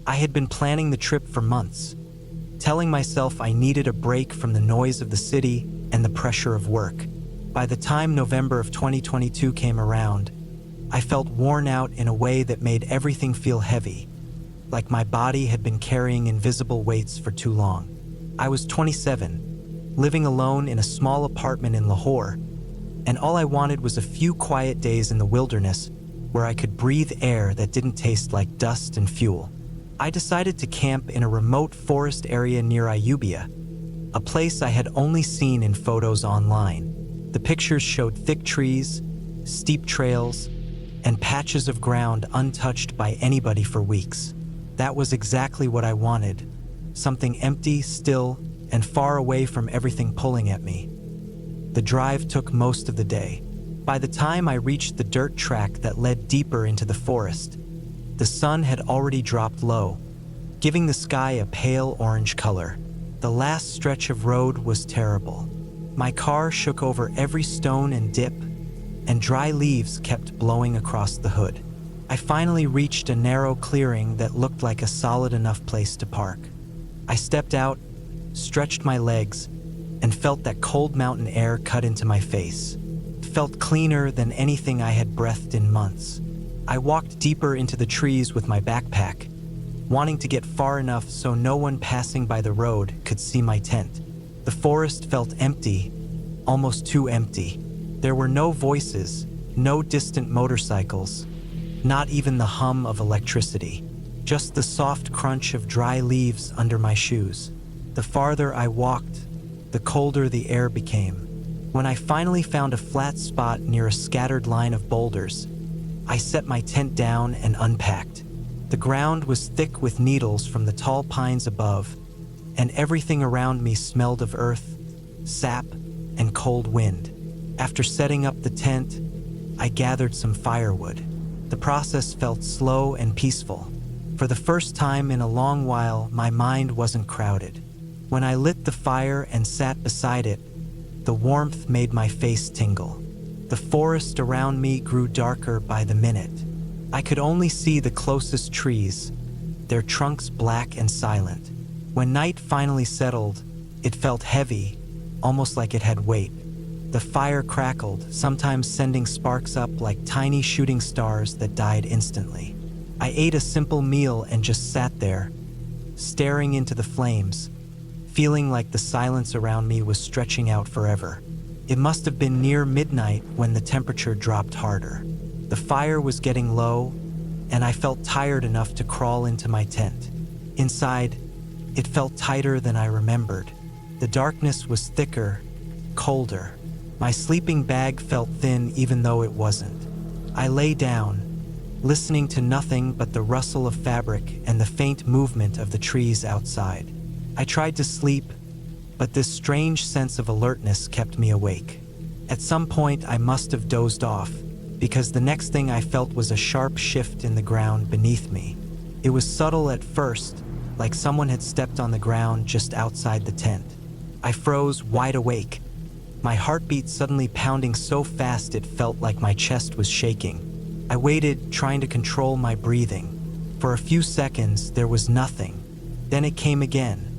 I had been planning the trip for months, telling myself I needed a break from the noise of the city and the pressure of work. By the time November of 2022 came around, I felt worn out in a way that made everything feel heavy, like my body had been carrying invisible weights for too long. I was 27, living alone in a small apartment in Lahore, and all I wanted was a few quiet days in the wilderness where I could breathe air that didn't taste like dust and fuel. I decided to camp in a remote forest area near Ayubia, a place I had only seen in photos online. The pictures showed thick trees, steep trails, and patches of ground untouched by anybody for weeks. That was exactly what I wanted, something empty, still, and far away from everything pulling at me. The drive took most of the day. By the time I reached the dirt track that led deeper into the forest, the sun had already dropped low, giving the sky a pale orange color. The last stretch of road was terrible. My car shook over every stone and dip, and dry leaves kept blowing across the hood. I finally reached a narrow clearing that looked like a solid enough place to park. I stepped out, stretched my legs, and felt that cold mountain air cut into my face. It felt cleaner than anything I had breathed in months. I walked deeper into the trees with my backpack, wanting to get far enough so no one passing by the road could see my tent. The forest felt empty, almost too empty. There were no voices, no distant motorcycles, not even the hum of electricity, just the soft crunch of dry leaves under my shoes. The farther I walked, the colder the air became. When I finally found a flat spot near a scattered line of boulders, I set my tent down and unpacked. The ground was thick with needles from the tall pines above, and everything around me smelled of earth, sap, and cold wind. After setting up the tent, I gathered some firewood. The process felt slow and peaceful. For the first time in a long while, my mind wasn't crowded. When I lit the fire and sat beside it, the warmth made my face tingle. The forest around me grew darker by the minute. I could only see the closest trees, their trunks black and silent. When night finally settled, it felt heavy, almost like it had weight. The fire crackled, sometimes sending sparks up like tiny shooting stars that died instantly. I ate a simple meal and just sat there, staring into the flames, feeling like the silence around me was stretching out forever. It must have been near midnight when the temperature dropped harder. The fire was getting low, and I felt tired enough to crawl into my tent. Inside, it felt tighter than I remembered. The darkness was thicker, colder. My sleeping bag felt thin even though it wasn't. I lay down, listening to nothing but the rustle of fabric and the faint movement of the trees outside. I tried to sleep, but this strange sense of alertness kept me awake. At some point, I must have dozed off, because the next thing I felt was a sharp shift in the ground beneath me. It was subtle at first, like someone had stepped on the ground just outside the tent. I froze wide awake, my heartbeat suddenly pounding so fast it felt like my chest was shaking. I waited, trying to control my breathing. For a few seconds, there was nothing. Then it came again.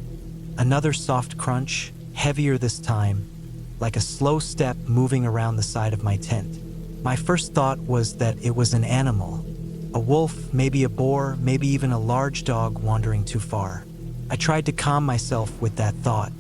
Another soft crunch, heavier this time, like a slow step moving around the side of my tent. My first thought was that it was an animal. A wolf, maybe a boar, maybe even a large dog wandering too far. I tried to calm myself with that thought.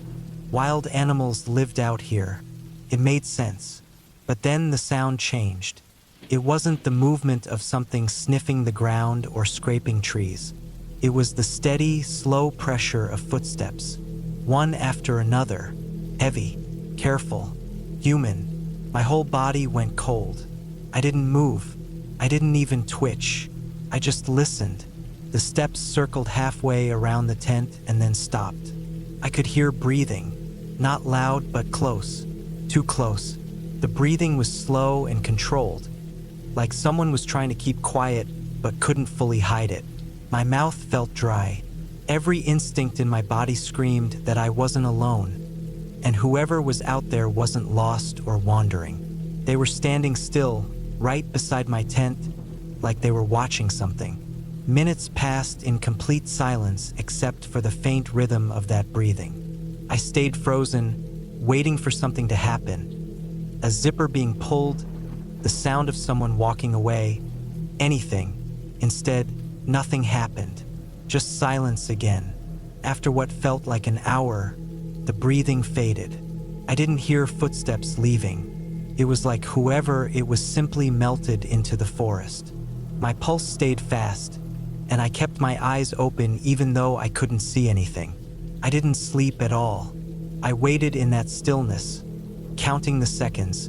Wild animals lived out here. It made sense. But then the sound changed. It wasn't the movement of something sniffing the ground or scraping trees. It was the steady, slow pressure of footsteps, one after another, heavy, careful, human. My whole body went cold. I didn't move. I didn't even twitch. I just listened. The steps circled halfway around the tent and then stopped. I could hear breathing, not loud but close, too close. The breathing was slow and controlled, like someone was trying to keep quiet but couldn't fully hide it. My mouth felt dry. Every instinct in my body screamed that I wasn't alone, and whoever was out there wasn't lost or wandering. They were standing still, right beside my tent, like they were watching something. Minutes passed in complete silence except for the faint rhythm of that breathing. I stayed frozen, waiting for something to happen. A zipper being pulled, the sound of someone walking away, anything. Instead, nothing happened. Just silence again. After what felt like an hour, the breathing faded. I didn't hear footsteps leaving. It was like whoever it was simply melted into the forest. My pulse stayed fast, and I kept my eyes open even though I couldn't see anything. I didn't sleep at all. I waited in that stillness, counting the seconds,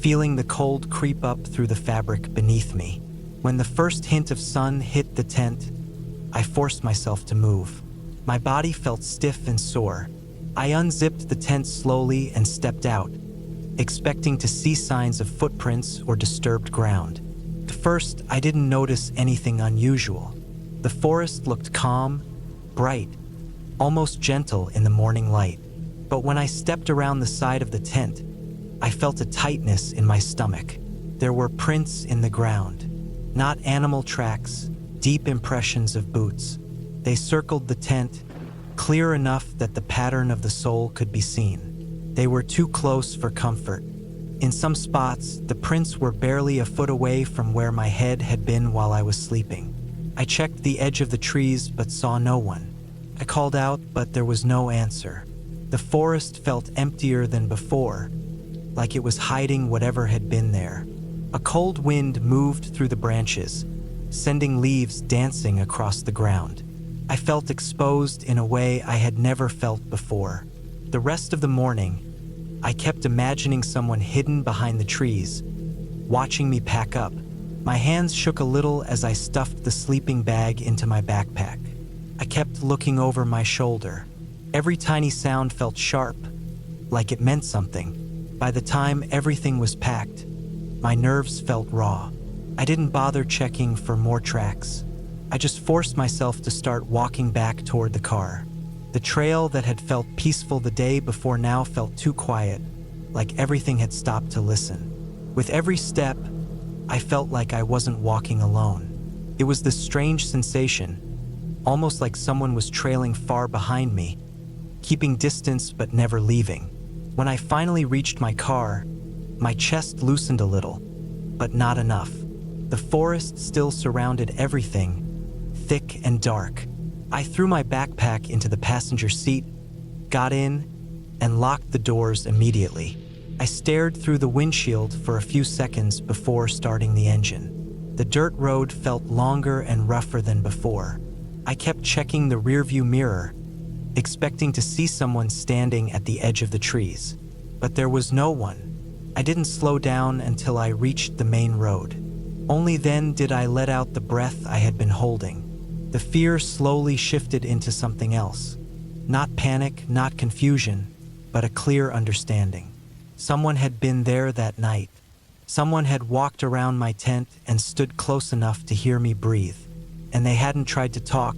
feeling the cold creep up through the fabric beneath me. When the first hint of sun hit the tent, I forced myself to move. My body felt stiff and sore. I unzipped the tent slowly and stepped out, expecting to see signs of footprints or disturbed ground. At first, I didn't notice anything unusual. The forest looked calm, bright, almost gentle in the morning light. But when I stepped around the side of the tent, I felt a tightness in my stomach. There were prints in the ground, not animal tracks, deep impressions of boots. They circled the tent, clear enough that the pattern of the sole could be seen. They were too close for comfort. In some spots, the prints were barely a foot away from where my head had been while I was sleeping. I checked the edge of the trees but saw no one. I called out, but there was no answer. The forest felt emptier than before, like it was hiding whatever had been there. A cold wind moved through the branches, sending leaves dancing across the ground. I felt exposed in a way I had never felt before. The rest of the morning, I kept imagining someone hidden behind the trees, watching me pack up. My hands shook a little as I stuffed the sleeping bag into my backpack. I kept looking over my shoulder. Every tiny sound felt sharp, like it meant something. By the time everything was packed, my nerves felt raw. I didn't bother checking for more tracks. I just forced myself to start walking back toward the car. The trail that had felt peaceful the day before now felt too quiet, like everything had stopped to listen. With every step, I felt like I wasn't walking alone. It was this strange sensation, almost like someone was trailing far behind me, keeping distance but never leaving. When I finally reached my car, my chest loosened a little, but not enough. The forest still surrounded everything, thick and dark. I threw my backpack into the passenger seat, got in, and locked the doors immediately. I stared through the windshield for a few seconds before starting the engine. The dirt road felt longer and rougher than before. I kept checking the rearview mirror, expecting to see someone standing at the edge of the trees. But there was no one. I didn't slow down until I reached the main road. Only then did I let out the breath I had been holding. The fear slowly shifted into something else. Not panic, not confusion, but a clear understanding. Someone had been there that night. Someone had walked around my tent and stood close enough to hear me breathe. And they hadn't tried to talk,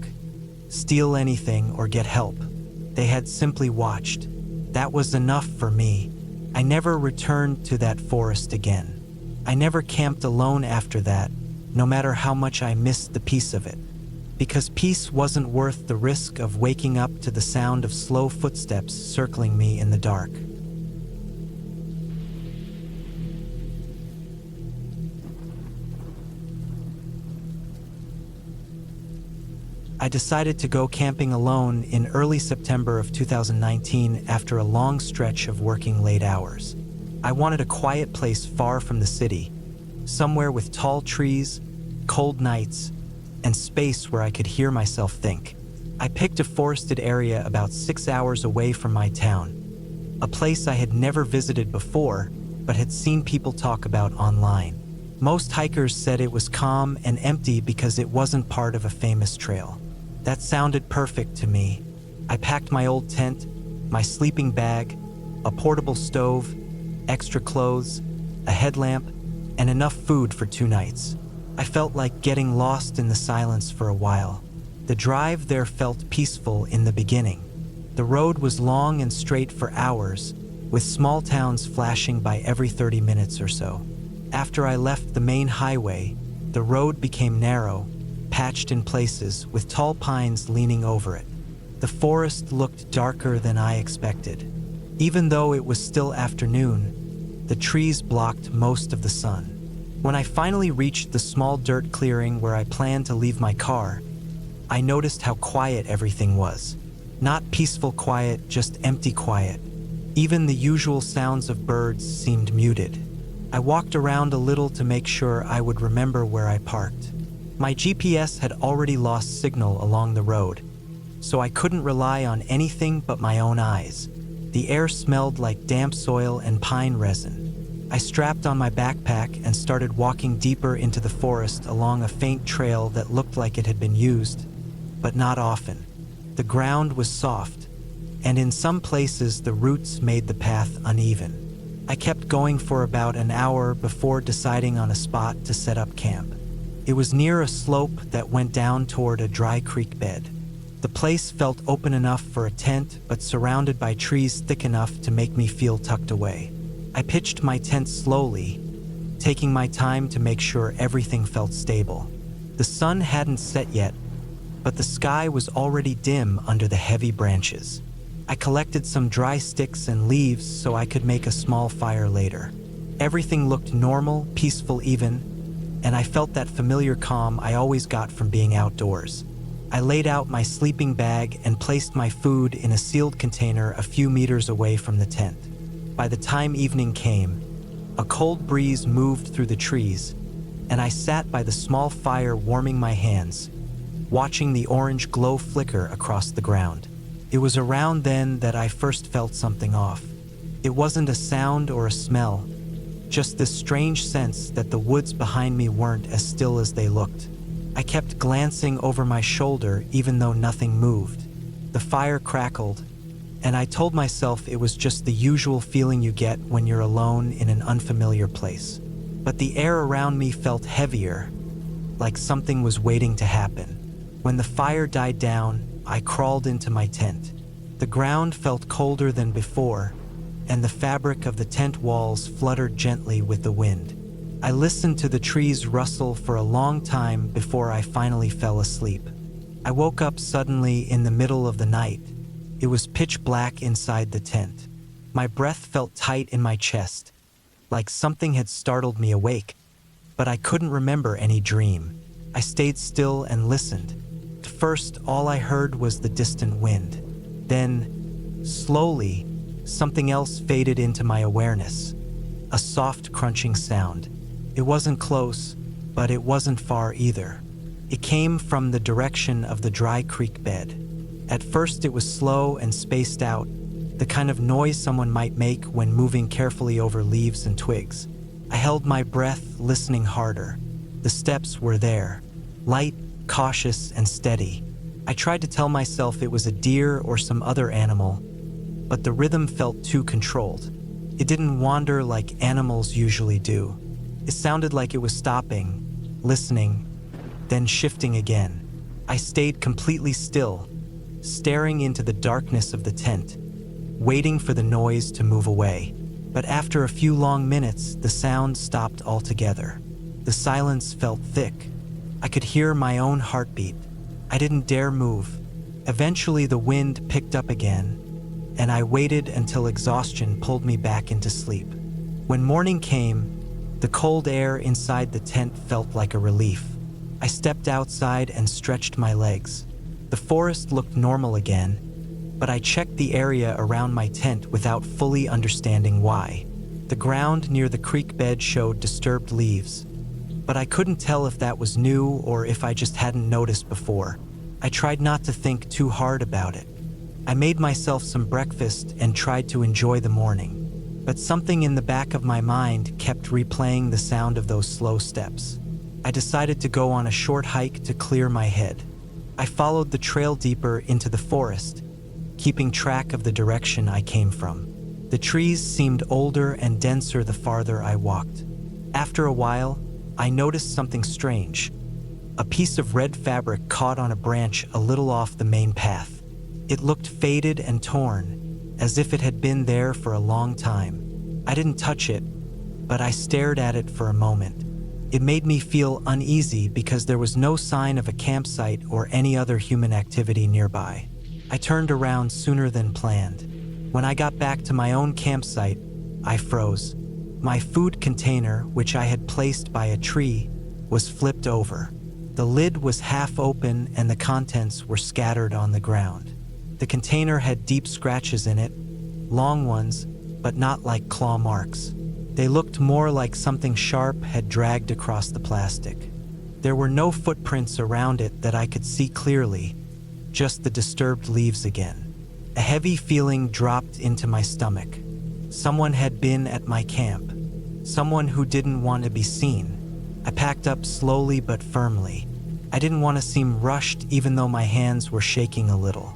steal anything, or get help. They had simply watched. That was enough for me. I never returned to that forest again. I never camped alone after that, no matter how much I missed the peace of it. Because peace wasn't worth the risk of waking up to the sound of slow footsteps circling me in the dark. I decided to go camping alone in early September of 2019 after a long stretch of working late hours. I wanted a quiet place far from the city, somewhere with tall trees, cold nights, and space where I could hear myself think. I picked a forested area about 6 hours away from my town, a place I had never visited before, but had seen people talk about online. Most hikers said it was calm and empty because it wasn't part of a famous trail. That sounded perfect to me. I packed my old tent, my sleeping bag, a portable stove, extra clothes, a headlamp, and enough food for 2 nights. I felt like getting lost in the silence for a while. The drive there felt peaceful in the beginning. The road was long and straight for hours, with small towns flashing by every 30 minutes or so. After I left the main highway, the road became narrow, patched in places with tall pines leaning over it. The forest looked darker than I expected. Even though it was still afternoon, the trees blocked most of the sun. When I finally reached the small dirt clearing where I planned to leave my car, I noticed how quiet everything was. Not peaceful quiet, just empty quiet. Even the usual sounds of birds seemed muted. I walked around a little to make sure I would remember where I parked. My GPS had already lost signal along the road, so I couldn't rely on anything but my own eyes. The air smelled like damp soil and pine resin. I strapped on my backpack and started walking deeper into the forest along a faint trail that looked like it had been used, but not often. The ground was soft, and in some places the roots made the path uneven. I kept going for about an hour before deciding on a spot to set up camp. It was near a slope that went down toward a dry creek bed. The place felt open enough for a tent, but surrounded by trees thick enough to make me feel tucked away. I pitched my tent slowly, taking my time to make sure everything felt stable. The sun hadn't set yet, but the sky was already dim under the heavy branches. I collected some dry sticks and leaves so I could make a small fire later. Everything looked normal, peaceful even, and I felt that familiar calm I always got from being outdoors. I laid out my sleeping bag and placed my food in a sealed container a few meters away from the tent. By the time evening came, a cold breeze moved through the trees, and I sat by the small fire warming my hands, watching the orange glow flicker across the ground. It was around then that I first felt something off. It wasn't a sound or a smell, just this strange sense that the woods behind me weren't as still as they looked. I kept glancing over my shoulder even though nothing moved. The fire crackled, and I told myself it was just the usual feeling you get when you're alone in an unfamiliar place. But the air around me felt heavier, like something was waiting to happen. When the fire died down, I crawled into my tent. The ground felt colder than before, and the fabric of the tent walls fluttered gently with the wind. I listened to the trees rustle for a long time before I finally fell asleep. I woke up suddenly in the middle of the night. It was pitch black inside the tent. My breath felt tight in my chest, like something had startled me awake, but I couldn't remember any dream. I stayed still and listened. At first, all I heard was the distant wind. Then, slowly, something else faded into my awareness. A soft crunching sound. It wasn't close, but it wasn't far either. It came from the direction of the dry creek bed. At first it was slow and spaced out, the kind of noise someone might make when moving carefully over leaves and twigs. I held my breath, listening harder. The steps were there, light, cautious, and steady. I tried to tell myself it was a deer or some other animal, but the rhythm felt too controlled. It didn't wander like animals usually do. It sounded like it was stopping, listening, then shifting again. I stayed completely still, staring into the darkness of the tent, waiting for the noise to move away. But after a few long minutes, the sound stopped altogether. The silence felt thick. I could hear my own heartbeat. I didn't dare move. Eventually, the wind picked up again, and I waited until exhaustion pulled me back into sleep. When morning came, the cold air inside the tent felt like a relief. I stepped outside and stretched my legs. The forest looked normal again, but I checked the area around my tent without fully understanding why. The ground near the creek bed showed disturbed leaves, but I couldn't tell if that was new or if I just hadn't noticed before. I tried not to think too hard about it. I made myself some breakfast and tried to enjoy the morning. But something in the back of my mind kept replaying the sound of those slow steps. I decided to go on a short hike to clear my head. I followed the trail deeper into the forest, keeping track of the direction I came from. The trees seemed older and denser the farther I walked. After a while, I noticed something strange. A piece of red fabric caught on a branch a little off the main path. It looked faded and torn, as if it had been there for a long time. I didn't touch it, but I stared at it for a moment. It made me feel uneasy because there was no sign of a campsite or any other human activity nearby. I turned around sooner than planned. When I got back to my own campsite, I froze. My food container, which I had placed by a tree, was flipped over. The lid was half open and the contents were scattered on the ground. The container had deep scratches in it, long ones, but not like claw marks. They looked more like something sharp had dragged across the plastic. There were no footprints around it that I could see clearly, just the disturbed leaves again. A heavy feeling dropped into my stomach. Someone had been at my camp. Someone who didn't want to be seen. I packed up slowly but firmly. I didn't want to seem rushed even though my hands were shaking a little.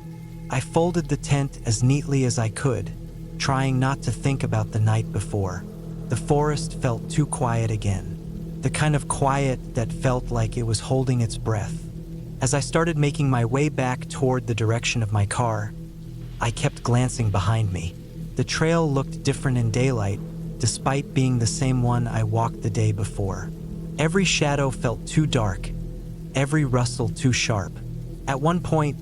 I folded the tent as neatly as I could, trying not to think about the night before. The forest felt too quiet again. The kind of quiet that felt like it was holding its breath. As I started making my way back toward the direction of my car, I kept glancing behind me. The trail looked different in daylight, despite being the same one I walked the day before. Every shadow felt too dark, every rustle too sharp. At one point,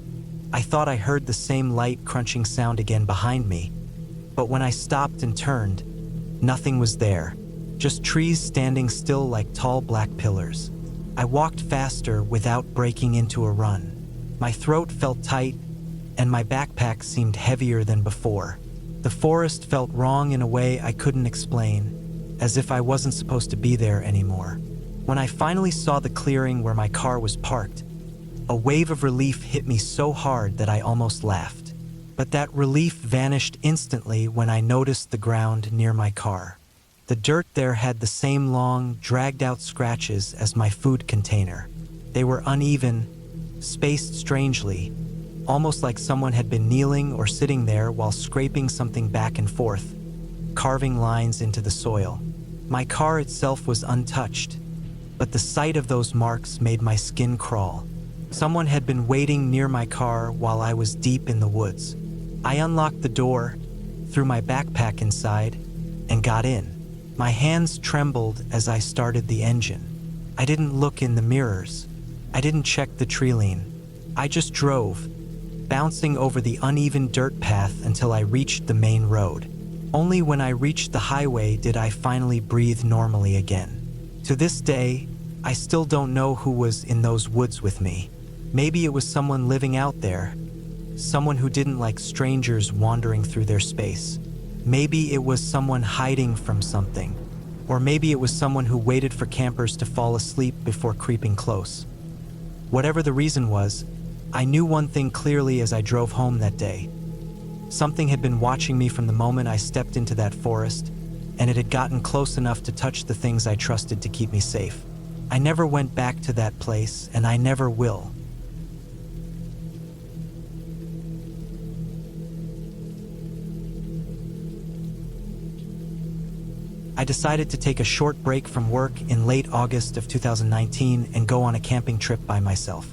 I thought I heard the same light crunching sound again behind me, but when I stopped and turned, nothing was there, just trees standing still like tall black pillars. I walked faster without breaking into a run. My throat felt tight, and my backpack seemed heavier than before. The forest felt wrong in a way I couldn't explain, as if I wasn't supposed to be there anymore. When I finally saw the clearing where my car was parked, a wave of relief hit me so hard that I almost laughed. But that relief vanished instantly when I noticed the ground near my car. The dirt there had the same long, dragged-out scratches as my food container. They were uneven, spaced strangely, almost like someone had been kneeling or sitting there while scraping something back and forth, carving lines into the soil. My car itself was untouched, but the sight of those marks made my skin crawl. Someone had been waiting near my car while I was deep in the woods. I unlocked the door, threw my backpack inside, and got in. My hands trembled as I started the engine. I didn't look in the mirrors. I didn't check the tree line. I just drove, bouncing over the uneven dirt path until I reached the main road. Only when I reached the highway did I finally breathe normally again. To this day, I still don't know who was in those woods with me. Maybe it was someone living out there, someone who didn't like strangers wandering through their space. Maybe it was someone hiding from something, or maybe it was someone who waited for campers to fall asleep before creeping close. Whatever the reason was, I knew one thing clearly as I drove home that day. Something had been watching me from the moment I stepped into that forest, and it had gotten close enough to touch the things I trusted to keep me safe. I never went back to that place, and I never will. I decided to take a short break from work in late August of 2019 and go on a camping trip by myself.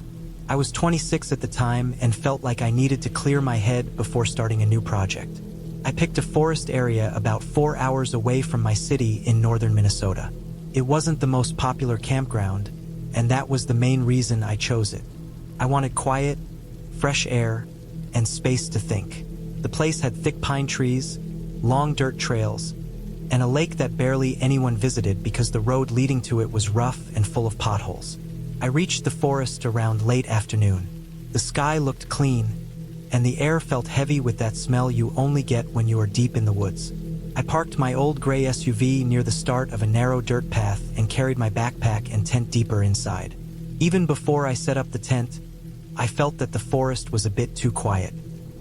I was 26 at the time and felt like I needed to clear my head before starting a new project. I picked a forest area about 4 hours away from my city in northern Minnesota. It wasn't the most popular campground, and that was the main reason I chose it. I wanted quiet, fresh air, and space to think. The place had thick pine trees, long dirt trails, and a lake that barely anyone visited because the road leading to it was rough and full of potholes. I reached the forest around late afternoon. The sky looked clean, and the air felt heavy with that smell you only get when you are deep in the woods. I parked my old gray SUV near the start of a narrow dirt path and carried my backpack and tent deeper inside. Even before I set up the tent, I felt that the forest was a bit too quiet.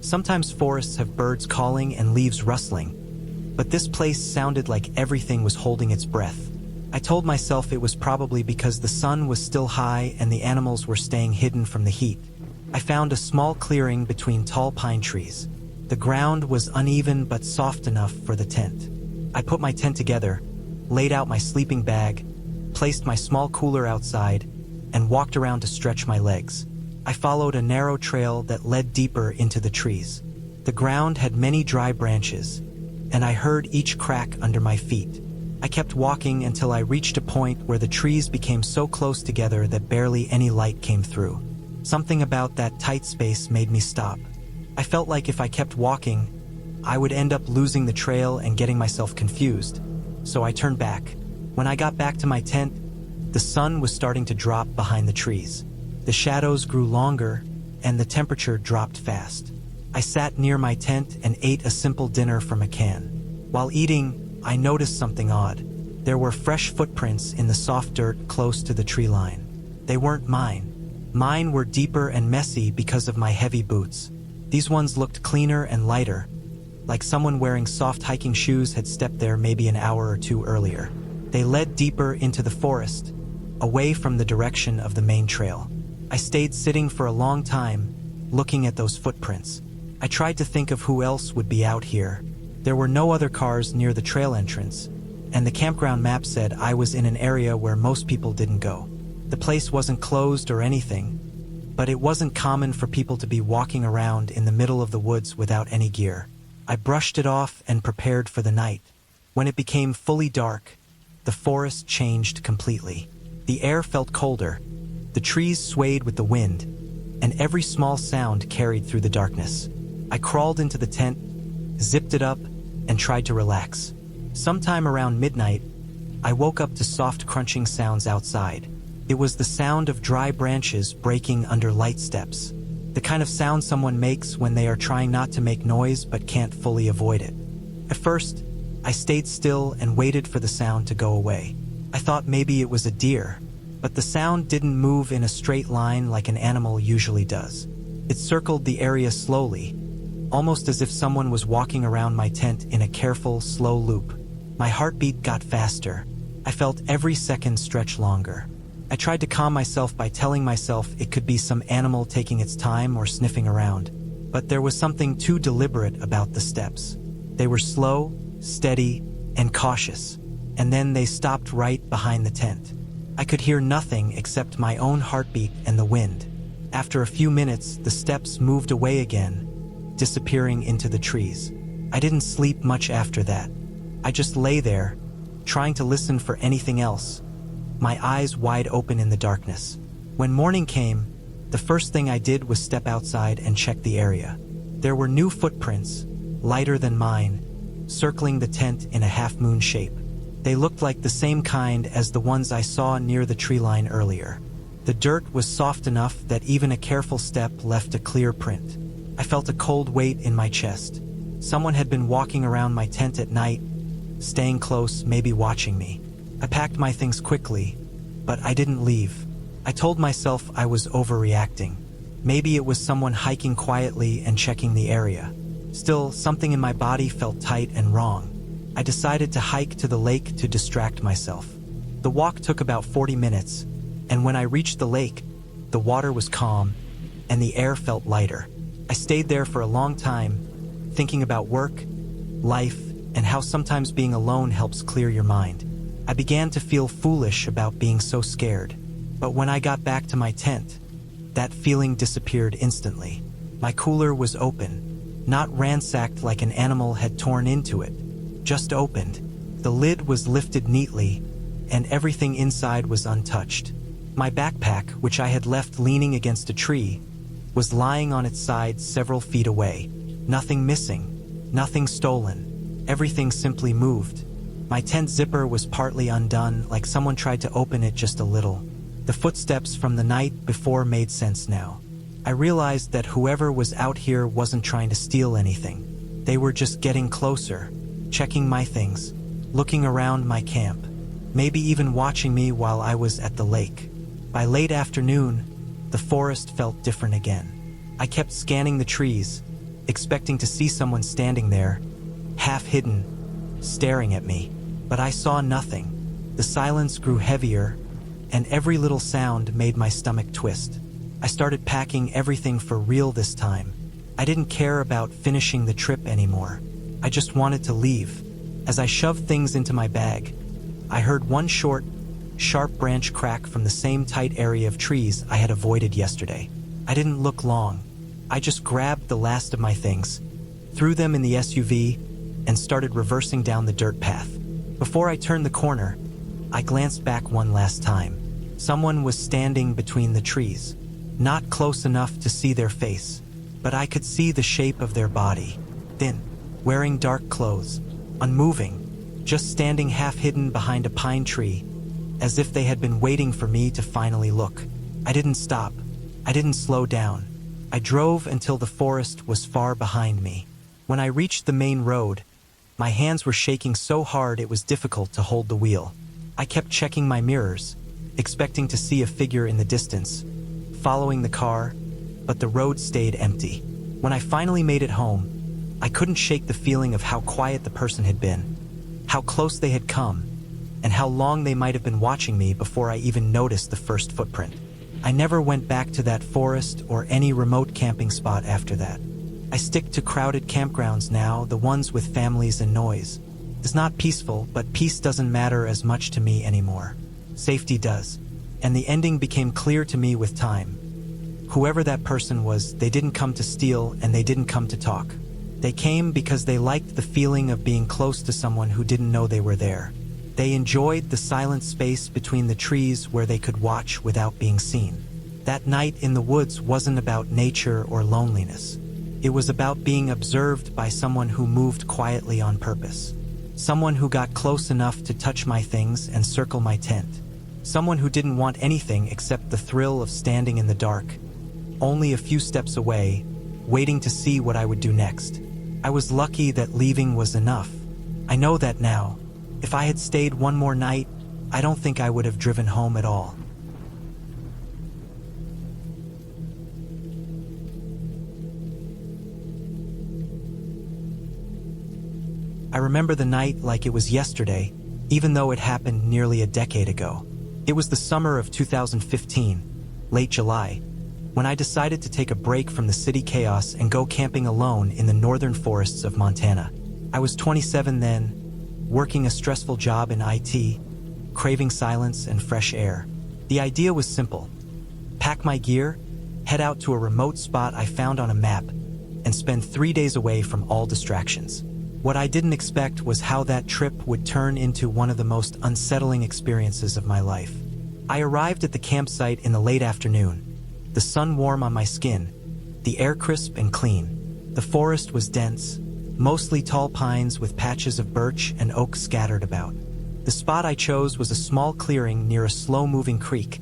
Sometimes forests have birds calling and leaves rustling, but this place sounded like everything was holding its breath. I told myself it was probably because the sun was still high and the animals were staying hidden from the heat. I found a small clearing between tall pine trees. The ground was uneven but soft enough for the tent. I put my tent together, laid out my sleeping bag, placed my small cooler outside, and walked around to stretch my legs. I followed a narrow trail that led deeper into the trees. The ground had many dry branches, and I heard each crack under my feet. I kept walking until I reached a point where the trees became so close together that barely any light came through. Something about that tight space made me stop. I felt like if I kept walking, I would end up losing the trail and getting myself confused. So I turned back. When I got back to my tent, the sun was starting to drop behind the trees. The shadows grew longer, and the temperature dropped fast. I sat near my tent and ate a simple dinner from a can. While eating, I noticed something odd. There were fresh footprints in the soft dirt close to the tree line. They weren't mine. Mine were deeper and messy because of my heavy boots. These ones looked cleaner and lighter, like someone wearing soft hiking shoes had stepped there maybe an hour or two earlier. They led deeper into the forest, away from the direction of the main trail. I stayed sitting for a long time, looking at those footprints. I tried to think of who else would be out here. There were no other cars near the trail entrance, and the campground map said I was in an area where most people didn't go. The place wasn't closed or anything, but it wasn't common for people to be walking around in the middle of the woods without any gear. I brushed it off and prepared for the night. When it became fully dark, the forest changed completely. The air felt colder, the trees swayed with the wind, and every small sound carried through the darkness. I crawled into the tent, zipped it up, and tried to relax. Sometime around midnight, I woke up to soft crunching sounds outside. It was the sound of dry branches breaking under light steps, the kind of sound someone makes when they are trying not to make noise but can't fully avoid it. At first, I stayed still and waited for the sound to go away. I thought maybe it was a deer, but the sound didn't move in a straight line like an animal usually does. It circled the area slowly, almost as if someone was walking around my tent in a careful, slow loop. My heartbeat got faster. I felt every second stretch longer. I tried to calm myself by telling myself it could be some animal taking its time or sniffing around. But there was something too deliberate about the steps. They were slow, steady, and cautious, and then they stopped right behind the tent. I could hear nothing except my own heartbeat and the wind. After a few minutes, the steps moved away again, disappearing into the trees. I didn't sleep much after that. I just lay there, trying to listen for anything else, my eyes wide open in the darkness. When morning came, the first thing I did was step outside and check the area. There were new footprints, lighter than mine, circling the tent in a half-moon shape. They looked like the same kind as the ones I saw near the tree line earlier. The dirt was soft enough that even a careful step left a clear print. I felt a cold weight in my chest. Someone had been walking around my tent at night, staying close, maybe watching me. I packed my things quickly, but I didn't leave. I told myself I was overreacting. Maybe it was someone hiking quietly and checking the area. Still, something in my body felt tight and wrong. I decided to hike to the lake to distract myself. The walk took about 40 minutes, and when I reached the lake, the water was calm, and the air felt lighter. I stayed there for a long time, thinking about work, life, and how sometimes being alone helps clear your mind. I began to feel foolish about being so scared, but when I got back to my tent, that feeling disappeared instantly. My cooler was open, not ransacked like an animal had torn into it, just opened. The lid was lifted neatly, and everything inside was untouched. My backpack, which I had left leaning against a tree, was lying on its side several feet away. Nothing missing, nothing stolen. Everything simply moved. My tent zipper was partly undone, like someone tried to open it just a little. The footsteps from the night before made sense now. I realized that whoever was out here wasn't trying to steal anything. They were just getting closer, checking my things, looking around my camp, maybe even watching me while I was at the lake. By late afternoon, the forest felt different again. I kept scanning the trees, expecting to see someone standing there, half hidden, staring at me. But I saw nothing. The silence grew heavier, and every little sound made my stomach twist. I started packing everything for real this time. I didn't care about finishing the trip anymore. I just wanted to leave. As I shoved things into my bag, I heard one short, sharp branch crack from the same tight area of trees I had avoided yesterday. I didn't look long. I just grabbed the last of my things, threw them in the SUV, and started reversing down the dirt path. Before I turned the corner, I glanced back one last time. Someone was standing between the trees, not close enough to see their face, but I could see the shape of their body. Thin, wearing dark clothes, unmoving, just standing half hidden behind a pine tree, as if they had been waiting for me to finally look. I didn't stop. I didn't slow down. I drove until the forest was far behind me. When I reached the main road, my hands were shaking so hard it was difficult to hold the wheel. I kept checking my mirrors, expecting to see a figure in the distance, following the car, but the road stayed empty. When I finally made it home, I couldn't shake the feeling of how quiet the person had been, how close they had come, and how long they might have been watching me before I even noticed the first footprint. I never went back to that forest or any remote camping spot after that. I stick to crowded campgrounds now, the ones with families and noise. It's not peaceful, but peace doesn't matter as much to me anymore. Safety does. And the ending became clear to me with time. Whoever that person was, they didn't come to steal and they didn't come to talk. They came because they liked the feeling of being close to someone who didn't know they were there. They enjoyed the silent space between the trees where they could watch without being seen. That night in the woods wasn't about nature or loneliness. It was about being observed by someone who moved quietly on purpose. Someone who got close enough to touch my things and circle my tent. Someone who didn't want anything except the thrill of standing in the dark, only a few steps away, waiting to see what I would do next. I was lucky that leaving was enough. I know that now. If I had stayed one more night, I don't think I would have driven home at all. I remember the night like it was yesterday, even though it happened nearly a decade ago. It was the summer of 2015, late July, when I decided to take a break from the city chaos and go camping alone in the northern forests of Montana. I was 27 then, working a stressful job in IT, craving silence and fresh air. The idea was simple. Pack my gear, head out to a remote spot I found on a map, and spend 3 days away from all distractions. What I didn't expect was how that trip would turn into one of the most unsettling experiences of my life. I arrived at the campsite in the late afternoon, the sun warm on my skin, the air crisp and clean. The forest was dense, mostly tall pines with patches of birch and oak scattered about. The spot I chose was a small clearing near a slow-moving creek,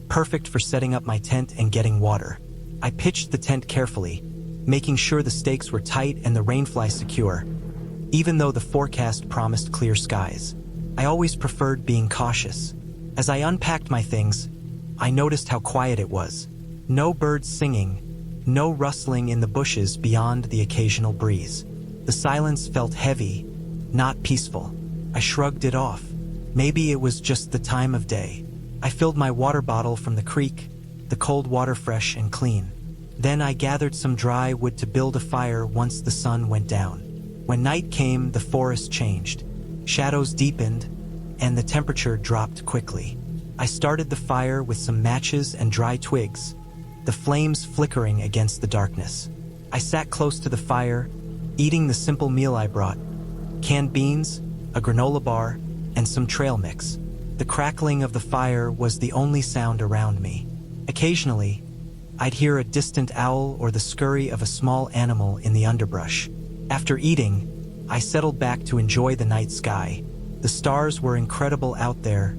perfect for setting up my tent and getting water. I pitched the tent carefully, making sure the stakes were tight and the rainfly secure, even though the forecast promised clear skies. I always preferred being cautious. As I unpacked my things, I noticed how quiet it was. No birds singing, no rustling in the bushes beyond the occasional breeze. The silence felt heavy, not peaceful. I shrugged it off. Maybe it was just the time of day. I filled my water bottle from the creek, the cold water fresh and clean. Then I gathered some dry wood to build a fire once the sun went down. When night came, the forest changed. Shadows deepened, and the temperature dropped quickly. I started the fire with some matches and dry twigs, the flames flickering against the darkness. I sat close to the fire, eating the simple meal I brought: canned beans, a granola bar, and some trail mix. The crackling of the fire was the only sound around me. Occasionally, I'd hear a distant owl or the scurry of a small animal in the underbrush. After eating, I settled back to enjoy the night sky. The stars were incredible out there,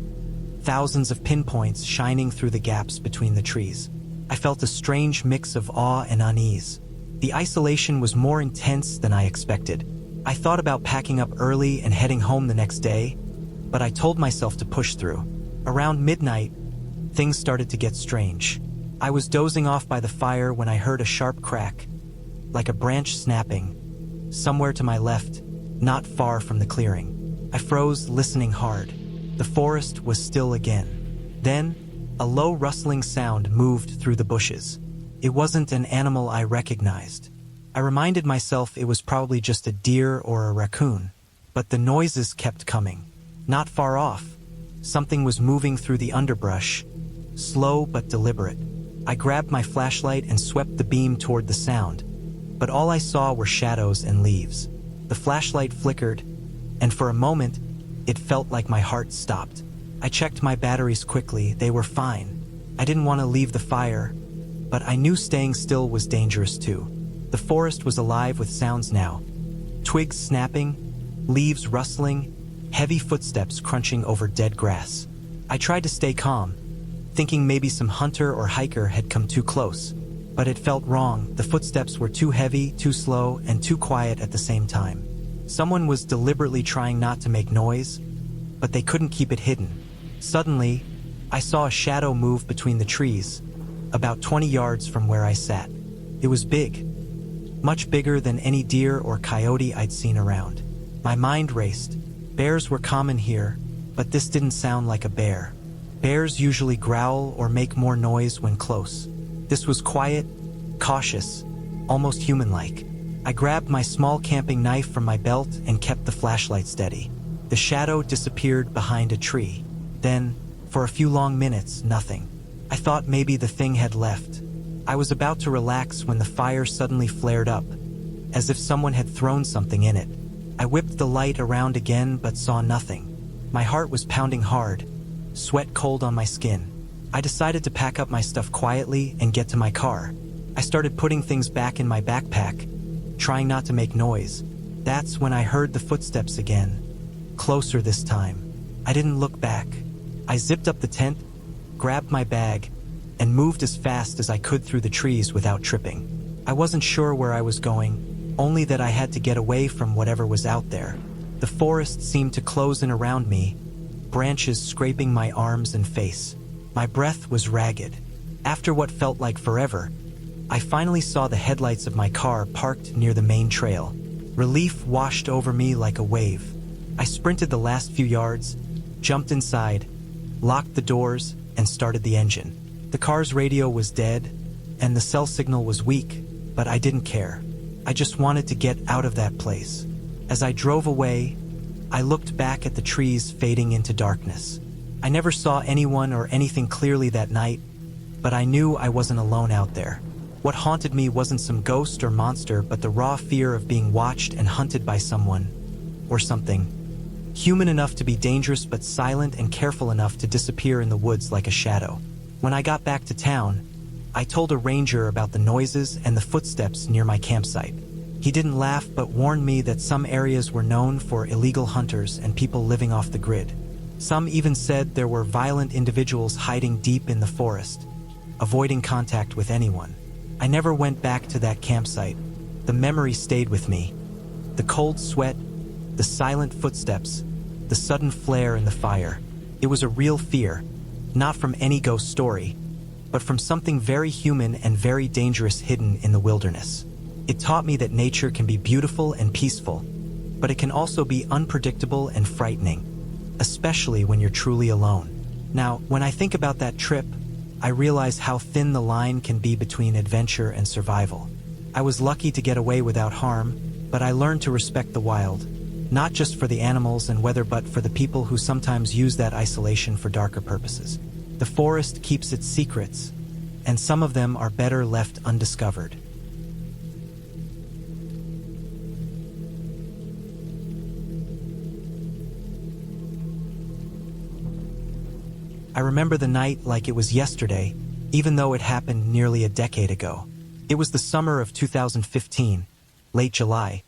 thousands of pinpoints shining through the gaps between the trees. I felt a strange mix of awe and unease. The isolation was more intense than I expected. I thought about packing up early and heading home the next day, but I told myself to push through. Around midnight, things started to get strange. I was dozing off by the fire when I heard a sharp crack, like a branch snapping, somewhere to my left, not far from the clearing. I froze, listening hard. The forest was still again. Then, a low rustling sound moved through the bushes. It wasn't an animal I recognized. I reminded myself it was probably just a deer or a raccoon, but the noises kept coming. Not far off, something was moving through the underbrush, slow but deliberate. I grabbed my flashlight and swept the beam toward the sound, but all I saw were shadows and leaves. The flashlight flickered, and for a moment, it felt like my heart stopped. I checked my batteries quickly, they were fine. I didn't want to leave the fire, but I knew staying still was dangerous too. The forest was alive with sounds now. Twigs snapping, leaves rustling, heavy footsteps crunching over dead grass. I tried to stay calm, thinking maybe some hunter or hiker had come too close. But it felt wrong. The footsteps were too heavy, too slow, and too quiet at the same time. Someone was deliberately trying not to make noise, but they couldn't keep it hidden. Suddenly, I saw a shadow move between the trees, about 20 yards from where I sat. It was big, much bigger than any deer or coyote I'd seen around. My mind raced. Bears were common here, but this didn't sound like a bear. Bears usually growl or make more noise when close. This was quiet, cautious, almost human-like. I grabbed my small camping knife from my belt and kept the flashlight steady. The shadow disappeared behind a tree. Then, for a few long minutes, nothing. I thought maybe the thing had left. I was about to relax when the fire suddenly flared up, as if someone had thrown something in it. I whipped the light around again but saw nothing. My heart was pounding hard, sweat cold on my skin. I decided to pack up my stuff quietly and get to my car. I started putting things back in my backpack, trying not to make noise. That's when I heard the footsteps again, closer this time. I didn't look back. I zipped up the tent, grabbed my bag, and moved as fast as I could through the trees without tripping. I wasn't sure where I was going, only that I had to get away from whatever was out there. The forest seemed to close in around me, branches scraping my arms and face. My breath was ragged. After what felt like forever, I finally saw the headlights of my car parked near the main trail. Relief washed over me like a wave. I sprinted the last few yards, jumped inside, locked the doors, and started the engine. The car's radio was dead, and the cell signal was weak, but I didn't care. I just wanted to get out of that place. As I drove away, I looked back at the trees fading into darkness. I never saw anyone or anything clearly that night, but I knew I wasn't alone out there. What haunted me wasn't some ghost or monster, but the raw fear of being watched and hunted by someone, or something. Human enough to be dangerous but silent and careful enough to disappear in the woods like a shadow. When I got back to town, I told a ranger about the noises and the footsteps near my campsite. He didn't laugh but warned me that some areas were known for illegal hunters and people living off the grid. Some even said there were violent individuals hiding deep in the forest, avoiding contact with anyone. I never went back to that campsite. The memory stayed with me. The cold sweat, the silent footsteps, the sudden flare in the fire. It was a real fear, not from any ghost story, but from something very human and very dangerous hidden in the wilderness. It taught me that nature can be beautiful and peaceful, but it can also be unpredictable and frightening, especially when you're truly alone. Now, when I think about that trip, I realize how thin the line can be between adventure and survival. I was lucky to get away without harm, but I learned to respect the wild, not just for the animals and weather but for the people who sometimes use that isolation for darker purposes. The forest keeps its secrets, and some of them are better left undiscovered. I remember the night like it was yesterday, even though it happened nearly a decade ago. It was the summer of 2015, late July,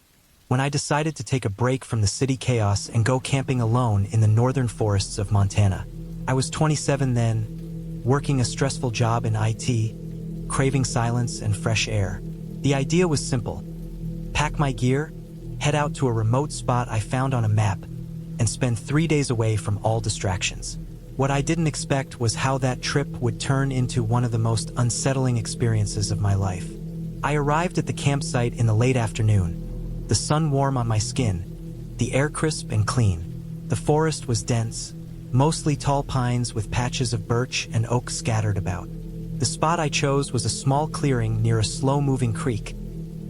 when I decided to take a break from the city chaos and go camping alone in the northern forests of Montana. I was 27 then, working a stressful job in IT, craving silence and fresh air. The idea was simple: pack my gear, head out to a remote spot I found on a map, and spend 3 days away from all distractions. What I didn't expect was how that trip would turn into one of the most unsettling experiences of my life. I arrived at the campsite in the late afternoon, the sun warm on my skin, the air crisp and clean. The forest was dense, mostly tall pines with patches of birch and oak scattered about. The spot I chose was a small clearing near a slow-moving creek,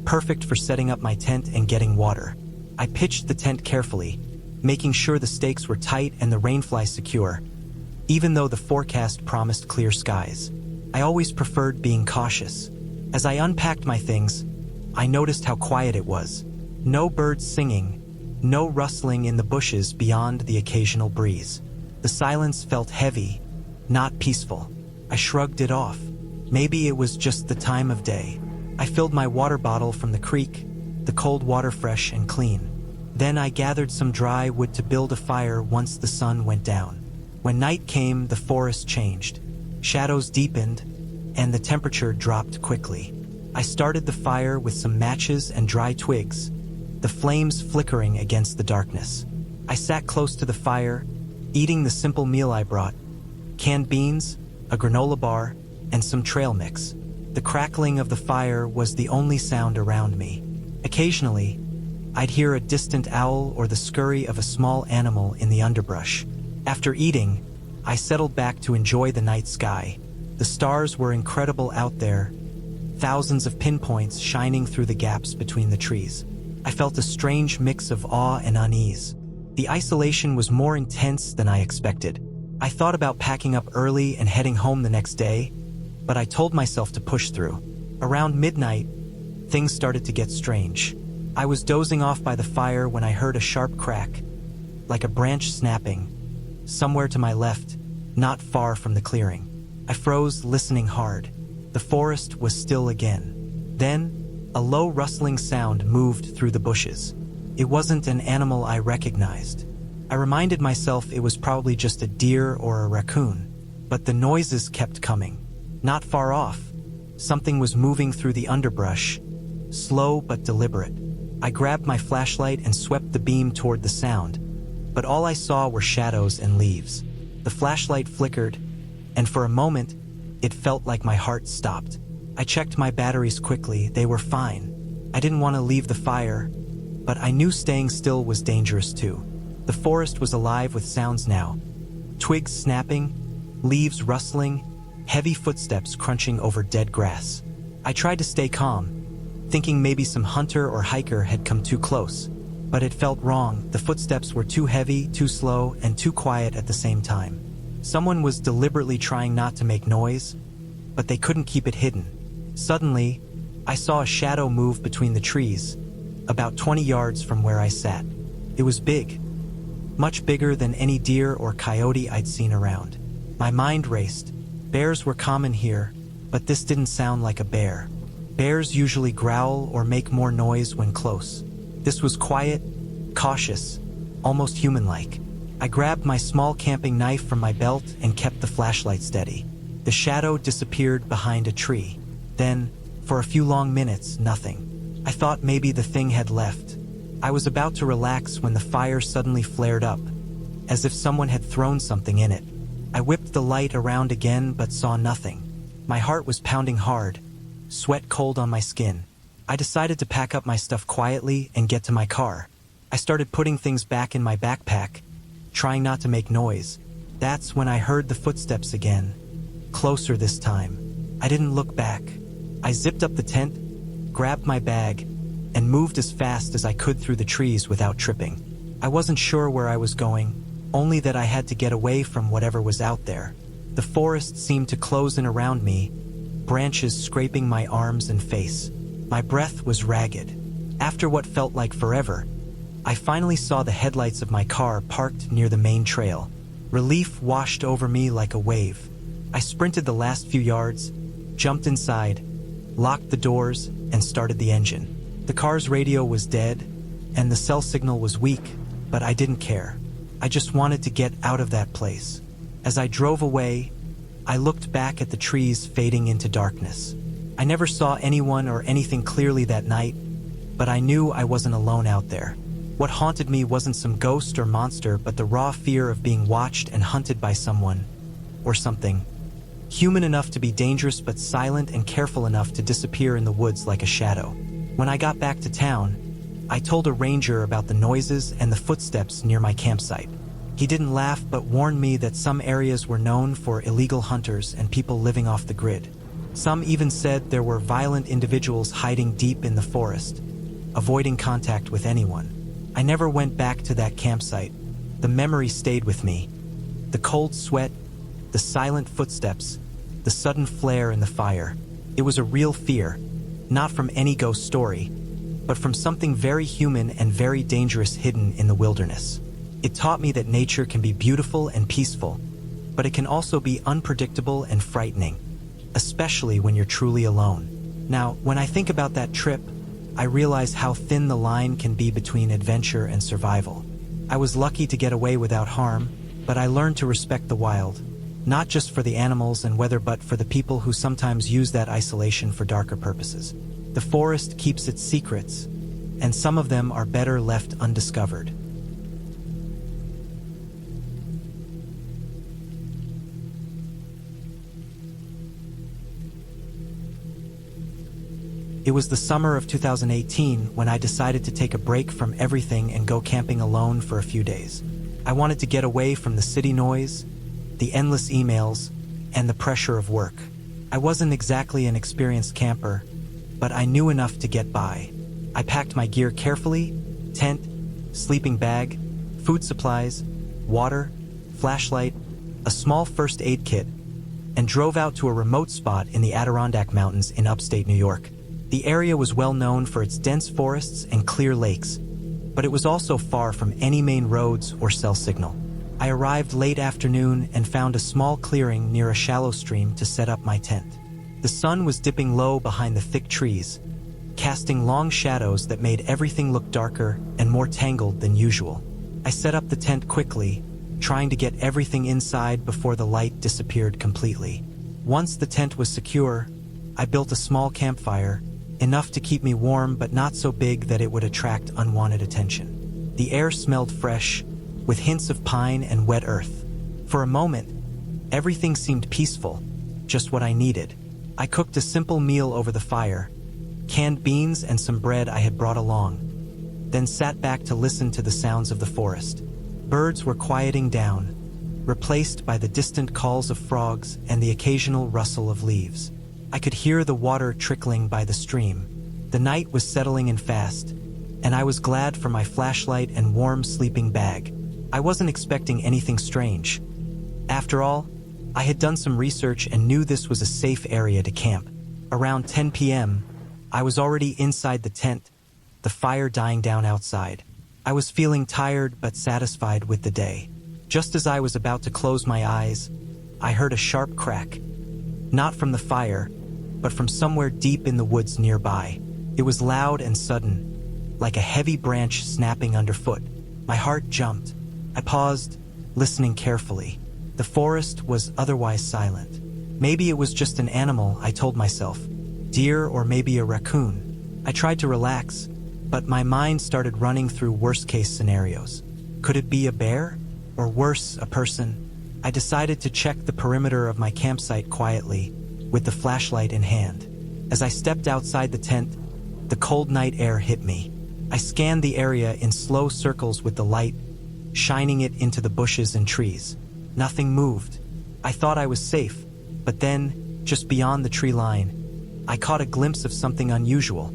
perfect for setting up my tent and getting water. I pitched the tent carefully, making sure the stakes were tight and the rainfly secure, even though the forecast promised clear skies. I always preferred being cautious. As I unpacked my things, I noticed how quiet it was. No birds singing, No rustling in the bushes beyond the occasional breeze. The silence felt heavy, not peaceful. I shrugged it off. Maybe it was just the time of day. I filled my water bottle from the creek, the cold water fresh and clean. Then I gathered some dry wood to build a fire once the sun went down. When night came, the forest changed. Shadows deepened, and the temperature dropped quickly. I started the fire with some matches and dry twigs, the flames flickering against the darkness. I sat close to the fire, eating the simple meal I brought: canned beans, a granola bar, and some trail mix. The crackling of the fire was the only sound around me. Occasionally, I'd hear a distant owl or the scurry of a small animal in the underbrush. After eating, I settled back to enjoy the night sky. The stars were incredible out there, thousands of pinpoints shining through the gaps between the trees. I felt a strange mix of awe and unease. The isolation was more intense than I expected. I thought about packing up early and heading home the next day, but I told myself to push through. Around midnight, things started to get strange. I was dozing off by the fire when I heard a sharp crack, like a branch snapping, somewhere to my left, not far from the clearing. I froze, listening hard. The forest was still again. Then, a low rustling sound moved through the bushes. It wasn't an animal I recognized. I reminded myself it was probably just a deer or a raccoon, but the noises kept coming. Not far off, something was moving through the underbrush, slow but deliberate. I grabbed my flashlight and swept the beam toward the sound, but all I saw were shadows and leaves. The flashlight flickered, and for a moment, it felt like my heart stopped. I checked my batteries quickly. They were fine. I didn't want to leave the fire, but I knew staying still was dangerous too. The forest was alive with sounds now. Twigs snapping, leaves rustling, heavy footsteps crunching over dead grass. I tried to stay calm, thinking maybe some hunter or hiker had come too close. But it felt wrong. The footsteps were too heavy, too slow, and too quiet at the same time. Someone was deliberately trying not to make noise, but they couldn't keep it hidden. Suddenly, I saw a shadow move between the trees, about 20 yards from where I sat. It was big, much bigger than any deer or coyote I'd seen around. My mind raced. Bears were common here, but this didn't sound like a bear. Bears usually growl or make more noise when close. This was quiet, cautious, almost human-like. I grabbed my small camping knife from my belt and kept the flashlight steady. The shadow disappeared behind a tree. Then, for a few long minutes, nothing. I thought maybe the thing had left. I was about to relax when the fire suddenly flared up, as if someone had thrown something in it. I whipped the light around again but saw nothing. My heart was pounding hard, sweat cold on my skin. I decided to pack up my stuff quietly and get to my car. I started putting things back in my backpack, trying not to make noise. That's when I heard the footsteps again, closer this time. I didn't look back. I zipped up the tent, grabbed my bag, and moved as fast as I could through the trees without tripping. I wasn't sure where I was going, only that I had to get away from whatever was out there. The forest seemed to close in around me, branches scraping my arms and face. My breath was ragged. After what felt like forever, I finally saw the headlights of my car parked near the main trail. Relief washed over me like a wave. I sprinted the last few yards, jumped inside, locked the doors, and started the engine. The car's radio was dead, and the cell signal was weak, but I didn't care. I just wanted to get out of that place. As I drove away, I looked back at the trees fading into darkness. I never saw anyone or anything clearly that night, but I knew I wasn't alone out there. What haunted me wasn't some ghost or monster, but the raw fear of being watched and hunted by someone, or something. Human enough to be dangerous but silent and careful enough to disappear in the woods like a shadow. When I got back to town, I told a ranger about the noises and the footsteps near my campsite. He didn't laugh but warned me that some areas were known for illegal hunters and people living off the grid. Some even said there were violent individuals hiding deep in the forest, avoiding contact with anyone. I never went back to that campsite. The memory stayed with me. The cold sweat, the silent footsteps, the sudden flare in the fire. It was a real fear, not from any ghost story, but from something very human and very dangerous hidden in the wilderness. It taught me that nature can be beautiful and peaceful, but it can also be unpredictable and frightening, especially when you're truly alone. Now, when I think about that trip, I realize how thin the line can be between adventure and survival. I was lucky to get away without harm, but I learned to respect the wild, not just for the animals and weather but for the people who sometimes use that isolation for darker purposes. The forest keeps its secrets, and some of them are better left undiscovered. It was the summer of 2018 when I decided to take a break from everything and go camping alone for a few days. I wanted to get away from the city noise, the endless emails, and the pressure of work. I wasn't exactly an experienced camper, but I knew enough to get by. I packed my gear carefully: tent, sleeping bag, food supplies, water, flashlight, a small first aid kit, and drove out to a remote spot in the Adirondack Mountains in upstate New York. The area was well known for its dense forests and clear lakes, but it was also far from any main roads or cell signal. I arrived late afternoon and found a small clearing near a shallow stream to set up my tent. The sun was dipping low behind the thick trees, casting long shadows that made everything look darker and more tangled than usual. I set up the tent quickly, trying to get everything inside before the light disappeared completely. Once the tent was secure, I built a small campfire, enough to keep me warm but not so big that it would attract unwanted attention. The air smelled fresh, with hints of pine and wet earth. For a moment, everything seemed peaceful, just what I needed. I cooked a simple meal over the fire, canned beans and some bread I had brought along, then sat back to listen to the sounds of the forest. Birds were quieting down, replaced by the distant calls of frogs and the occasional rustle of leaves. I could hear the water trickling by the stream. The night was settling in fast, and I was glad for my flashlight and warm sleeping bag. I wasn't expecting anything strange. After all, I had done some research and knew this was a safe area to camp. Around 10 p.m., I was already inside the tent, the fire dying down outside. I was feeling tired but satisfied with the day. Just as I was about to close my eyes, I heard a sharp crack. Not from the fire, but from somewhere deep in the woods nearby. It was loud and sudden, like a heavy branch snapping underfoot. My heart jumped. I paused, listening carefully. The forest was otherwise silent. Maybe it was just an animal, I told myself. Deer or maybe a raccoon. I tried to relax, but my mind started running through worst-case scenarios. Could it be a bear? Or worse, a person? I decided to check the perimeter of my campsite quietly, with the flashlight in hand. As I stepped outside the tent, the cold night air hit me. I scanned the area in slow circles with the light, shining it into the bushes and trees. Nothing moved. I thought I was safe, but then, just beyond the tree line, I caught a glimpse of something unusual.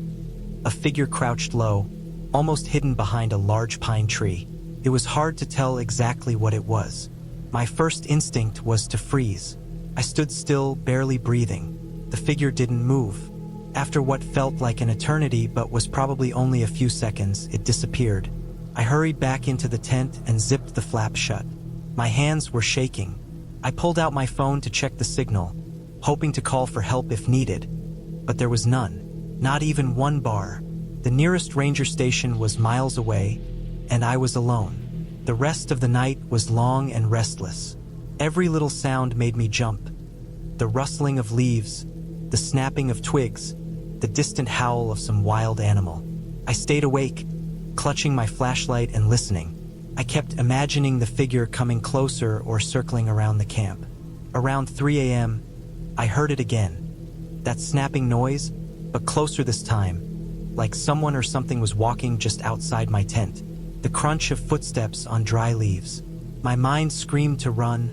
A figure crouched low, almost hidden behind a large pine tree. It was hard to tell exactly what it was. My first instinct was to freeze. I stood still, barely breathing. The figure didn't move. After what felt like an eternity but was probably only a few seconds, it disappeared. I hurried back into the tent and zipped the flap shut. My hands were shaking. I pulled out my phone to check the signal, hoping to call for help if needed. But there was none. Not even one bar. The nearest ranger station was miles away, and I was alone. The rest of the night was long and restless. Every little sound made me jump. The rustling of leaves, the snapping of twigs, the distant howl of some wild animal. I stayed awake, clutching my flashlight and listening. I kept imagining the figure coming closer or circling around the camp. Around 3 a.m., I heard it again. That snapping noise, but closer this time, like someone or something was walking just outside my tent. The crunch of footsteps on dry leaves. My mind screamed to run,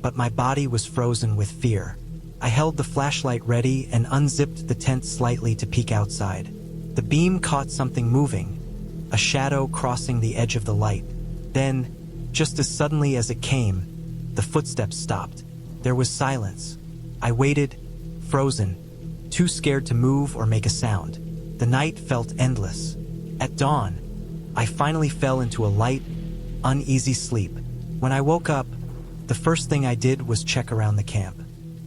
but my body was frozen with fear. I held the flashlight ready and unzipped the tent slightly to peek outside. The beam caught something moving, a shadow crossing the edge of the light. Then, just as suddenly as it came, the footsteps stopped. There was silence. I waited, frozen, too scared to move or make a sound. The night felt endless. At dawn, I finally fell into a light, uneasy sleep. When I woke up, the first thing I did was check around the camp.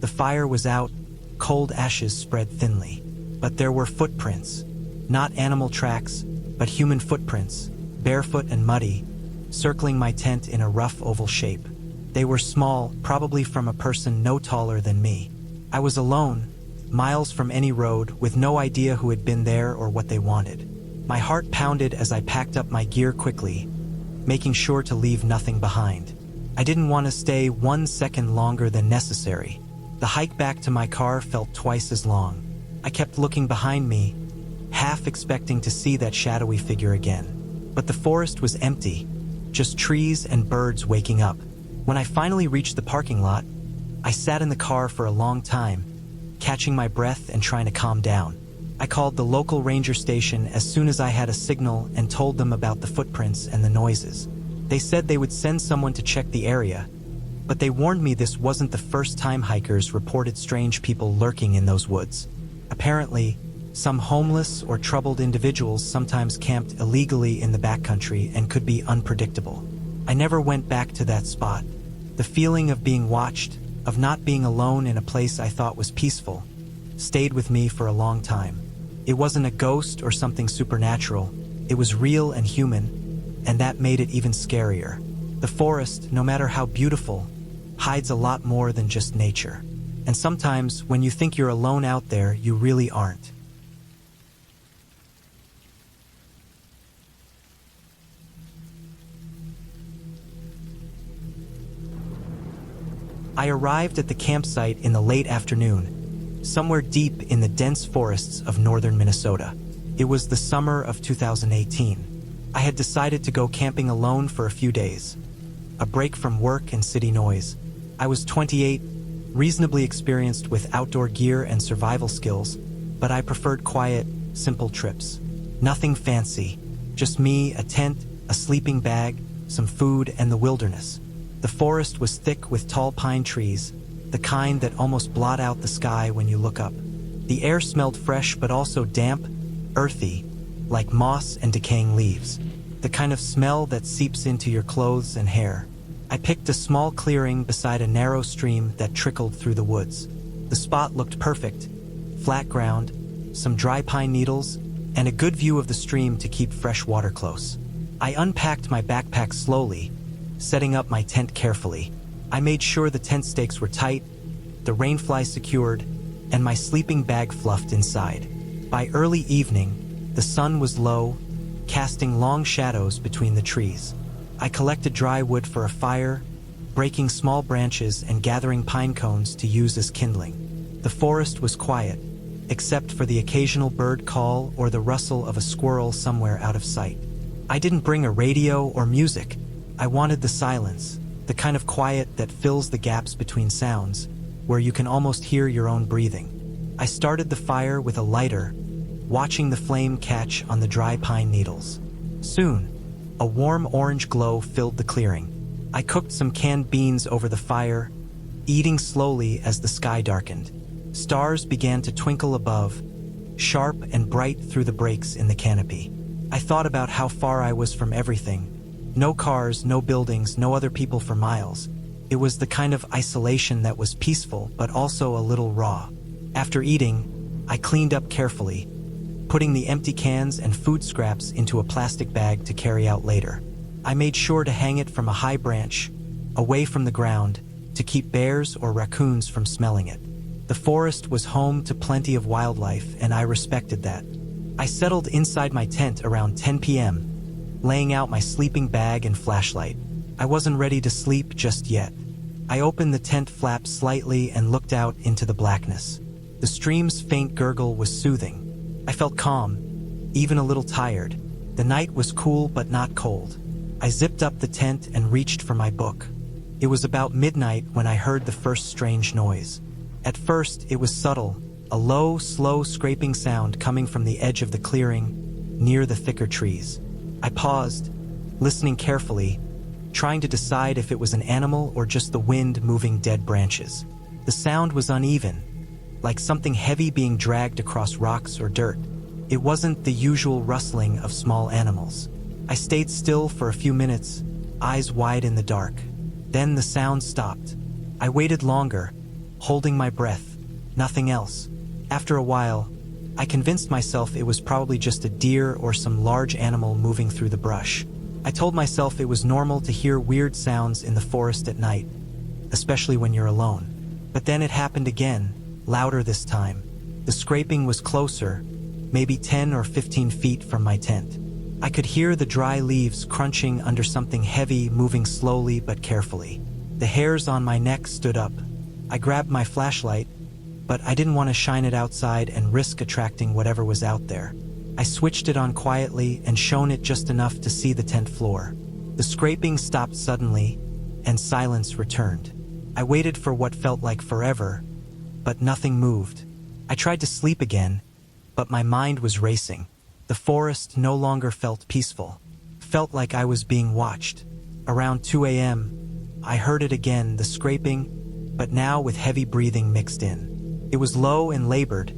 The fire was out, cold ashes spread thinly. But there were footprints. Not animal tracks, but human footprints, barefoot and muddy, circling my tent in a rough oval shape. They were small, probably from a person no taller than me. I was alone, miles from any road, with no idea who had been there or what they wanted. My heart pounded as I packed up my gear quickly, making sure to leave nothing behind. I didn't want to stay 1 second longer than necessary. The hike back to my car felt twice as long. I kept looking behind me, half expecting to see that shadowy figure again. But the forest was empty, just trees and birds waking up. When I finally reached the parking lot, I sat in the car for a long time, catching my breath and trying to calm down. I called the local ranger station as soon as I had a signal and told them about the footprints and the noises. They said they would send someone to check the area, but they warned me this wasn't the first time hikers reported strange people lurking in those woods. Apparently, some homeless or troubled individuals sometimes camped illegally in the backcountry and could be unpredictable. I never went back to that spot. The feeling of being watched, of not being alone in a place I thought was peaceful, stayed with me for a long time. It wasn't a ghost or something supernatural. It was real and human, and that made it even scarier. The forest, no matter how beautiful, hides a lot more than just nature. And sometimes, when you think you're alone out there, you really aren't. I arrived at the campsite in the late afternoon, somewhere deep in the dense forests of northern Minnesota. It was the summer of 2018. I had decided to go camping alone for a few days, a break from work and city noise. I was 28, reasonably experienced with outdoor gear and survival skills, but I preferred quiet, simple trips. Nothing fancy, just me, a tent, a sleeping bag, some food, and the wilderness. The forest was thick with tall pine trees, the kind that almost blot out the sky when you look up. The air smelled fresh but also damp, earthy, like moss and decaying leaves. The kind of smell that seeps into your clothes and hair. I picked a small clearing beside a narrow stream that trickled through the woods. The spot looked perfect, flat ground, some dry pine needles, and a good view of the stream to keep fresh water close. I unpacked my backpack slowly, setting up my tent carefully. I made sure the tent stakes were tight, the rainfly secured, and my sleeping bag fluffed inside. By early evening, the sun was low, casting long shadows between the trees. I collected dry wood for a fire, breaking small branches and gathering pine cones to use as kindling. The forest was quiet, except for the occasional bird call or the rustle of a squirrel somewhere out of sight. I didn't bring a radio or music. I wanted the silence, the kind of quiet that fills the gaps between sounds, where you can almost hear your own breathing. I started the fire with a lighter, watching the flame catch on the dry pine needles. Soon, a warm orange glow filled the clearing. I cooked some canned beans over the fire, eating slowly as the sky darkened. Stars began to twinkle above, sharp and bright through the breaks in the canopy. I thought about how far I was from everything. No cars, no buildings, no other people for miles. It was the kind of isolation that was peaceful, but also a little raw. After eating, I cleaned up carefully, putting the empty cans and food scraps into a plastic bag to carry out later. I made sure to hang it from a high branch, away from the ground, to keep bears or raccoons from smelling it. The forest was home to plenty of wildlife, and I respected that. I settled inside my tent around 10 p.m., laying out my sleeping bag and flashlight. I wasn't ready to sleep just yet. I opened the tent flap slightly and looked out into the blackness. The stream's faint gurgle was soothing. I felt calm, even a little tired. The night was cool but not cold. I zipped up the tent and reached for my book. It was about midnight when I heard the first strange noise. At first, it was subtle, a low, slow scraping sound coming from the edge of the clearing, near the thicker trees. I paused, listening carefully, trying to decide if it was an animal or just the wind moving dead branches. The sound was uneven, like something heavy being dragged across rocks or dirt. It wasn't the usual rustling of small animals. I stayed still for a few minutes, eyes wide in the dark. Then the sound stopped. I waited longer, holding my breath, nothing else. After a while, I convinced myself it was probably just a deer or some large animal moving through the brush. I told myself it was normal to hear weird sounds in the forest at night, especially when you're alone. But then it happened again, louder this time. The scraping was closer, maybe 10 or 15 feet from my tent. I could hear the dry leaves crunching under something heavy moving slowly but carefully. The hairs on my neck stood up. I grabbed my flashlight, but I didn't want to shine it outside and risk attracting whatever was out there. I switched it on quietly and shone it just enough to see the tent floor. The scraping stopped suddenly, and silence returned. I waited for what felt like forever, but nothing moved. I tried to sleep again, but my mind was racing. The forest no longer felt peaceful. Felt like I was being watched. Around 2 a.m., I heard it again, the scraping, but now with heavy breathing mixed in. It was low and labored,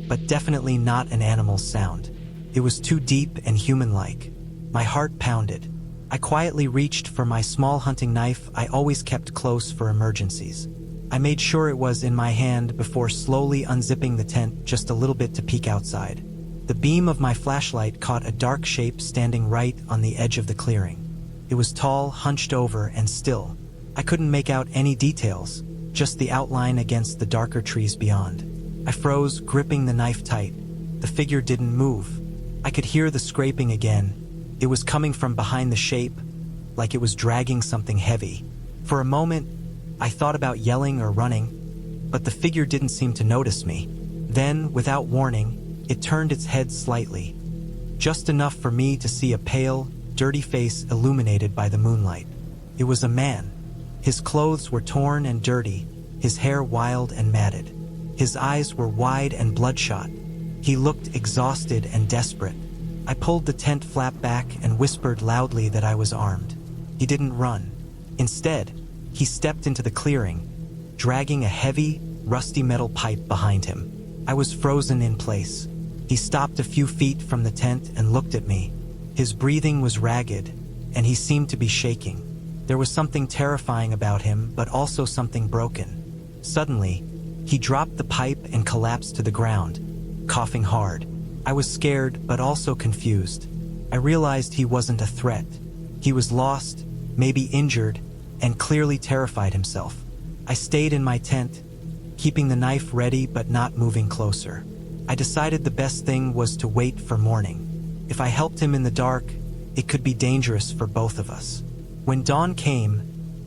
but definitely not an animal's sound. It was too deep and human-like. My heart pounded. I quietly reached for my small hunting knife I always kept close for emergencies. I made sure it was in my hand before slowly unzipping the tent just a little bit to peek outside. The beam of my flashlight caught a dark shape standing right on the edge of the clearing. It was tall, hunched over, and still. I couldn't make out any details, just the outline against the darker trees beyond. I froze, gripping the knife tight. The figure didn't move. I could hear the scraping again. It was coming from behind the shape, like it was dragging something heavy. For a moment, I thought about yelling or running, but the figure didn't seem to notice me. Then, without warning, it turned its head slightly, just enough for me to see a pale, dirty face illuminated by the moonlight. It was a man. His clothes were torn and dirty, his hair wild and matted. His eyes were wide and bloodshot. He looked exhausted and desperate. I pulled the tent flap back and whispered loudly that I was armed. He didn't run. Instead, he stepped into the clearing, dragging a heavy, rusty metal pipe behind him. I was frozen in place. He stopped a few feet from the tent and looked at me. His breathing was ragged, and he seemed to be shaking. There was something terrifying about him, but also something broken. Suddenly, he dropped the pipe and collapsed to the ground, coughing hard. I was scared, but also confused. I realized he wasn't a threat. He was lost, maybe injured, and clearly terrified himself. I stayed in my tent, keeping the knife ready but not moving closer. I decided the best thing was to wait for morning. If I helped him in the dark, it could be dangerous for both of us. When dawn came,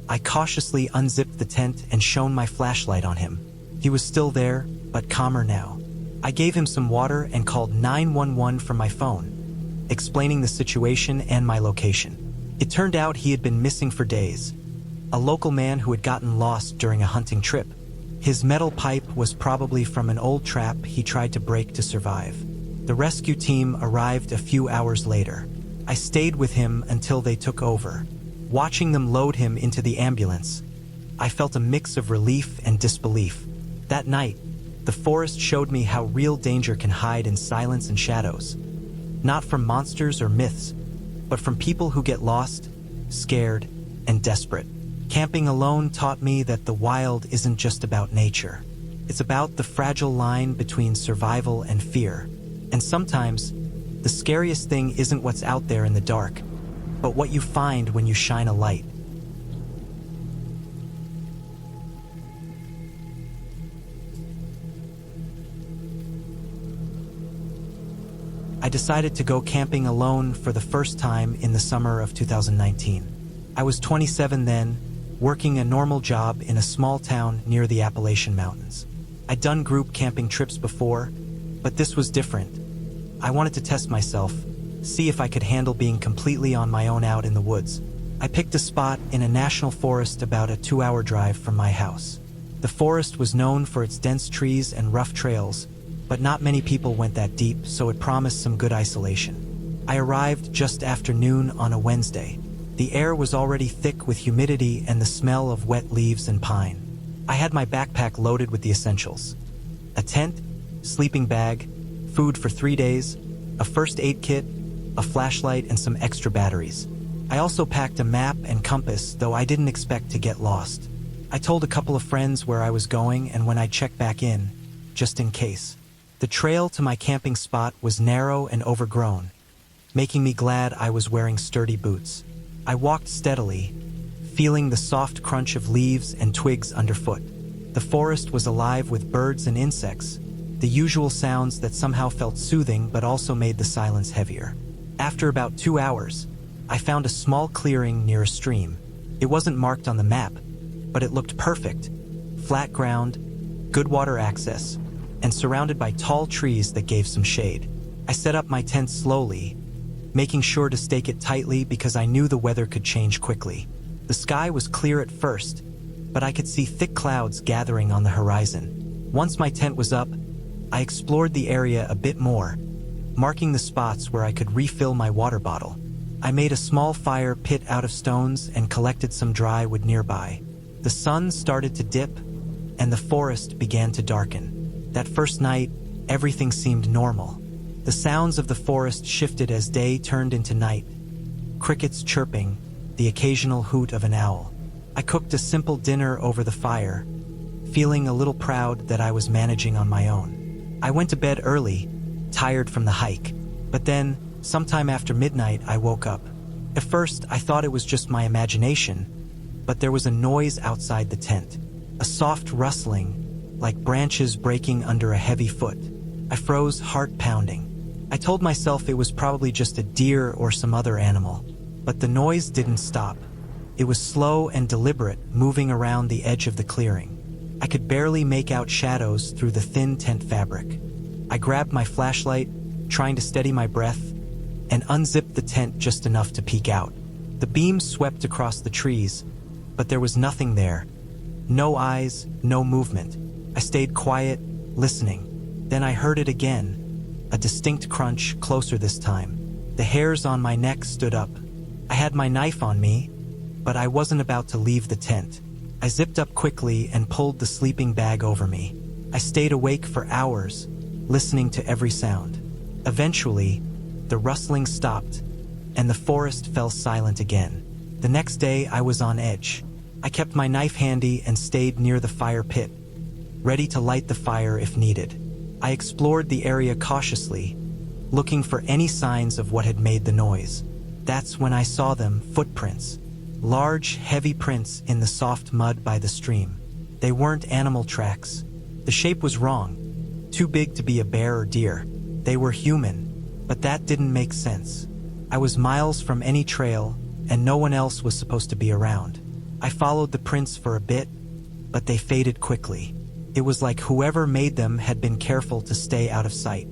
I cautiously unzipped the tent and shone my flashlight on him. He was still there, but calmer now. I gave him some water and called 911 from my phone, explaining the situation and my location. It turned out he had been missing for days, a local man who had gotten lost during a hunting trip. His metal pipe was probably from an old trap he tried to break to survive. The rescue team arrived a few hours later. I stayed with him until they took over. Watching them load him into the ambulance, I felt a mix of relief and disbelief. That night, the forest showed me how real danger can hide in silence and shadows. Not from monsters or myths, but from people who get lost, scared, and desperate. Camping alone taught me that the wild isn't just about nature. It's about the fragile line between survival and fear. And sometimes, the scariest thing isn't what's out there in the dark, but what you find when you shine a light. I decided to go camping alone for the first time in the summer of 2019. I was 27 then, working a normal job in a small town near the Appalachian Mountains. I'd done group camping trips before, but this was different. I wanted to test myself, see if I could handle being completely on my own out in the woods. I picked a spot in a national forest about a 2-hour drive from my house. The forest was known for its dense trees and rough trails, but not many people went that deep, so it promised some good isolation. I arrived just after noon on a Wednesday. The air was already thick with humidity and the smell of wet leaves and pine. I had my backpack loaded with the essentials: a tent, sleeping bag, food for 3 days, a first aid kit, a flashlight, and some extra batteries. I also packed a map and compass, though I didn't expect to get lost. I told a couple of friends where I was going and when I checked back in, just in case. The trail to my camping spot was narrow and overgrown, making me glad I was wearing sturdy boots. I walked steadily, feeling the soft crunch of leaves and twigs underfoot. The forest was alive with birds and insects, the usual sounds that somehow felt soothing but also made the silence heavier. After about 2 hours, I found a small clearing near a stream. It wasn't marked on the map, but it looked perfect. Flat ground, good water access, and surrounded by tall trees that gave some shade. I set up my tent slowly, making sure to stake it tightly because I knew the weather could change quickly. The sky was clear at first, but I could see thick clouds gathering on the horizon. Once my tent was up, I explored the area a bit more, marking the spots where I could refill my water bottle. I made a small fire pit out of stones and collected some dry wood nearby. The sun started to dip, and the forest began to darken. That first night, everything seemed normal. The sounds of the forest shifted as day turned into night. Crickets chirping, the occasional hoot of an owl. I cooked a simple dinner over the fire, feeling a little proud that I was managing on my own. I went to bed early, tired from the hike, but then, sometime after midnight, I woke up. At first, I thought it was just my imagination, but there was a noise outside the tent. A soft rustling, like branches breaking under a heavy foot. I froze, heart pounding. I told myself it was probably just a deer or some other animal, but the noise didn't stop. It was slow and deliberate, moving around the edge of the clearing. I could barely make out shadows through the thin tent fabric. I grabbed my flashlight, trying to steady my breath, and unzipped the tent just enough to peek out. The beam swept across the trees, but there was nothing there. No eyes, no movement. I stayed quiet, listening. Then I heard it again, a distinct crunch, closer this time. The hairs on my neck stood up. I had my knife on me, but I wasn't about to leave the tent. I zipped up quickly and pulled the sleeping bag over me. I stayed awake for hours, listening to every sound. Eventually, the rustling stopped, and the forest fell silent again. The next day, I was on edge. I kept my knife handy and stayed near the fire pit, ready to light the fire if needed. I explored the area cautiously, looking for any signs of what had made the noise. That's when I saw them, footprints. Large, heavy prints in the soft mud by the stream. They weren't animal tracks. The shape was wrong, too big to be a bear or deer. They were human, but that didn't make sense. I was miles from any trail, and no one else was supposed to be around. I followed the prints for a bit, but they faded quickly. It was like whoever made them had been careful to stay out of sight.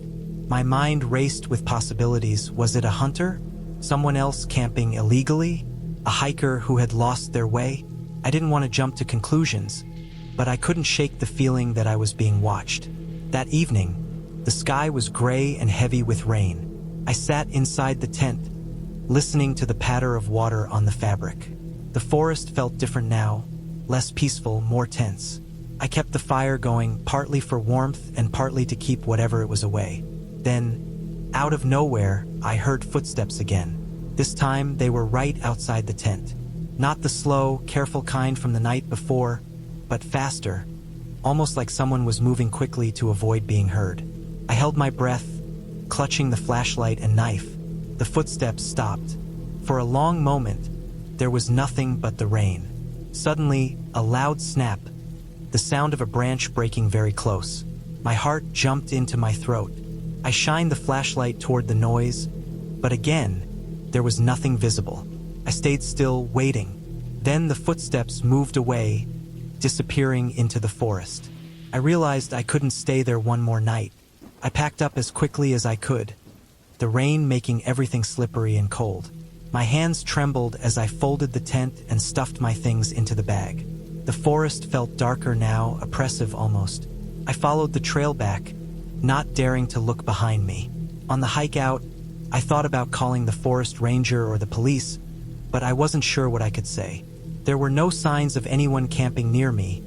My mind raced with possibilities. Was it a hunter? Someone else camping illegally? A hiker who had lost their way? I didn't want to jump to conclusions, but I couldn't shake the feeling that I was being watched. That evening, the sky was gray and heavy with rain. I sat inside the tent, listening to the patter of water on the fabric. The forest felt different now, less peaceful, more tense. I kept the fire going, partly for warmth and partly to keep whatever it was away. Then, out of nowhere, I heard footsteps again. This time, they were right outside the tent. Not the slow, careful kind from the night before, but faster, almost like someone was moving quickly to avoid being heard. I held my breath, clutching the flashlight and knife. The footsteps stopped. For a long moment, there was nothing but the rain. Suddenly, a loud snap, the sound of a branch breaking very close. My heart jumped into my throat. I shined the flashlight toward the noise, but again, there was nothing visible. I stayed still, waiting. Then the footsteps moved away, disappearing into the forest. I realized I couldn't stay there one more night. I packed up as quickly as I could, the rain making everything slippery and cold. My hands trembled as I folded the tent and stuffed my things into the bag. The forest felt darker now, oppressive almost. I followed the trail back, not daring to look behind me. On the hike out, I thought about calling the forest ranger or the police, but I wasn't sure what I could say. There were no signs of anyone camping near me,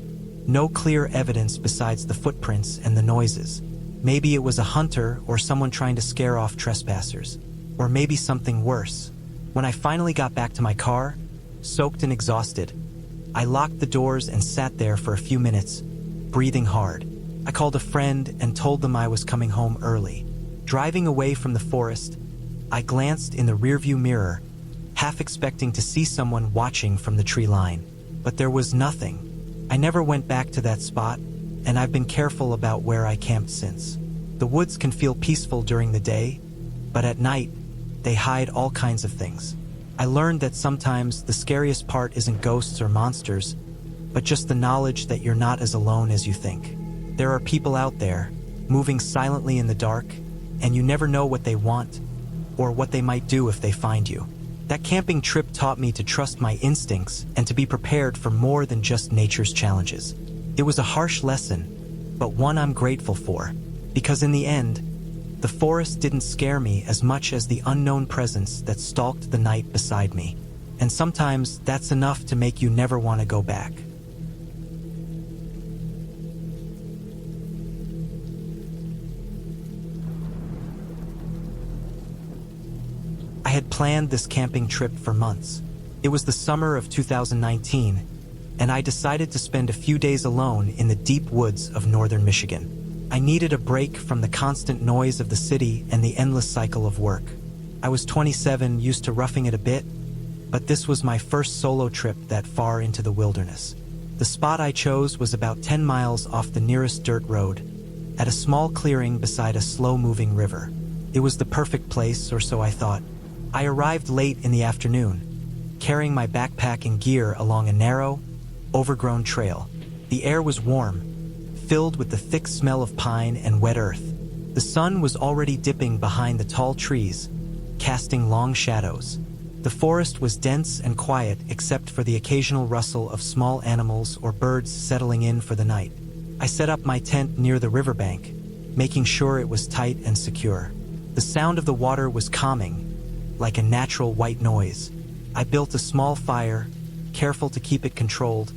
no clear evidence besides the footprints and the noises. Maybe it was a hunter or someone trying to scare off trespassers. Or maybe something worse. When I finally got back to my car, soaked and exhausted, I locked the doors and sat there for a few minutes, breathing hard. I called a friend and told them I was coming home early. Driving away from the forest, I glanced in the rearview mirror, half expecting to see someone watching from the tree line. But there was nothing. I never went back to that spot, and I've been careful about where I camped since. The woods can feel peaceful during the day, but at night, they hide all kinds of things. I learned that sometimes the scariest part isn't ghosts or monsters, but just the knowledge that you're not as alone as you think. There are people out there, moving silently in the dark, and you never know what they want, or what they might do if they find you. That camping trip taught me to trust my instincts and to be prepared for more than just nature's challenges. It was a harsh lesson, but one I'm grateful for, because in the end, the forest didn't scare me as much as the unknown presence that stalked the night beside me. And sometimes that's enough to make you never want to go back. I had planned this camping trip for months. It was the summer of 2019, and I decided to spend a few days alone in the deep woods of northern Michigan. I needed a break from the constant noise of the city and the endless cycle of work. I was 27, used to roughing it a bit, but this was my first solo trip that far into the wilderness. The spot I chose was about 10 miles off the nearest dirt road, at a small clearing beside a slow-moving river. It was the perfect place, or so I thought. I arrived late in the afternoon, carrying my backpack and gear along a narrow, overgrown trail. The air was warm, filled with the thick smell of pine and wet earth. The sun was already dipping behind the tall trees, casting long shadows. The forest was dense and quiet except for the occasional rustle of small animals or birds settling in for the night. I set up my tent near the riverbank, making sure it was tight and secure. The sound of the water was calming, like a natural white noise. I built a small fire, careful to keep it controlled,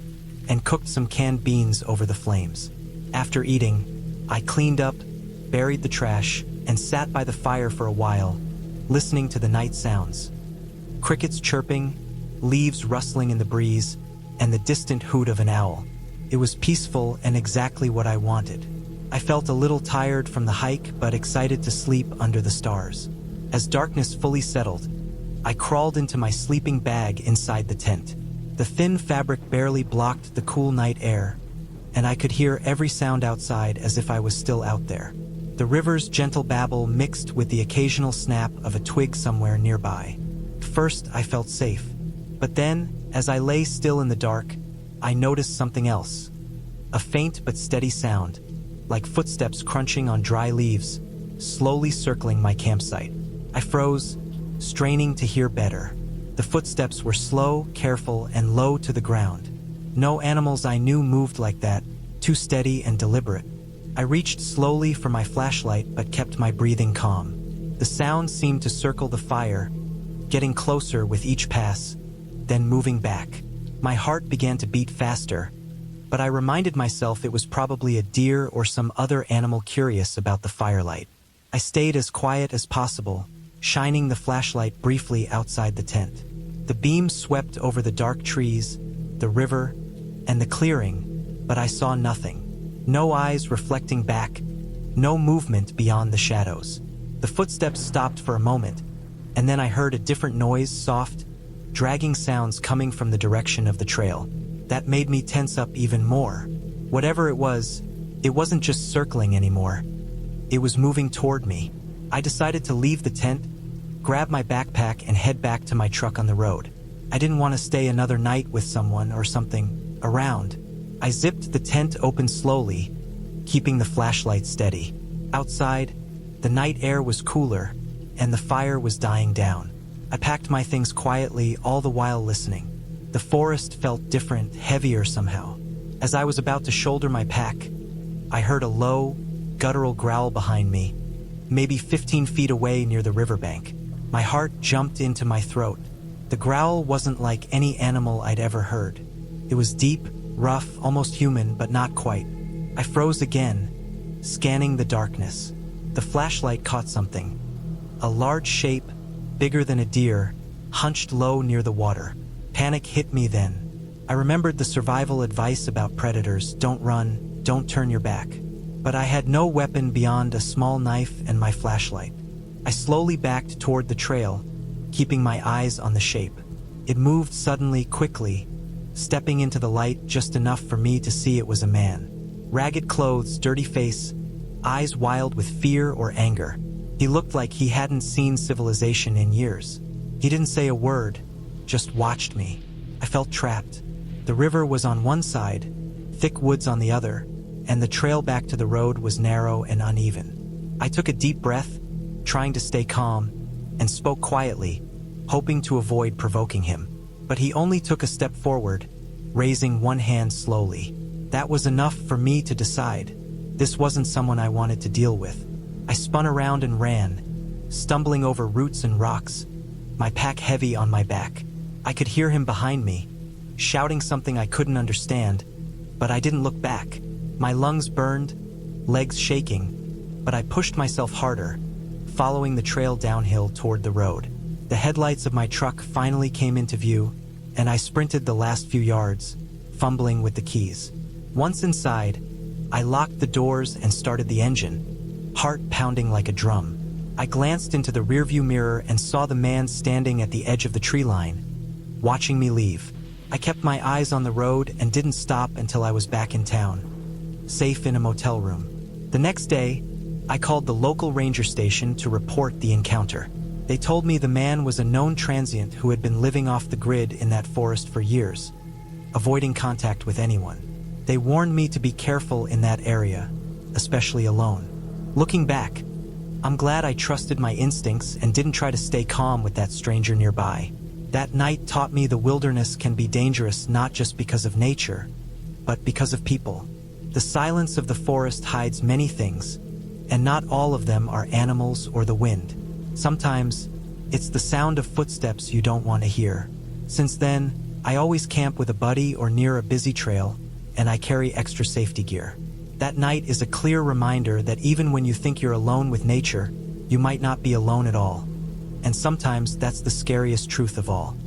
and cooked some canned beans over the flames. After eating, I cleaned up, buried the trash, and sat by the fire for a while, listening to the night sounds. Crickets chirping, leaves rustling in the breeze, and the distant hoot of an owl. It was peaceful and exactly what I wanted. I felt a little tired from the hike, but excited to sleep under the stars. As darkness fully settled, I crawled into my sleeping bag inside the tent. The thin fabric barely blocked the cool night air, and I could hear every sound outside as if I was still out there. The river's gentle babble mixed with the occasional snap of a twig somewhere nearby. At first, I felt safe. But then, as I lay still in the dark, I noticed something else. A faint but steady sound, like footsteps crunching on dry leaves, slowly circling my campsite. I froze, straining to hear better. The footsteps were slow, careful, and low to the ground. No animals I knew moved like that, too steady and deliberate. I reached slowly for my flashlight but kept my breathing calm. The sound seemed to circle the fire, getting closer with each pass, then moving back. My heart began to beat faster, but I reminded myself it was probably a deer or some other animal curious about the firelight. I stayed as quiet as possible, shining the flashlight briefly outside the tent. The beam swept over the dark trees, the river, and the clearing, but I saw nothing. No eyes reflecting back, no movement beyond the shadows. The footsteps stopped for a moment, and then I heard a different noise, soft, dragging sounds coming from the direction of the trail. That made me tense up even more. Whatever it wasn't just circling anymore. It was moving toward me. I decided to leave the tent, grab my backpack, and head back to my truck on the road. I didn't want to stay another night with someone or something around. I zipped the tent open slowly, keeping the flashlight steady. Outside, the night air was cooler, and the fire was dying down. I packed my things quietly, all the while listening. The forest felt different, heavier somehow. As I was about to shoulder my pack, I heard a low, guttural growl behind me, maybe 15 feet away near the riverbank. My heart jumped into my throat. The growl wasn't like any animal I'd ever heard. It was deep, rough, almost human, but not quite. I froze again, scanning the darkness. The flashlight caught something. A large shape, bigger than a deer, hunched low near the water. Panic hit me then. I remembered the survival advice about predators: don't run, don't turn your back. But I had no weapon beyond a small knife and my flashlight. I slowly backed toward the trail, keeping my eyes on the shape. It moved suddenly, quickly, stepping into the light just enough for me to see it was a man. Ragged clothes, dirty face, eyes wild with fear or anger. He looked like he hadn't seen civilization in years. He didn't say a word, just watched me. I felt trapped. The river was on one side, thick woods on the other, and the trail back to the road was narrow and uneven. I took a deep breath, trying to stay calm, and spoke quietly, hoping to avoid provoking him. But he only took a step forward, raising one hand slowly. That was enough for me to decide. This wasn't someone I wanted to deal with. I spun around and ran, stumbling over roots and rocks, my pack heavy on my back. I could hear him behind me, shouting something I couldn't understand, but I didn't look back. My lungs burned, legs shaking, but I pushed myself harder, following the trail downhill toward the road. The headlights of my truck finally came into view, and I sprinted the last few yards, fumbling with the keys. Once inside, I locked the doors and started the engine, heart pounding like a drum. I glanced into the rearview mirror and saw the man standing at the edge of the tree line, watching me leave. I kept my eyes on the road and didn't stop until I was back in town, safe in a motel room. The next day, I called the local ranger station to report the encounter. They told me the man was a known transient who had been living off the grid in that forest for years, avoiding contact with anyone. They warned me to be careful in that area, especially alone. Looking back, I'm glad I trusted my instincts and didn't try to stay calm with that stranger nearby. That night taught me the wilderness can be dangerous not just because of nature, but because of people. The silence of the forest hides many things, and not all of them are animals or the wind. Sometimes, it's the sound of footsteps you don't want to hear. Since then, I always camp with a buddy or near a busy trail, and I carry extra safety gear. That night is a clear reminder that even when you think you're alone with nature, you might not be alone at all. And sometimes that's the scariest truth of all.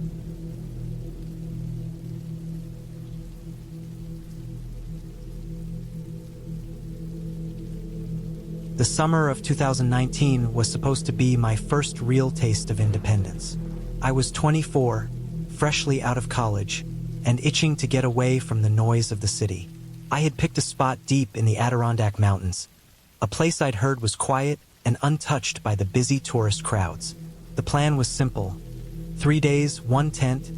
The summer of 2019 was supposed to be my first real taste of independence. I was 24, freshly out of college, and itching to get away from the noise of the city. I had picked a spot deep in the Adirondack Mountains, a place I'd heard was quiet and untouched by the busy tourist crowds. The plan was simple: 3 days, 1 tent,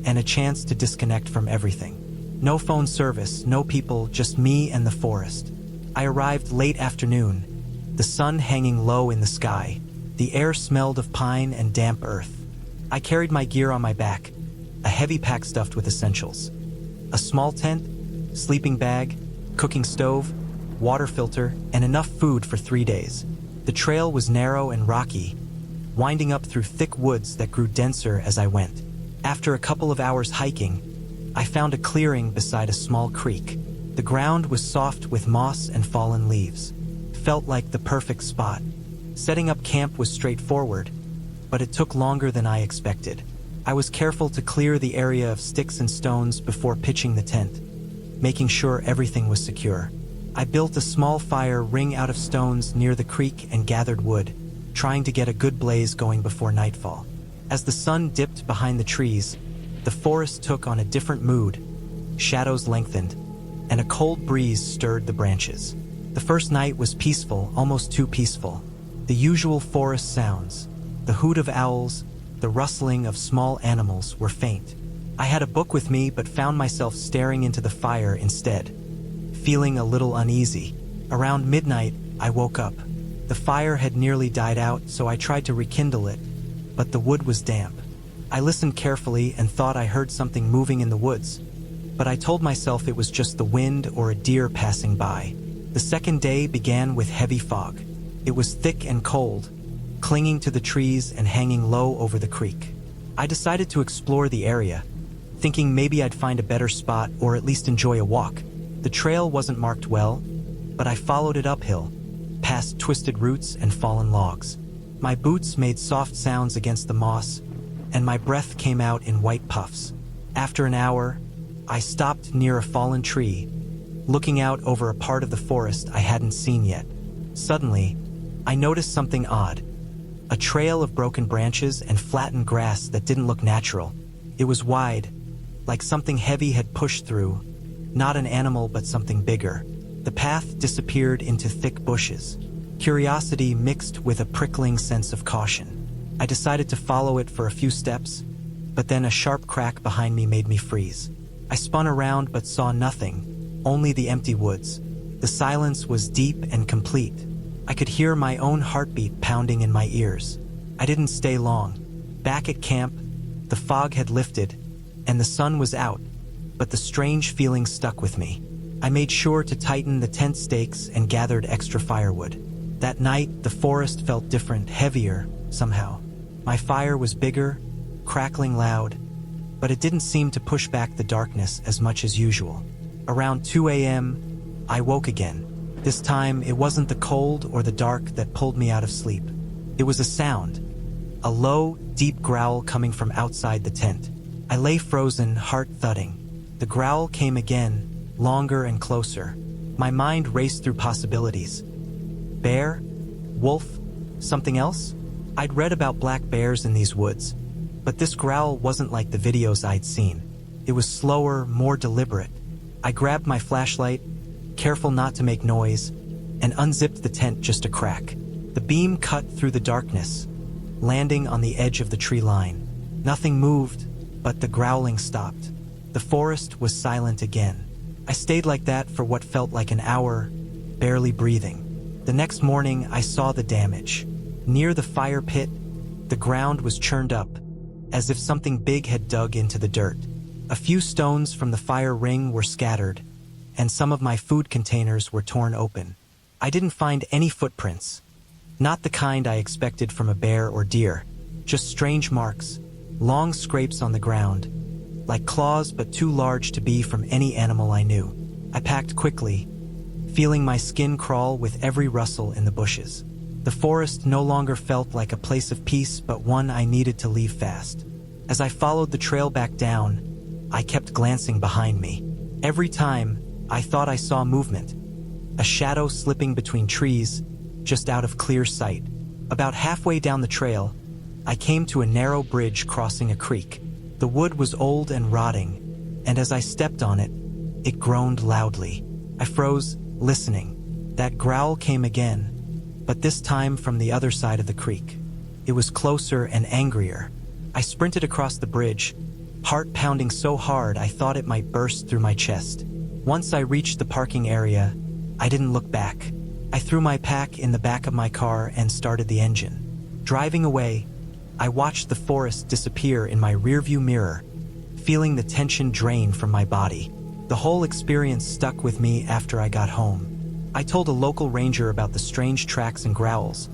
and a chance to disconnect from everything. No phone service, no people, just me and the forest. I arrived late afternoon, the sun hanging low in the sky. The air smelled of pine and damp earth. I carried my gear on my back, a heavy pack stuffed with essentials. A small tent, sleeping bag, cooking stove, water filter, and enough food for 3 days. The trail was narrow and rocky, winding up through thick woods that grew denser as I went. After a couple of hours hiking, I found a clearing beside a small creek. The ground was soft with moss and fallen leaves. Felt like the perfect spot. Setting up camp was straightforward, but it took longer than I expected. I was careful to clear the area of sticks and stones before pitching the tent, making sure everything was secure. I built a small fire ring out of stones near the creek and gathered wood, trying to get a good blaze going before nightfall. As the sun dipped behind the trees, the forest took on a different mood. Shadows lengthened, and a cold breeze stirred the branches. The first night was peaceful, almost too peaceful. The usual forest sounds, the hoot of owls, the rustling of small animals were faint. I had a book with me but found myself staring into the fire instead, feeling a little uneasy. Around midnight, I woke up. The fire had nearly died out, so I tried to rekindle it, but the wood was damp. I listened carefully and thought I heard something moving in the woods, but I told myself it was just the wind or a deer passing by. The second day began with heavy fog. It was thick and cold, clinging to the trees and hanging low over the creek. I decided to explore the area, thinking maybe I'd find a better spot or at least enjoy a walk. The trail wasn't marked well, but I followed it uphill, past twisted roots and fallen logs. My boots made soft sounds against the moss, and my breath came out in white puffs. After an hour, I stopped near a fallen tree, looking out over a part of the forest I hadn't seen yet. Suddenly, I noticed something odd. A trail of broken branches and flattened grass that didn't look natural. It was wide, like something heavy had pushed through, not an animal but something bigger. The path disappeared into thick bushes. Curiosity mixed with a prickling sense of caution. I decided to follow it for a few steps, but then a sharp crack behind me made me freeze. I spun around but saw nothing, only the empty woods. The silence was deep and complete. I could hear my own heartbeat pounding in my ears. I didn't stay long. Back at camp, the fog had lifted, and the sun was out, but the strange feeling stuck with me. I made sure to tighten the tent stakes and gathered extra firewood. That night, the forest felt different, heavier, somehow. My fire was bigger, crackling loud, but it didn't seem to push back the darkness as much as usual. Around 2 a.m., I woke again. This time, it wasn't the cold or the dark that pulled me out of sleep. It was a sound, a low, deep growl coming from outside the tent. I lay frozen, heart thudding. The growl came again, longer and closer. My mind raced through possibilities. Bear? Wolf? Something else? I'd read about black bears in these woods, but this growl wasn't like the videos I'd seen. It was slower, more deliberate. I grabbed my flashlight, careful not to make noise, and unzipped the tent just a crack. The beam cut through the darkness, landing on the edge of the tree line. Nothing moved, but the growling stopped. The forest was silent again. I stayed like that for what felt like an hour, barely breathing. The next morning, I saw the damage. Near the fire pit, the ground was churned up, as if something big had dug into the dirt. A few stones from the fire ring were scattered, and some of my food containers were torn open. I didn't find any footprints, not the kind I expected from a bear or deer, just strange marks, long scrapes on the ground, like claws but too large to be from any animal I knew. I packed quickly, feeling my skin crawl with every rustle in the bushes. The forest no longer felt like a place of peace, but one I needed to leave fast. As I followed the trail back down, I kept glancing behind me. Every time, I thought I saw movement, a shadow slipping between trees, just out of clear sight. About halfway down the trail, I came to a narrow bridge crossing a creek. The wood was old and rotting, and as I stepped on it, it groaned loudly. I froze, listening. That growl came again, but this time from the other side of the creek. It was closer and angrier. I sprinted across the bridge, heart pounding so hard I thought it might burst through my chest. Once I reached the parking area, I didn't look back. I threw my pack in the back of my car and started the engine. Driving away, I watched the forest disappear in my rearview mirror, feeling the tension drain from my body. The whole experience stuck with me after I got home. I told a local ranger about the strange tracks and growls,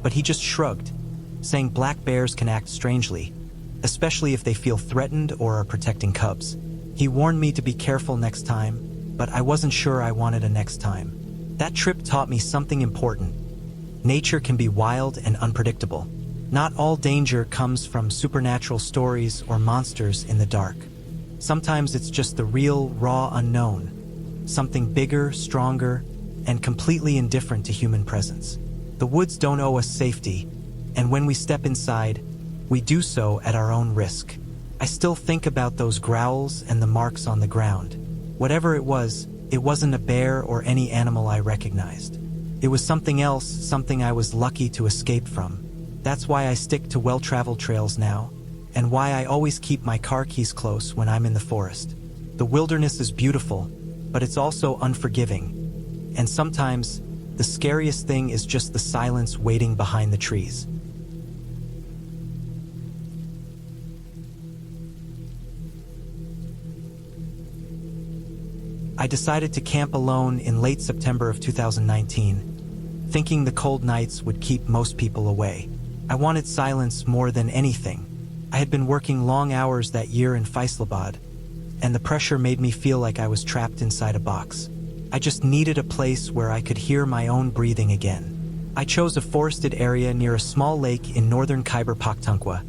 but he just shrugged, saying black bears can act strangely, especially if they feel threatened or are protecting cubs. He warned me to be careful next time, but I wasn't sure I wanted a next time. That trip taught me something important. Nature can be wild and unpredictable. Not all danger comes from supernatural stories or monsters in the dark. Sometimes it's just the real, raw unknown, something bigger, stronger, and completely indifferent to human presence. The woods don't owe us safety, and when we step inside, we do so at our own risk. I still think about those growls and the marks on the ground. Whatever it wasn't a bear or any animal I recognized. It was something else, something I was lucky to escape from. That's why I stick to well-traveled trails now, and why I always keep my car keys close when I'm in the forest. The wilderness is beautiful, but it's also unforgiving, and sometimes the scariest thing is just the silence waiting behind the trees. I decided to camp alone in late September of 2019, thinking the cold nights would keep most people away. I wanted silence more than anything. I had been working long hours that year in Faisalabad, and the pressure made me feel like I was trapped inside a box. I just needed a place where I could hear my own breathing again. I chose a forested area near a small lake in northern Khyber Pakhtunkhwa,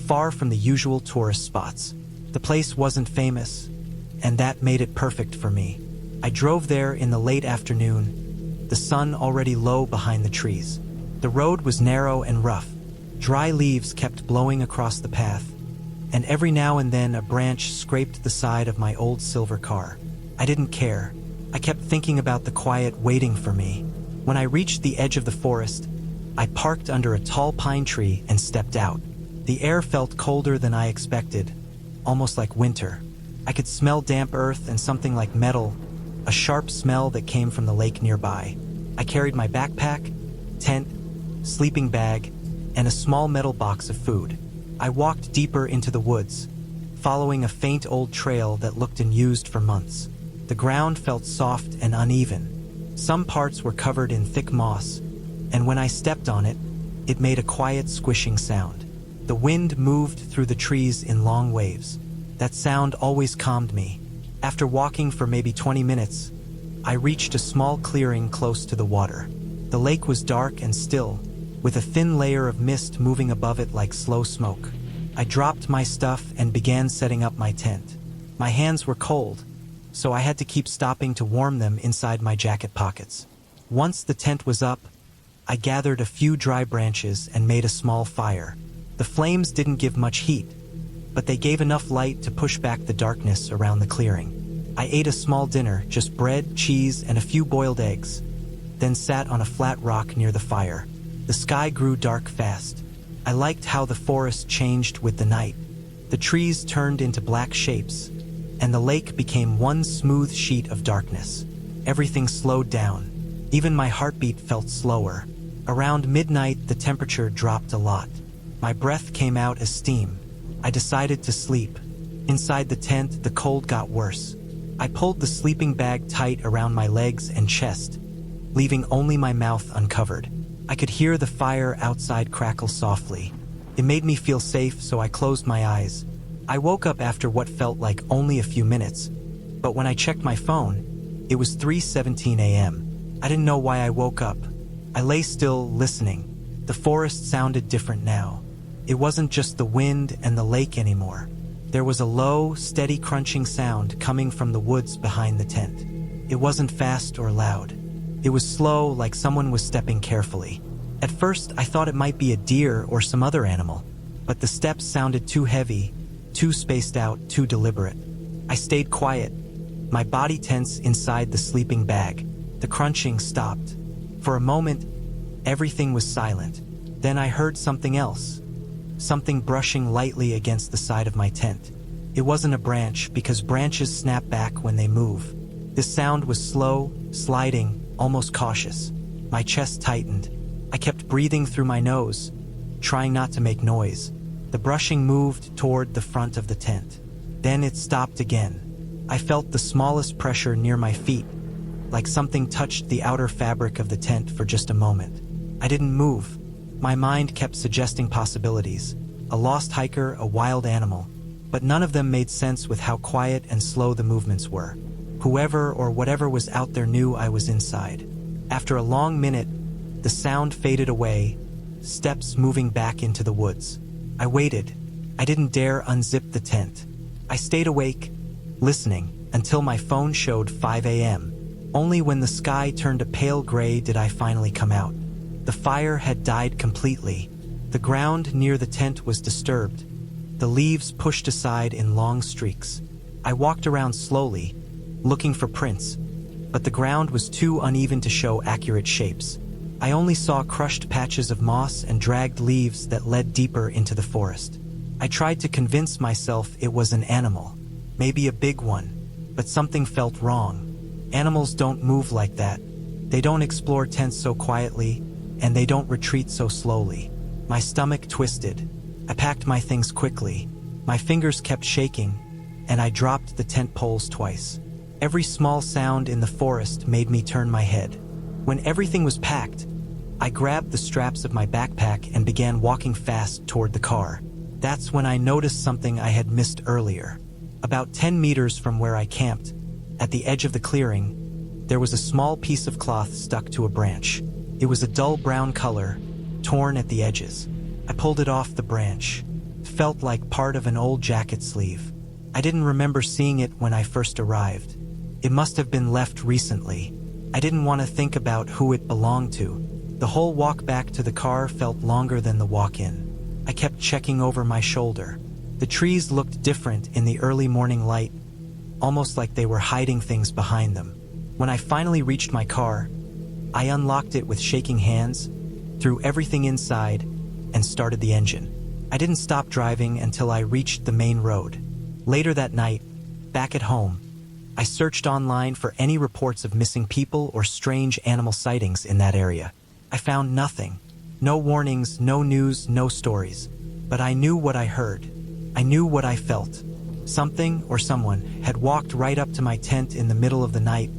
far from the usual tourist spots. The place wasn't famous, and that made it perfect for me. I drove there in the late afternoon, the sun already low behind the trees. The road was narrow and rough. Dry leaves kept blowing across the path, and every now and then a branch scraped the side of my old silver car. I didn't care. I kept thinking about the quiet waiting for me. When I reached the edge of the forest, I parked under a tall pine tree and stepped out. The air felt colder than I expected, almost like winter. I could smell damp earth and something like metal, a sharp smell that came from the lake nearby. I carried my backpack, tent, sleeping bag, and a small metal box of food. I walked deeper into the woods, following a faint old trail that looked unused for months. The ground felt soft and uneven. Some parts were covered in thick moss, and when I stepped on it, it made a quiet squishing sound. The wind moved through the trees in long waves. That sound always calmed me. After walking for maybe 20 minutes, I reached a small clearing close to the water. The lake was dark and still, with a thin layer of mist moving above it like slow smoke. I dropped my stuff and began setting up my tent. My hands were cold, so I had to keep stopping to warm them inside my jacket pockets. Once the tent was up, I gathered a few dry branches and made a small fire. The flames didn't give much heat, but they gave enough light to push back the darkness around the clearing. I ate a small dinner, just bread, cheese, and a few boiled eggs, then sat on a flat rock near the fire. The sky grew dark fast. I liked how the forest changed with the night. The trees turned into black shapes, and the lake became one smooth sheet of darkness. Everything slowed down. Even my heartbeat felt slower. Around midnight, the temperature dropped a lot. My breath came out as steam. I decided to sleep. Inside the tent, the cold got worse. I pulled the sleeping bag tight around my legs and chest, leaving only my mouth uncovered. I could hear the fire outside crackle softly. It made me feel safe, so I closed my eyes. I woke up after what felt like only a few minutes, but when I checked my phone, it was 3:17 a.m. I didn't know why I woke up. I lay still, listening. The forest sounded different now. It wasn't just the wind and the lake anymore. There was a low, steady crunching sound coming from the woods behind the tent. It wasn't fast or loud. It was slow, like someone was stepping carefully. At first, I thought it might be a deer or some other animal, but the steps sounded too heavy, too spaced out, too deliberate. I stayed quiet, my body tense inside the sleeping bag. The crunching stopped. For a moment, everything was silent. Then I heard something else. Something brushing lightly against the side of my tent. It wasn't a branch, because branches snap back when they move. This sound was slow, sliding, almost cautious. My chest tightened. I kept breathing through my nose, trying not to make noise. The brushing moved toward the front of the tent. Then it stopped again. I felt the smallest pressure near my feet, like something touched the outer fabric of the tent for just a moment. I didn't move. My mind kept suggesting possibilities. A lost hiker, a wild animal. But none of them made sense with how quiet and slow the movements were. Whoever or whatever was out there knew I was inside. After a long minute, the sound faded away, steps moving back into the woods. I waited. I didn't dare unzip the tent. I stayed awake, listening, until my phone showed 5 a.m. Only when the sky turned a pale gray did I finally come out. The fire had died completely. The ground near the tent was disturbed, the leaves pushed aside in long streaks. I walked around slowly, looking for prints, but the ground was too uneven to show accurate shapes. I only saw crushed patches of moss and dragged leaves that led deeper into the forest. I tried to convince myself it was an animal, maybe a big one, but something felt wrong. Animals don't move like that. They don't explore tents so quietly, and they don't retreat so slowly. My stomach twisted. I packed my things quickly. My fingers kept shaking, and I dropped the tent poles twice. Every small sound in the forest made me turn my head. When everything was packed, I grabbed the straps of my backpack and began walking fast toward the car. That's when I noticed something I had missed earlier. About 10 meters from where I camped, at the edge of the clearing, there was a small piece of cloth stuck to a branch. It was a dull brown color, torn at the edges. I pulled it off the branch. It felt like part of an old jacket sleeve. I didn't remember seeing it when I first arrived. It must have been left recently. I didn't want to think about who it belonged to. The whole walk back to the car felt longer than the walk in. I kept checking over my shoulder. The trees looked different in the early morning light, almost like they were hiding things behind them. When I finally reached my car, I unlocked it with shaking hands, threw everything inside, and started the engine. I didn't stop driving until I reached the main road. Later that night, back at home, I searched online for any reports of missing people or strange animal sightings in that area. I found nothing. No warnings, no news, no stories. But I knew what I heard. I knew what I felt. Something or someone had walked right up to my tent in the middle of the night,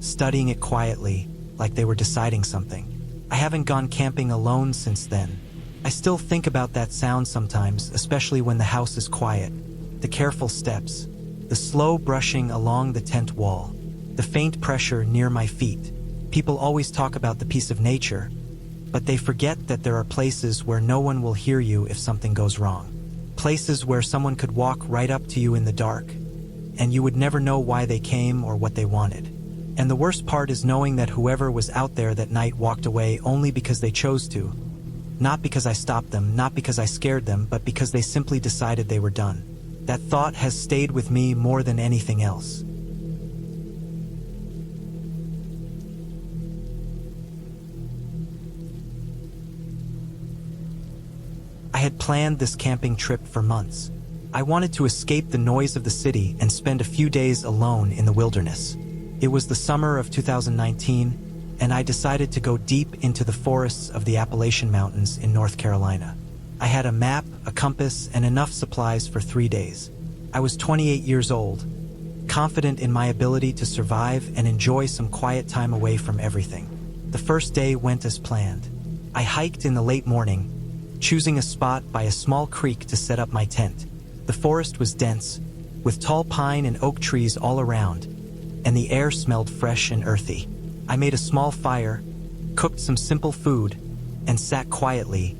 studying it quietly, like they were deciding something. I haven't gone camping alone since then. I still think about that sound sometimes, especially when the house is quiet. The careful steps, the slow brushing along the tent wall, the faint pressure near my feet. People always talk about the peace of nature, but they forget that there are places where no one will hear you if something goes wrong. Places where someone could walk right up to you in the dark, and you would never know why they came or what they wanted. And the worst part is knowing that whoever was out there that night walked away only because they chose to. Not because I stopped them, not because I scared them, but because they simply decided they were done. That thought has stayed with me more than anything else. I had planned this camping trip for months. I wanted to escape the noise of the city and spend a few days alone in the wilderness. It was the summer of 2019, and I decided to go deep into the forests of the Appalachian Mountains in North Carolina. I had a map, a compass, and enough supplies for 3 days. I was 28 years old, confident in my ability to survive and enjoy some quiet time away from everything. The first day went as planned. I hiked in the late morning, choosing a spot by a small creek to set up my tent. The forest was dense, with tall pine and oak trees all around, and the air smelled fresh and earthy. I made a small fire, cooked some simple food, and sat quietly,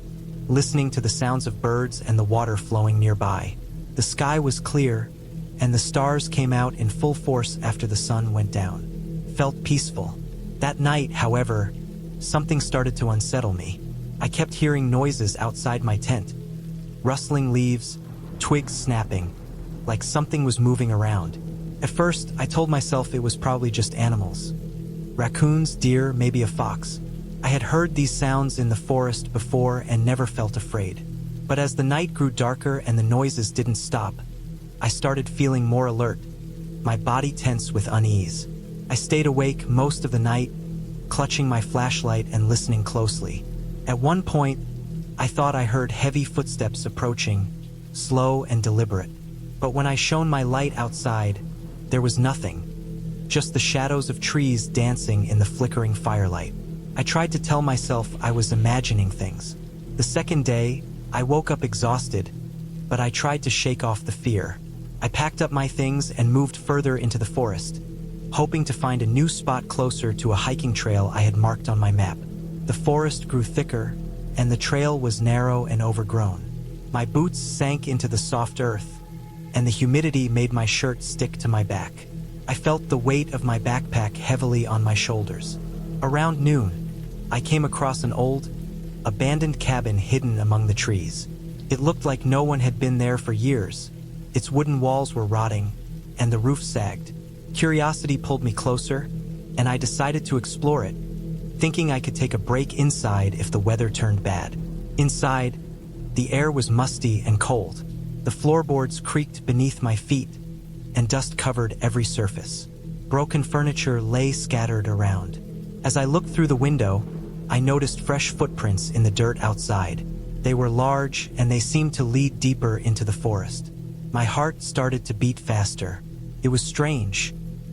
listening to the sounds of birds and the water flowing nearby. The sky was clear, and the stars came out in full force after the sun went down. Felt peaceful. That night, however, something started to unsettle me. I kept hearing noises outside my tent, rustling leaves, twigs snapping, like something was moving around. At first, I told myself it was probably just animals. Raccoons, deer, maybe a fox. I had heard these sounds in the forest before and never felt afraid. But as the night grew darker and the noises didn't stop, I started feeling more alert, my body tense with unease. I stayed awake most of the night, clutching my flashlight and listening closely. At one point, I thought I heard heavy footsteps approaching, slow and deliberate. But when I shone my light outside, there was nothing, just the shadows of trees dancing in the flickering firelight. I tried to tell myself I was imagining things. The second day, I woke up exhausted, but I tried to shake off the fear. I packed up my things and moved further into the forest, hoping to find a new spot closer to a hiking trail I had marked on my map. The forest grew thicker, and the trail was narrow and overgrown. My boots sank into the soft earth, and the humidity made my shirt stick to my back. I felt the weight of my backpack heavily on my shoulders. Around noon, I came across an old, abandoned cabin hidden among the trees. It looked like no one had been there for years. Its wooden walls were rotting, and the roof sagged. Curiosity pulled me closer, and I decided to explore it, thinking I could take a break inside if the weather turned bad. Inside, the air was musty and cold. The floorboards creaked beneath my feet, and dust covered every surface. Broken furniture lay scattered around. As I looked through the window, I noticed fresh footprints in the dirt outside. They were large, and they seemed to lead deeper into the forest. My heart started to beat faster. It was strange.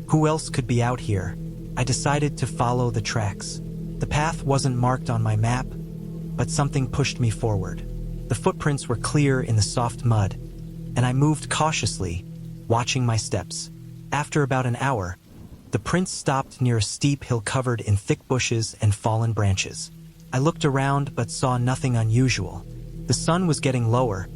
Who else could be out here? I decided to follow the tracks. The path wasn't marked on my map, but something pushed me forward. The footprints were clear in the soft mud, and I moved cautiously, watching my steps. After about an hour, the prints stopped near a steep hill covered in thick bushes and fallen branches. I looked around but saw nothing unusual. The sun was getting lower,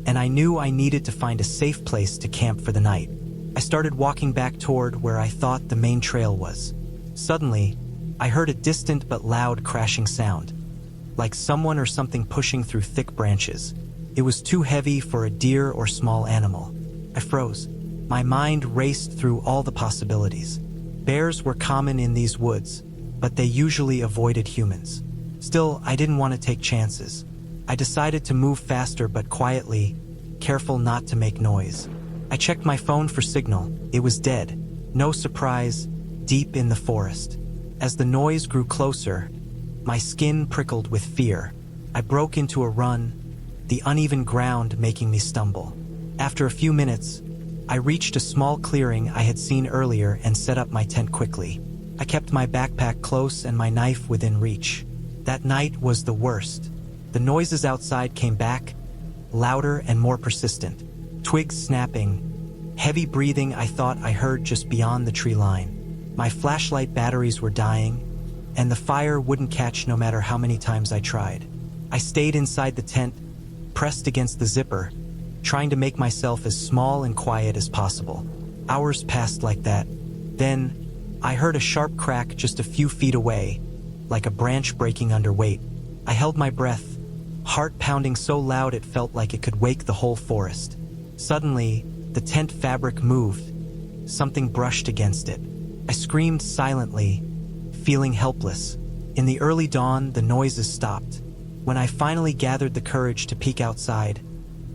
and I knew I needed to find a safe place to camp for the night. I started walking back toward where I thought the main trail was. Suddenly, I heard a distant but loud crashing sound, like someone or something pushing through thick branches. It was too heavy for a deer or small animal. I froze. My mind raced through all the possibilities. Bears were common in these woods, but they usually avoided humans. Still, I didn't want to take chances. I decided to move faster but quietly, careful not to make noise. I checked my phone for signal. It was dead. No surprise, deep in the forest. As the noise grew closer, my skin prickled with fear. I broke into a run, the uneven ground making me stumble. After a few minutes, I reached a small clearing I had seen earlier and set up my tent quickly. I kept my backpack close and my knife within reach. That night was the worst. The noises outside came back, louder and more persistent. Twigs snapping, heavy breathing I thought I heard just beyond the tree line. My flashlight batteries were dying, and the fire wouldn't catch no matter how many times I tried. I stayed inside the tent, pressed against the zipper, trying to make myself as small and quiet as possible. Hours passed like that. Then, I heard a sharp crack just a few feet away, like a branch breaking under weight. I held my breath, heart pounding so loud it felt like it could wake the whole forest. Suddenly, the tent fabric moved. Something brushed against it. I screamed silently, feeling helpless. In the early dawn, the noises stopped. When I finally gathered the courage to peek outside,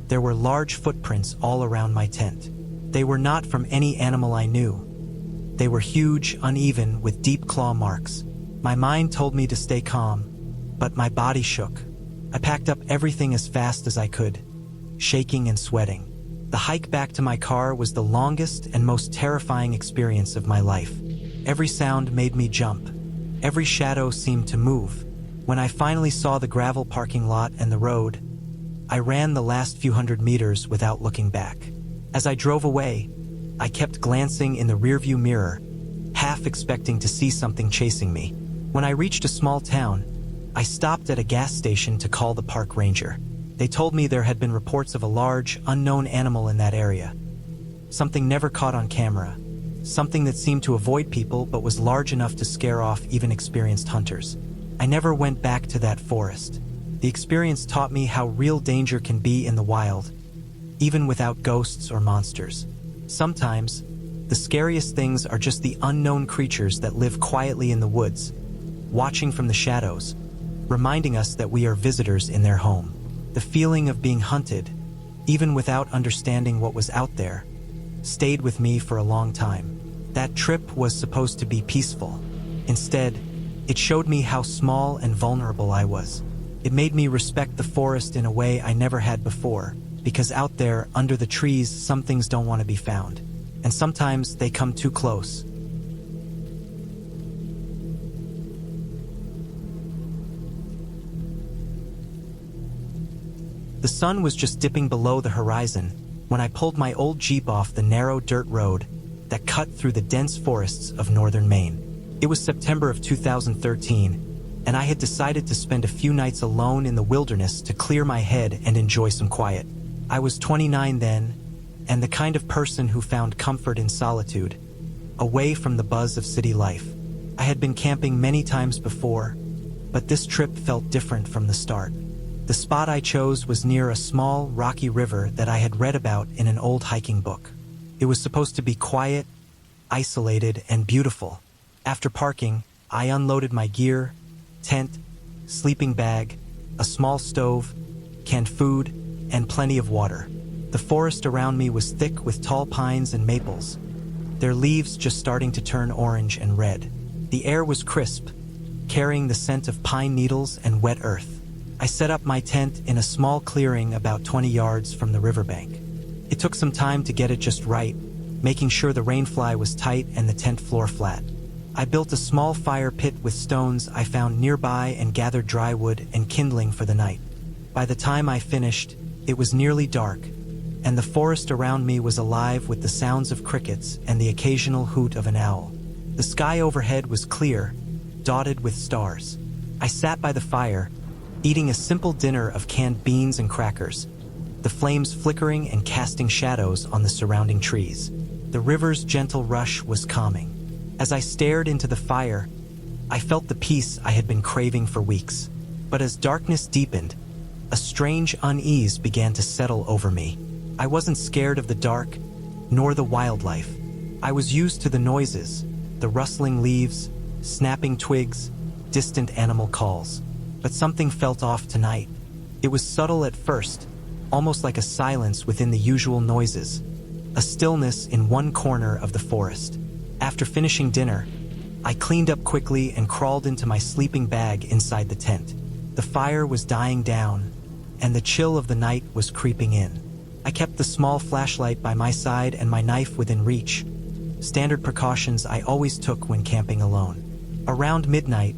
there were large footprints all around my tent. They were not from any animal I knew. They were huge, uneven, with deep claw marks. My mind told me to stay calm, but my body shook. I packed up everything as fast as I could, shaking and sweating. The hike back to my car was the longest and most terrifying experience of my life. Every sound made me jump. Every shadow seemed to move. When I finally saw the gravel parking lot and the road, I ran the last few hundred meters without looking back. As I drove away, I kept glancing in the rearview mirror, half expecting to see something chasing me. When I reached a small town, I stopped at a gas station to call the park ranger. They told me there had been reports of a large, unknown animal in that area. Something never caught on camera. Something that seemed to avoid people but was large enough to scare off even experienced hunters. I never went back to that forest. The experience taught me how real danger can be in the wild, even without ghosts or monsters. Sometimes, the scariest things are just the unknown creatures that live quietly in the woods, watching from the shadows, reminding us that we are visitors in their home. The feeling of being hunted, even without understanding what was out there, stayed with me for a long time. That trip was supposed to be peaceful. Instead, it showed me how small and vulnerable I was. It made me respect the forest in a way I never had before, because out there, under the trees, some things don't want to be found. And sometimes they come too close. The sun was just dipping below the horizon when I pulled my old Jeep off the narrow dirt road that cut through the dense forests of northern Maine. It was September of 2013, and I had decided to spend a few nights alone in the wilderness to clear my head and enjoy some quiet. I was 29 then, and the kind of person who found comfort in solitude, away from the buzz of city life. I had been camping many times before, but this trip felt different from the start. The spot I chose was near a small, rocky river that I had read about in an old hiking book. It was supposed to be quiet, isolated, and beautiful. After parking, I unloaded my gear, tent, sleeping bag, a small stove, canned food, and plenty of water. The forest around me was thick with tall pines and maples, their leaves just starting to turn orange and red. The air was crisp, carrying the scent of pine needles and wet earth. I set up my tent in a small clearing about 20 yards from the riverbank. It took some time to get it just right, making sure the rainfly was tight and the tent floor flat. I built a small fire pit with stones I found nearby and gathered dry wood and kindling for the night. By the time I finished, it was nearly dark, and the forest around me was alive with the sounds of crickets and the occasional hoot of an owl. The sky overhead was clear, dotted with stars. I sat by the fire, eating a simple dinner of canned beans and crackers, the flames flickering and casting shadows on the surrounding trees. The river's gentle rush was calming. As I stared into the fire, I felt the peace I had been craving for weeks. But as darkness deepened, a strange unease began to settle over me. I wasn't scared of the dark, nor the wildlife. I was used to the noises, the rustling leaves, snapping twigs, distant animal calls. But something felt off tonight. It was subtle at first, almost like a silence within the usual noises, a stillness in one corner of the forest. After finishing dinner, I cleaned up quickly and crawled into my sleeping bag inside the tent. The fire was dying down, and the chill of the night was creeping in. I kept the small flashlight by my side and my knife within reach, standard precautions I always took when camping alone. Around midnight,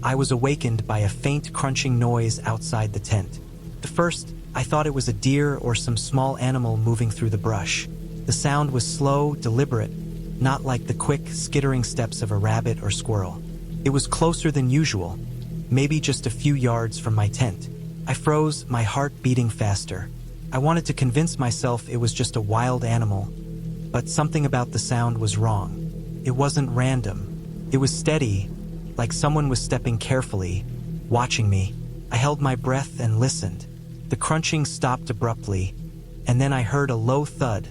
I was awakened by a faint crunching noise outside the tent. At first, I thought it was a deer or some small animal moving through the brush. The sound was slow, deliberate, not like the quick, skittering steps of a rabbit or squirrel. It was closer than usual, maybe just a few yards from my tent. I froze, my heart beating faster. I wanted to convince myself it was just a wild animal, but something about the sound was wrong. It wasn't random. It was steady, like someone was stepping carefully, watching me. I held my breath and listened. The crunching stopped abruptly, and then I heard a low thud,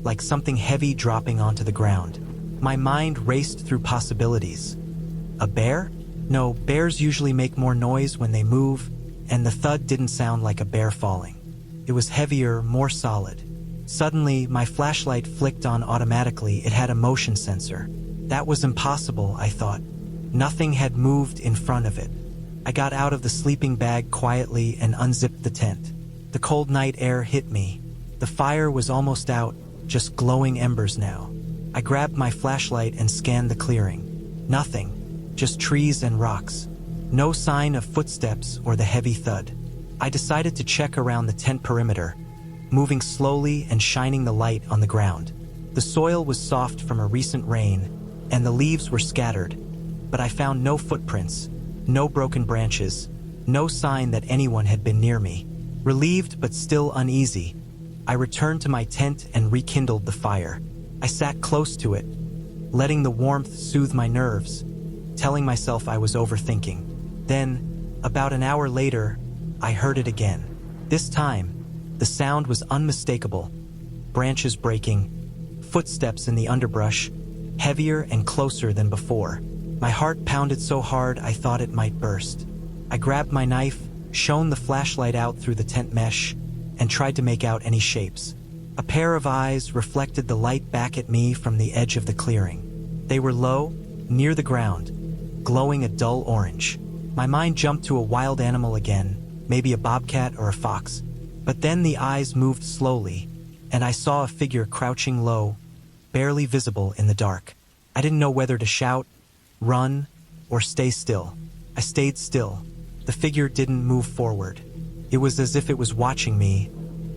like something heavy dropping onto the ground. My mind raced through possibilities. A bear? No, bears usually make more noise when they move, and the thud didn't sound like a bear falling. It was heavier, more solid. Suddenly, my flashlight flicked on automatically. It had a motion sensor. That was impossible, I thought. Nothing had moved in front of it. I got out of the sleeping bag quietly and unzipped the tent. The cold night air hit me. The fire was almost out, just glowing embers now. I grabbed my flashlight and scanned the clearing. Nothing, just trees and rocks. No sign of footsteps or the heavy thud. I decided to check around the tent perimeter, moving slowly and shining the light on the ground. The soil was soft from a recent rain, and the leaves were scattered, but I found no footprints, no broken branches, no sign that anyone had been near me. Relieved but still uneasy, I returned to my tent and rekindled the fire. I sat close to it, letting the warmth soothe my nerves, telling myself I was overthinking. Then, about an hour later, I heard it again. This time, the sound was unmistakable. Branches breaking, footsteps in the underbrush, heavier and closer than before. My heart pounded so hard I thought it might burst. I grabbed my knife, shone the flashlight out through the tent mesh, and tried to make out any shapes. A pair of eyes reflected the light back at me from the edge of the clearing. They were low, near the ground, glowing a dull orange. My mind jumped to a wild animal again, maybe a bobcat or a fox. But then the eyes moved slowly, and I saw a figure crouching low, barely visible in the dark. I didn't know whether to shout, run, or stay still. I stayed still. The figure didn't move forward. It was as if it was watching me,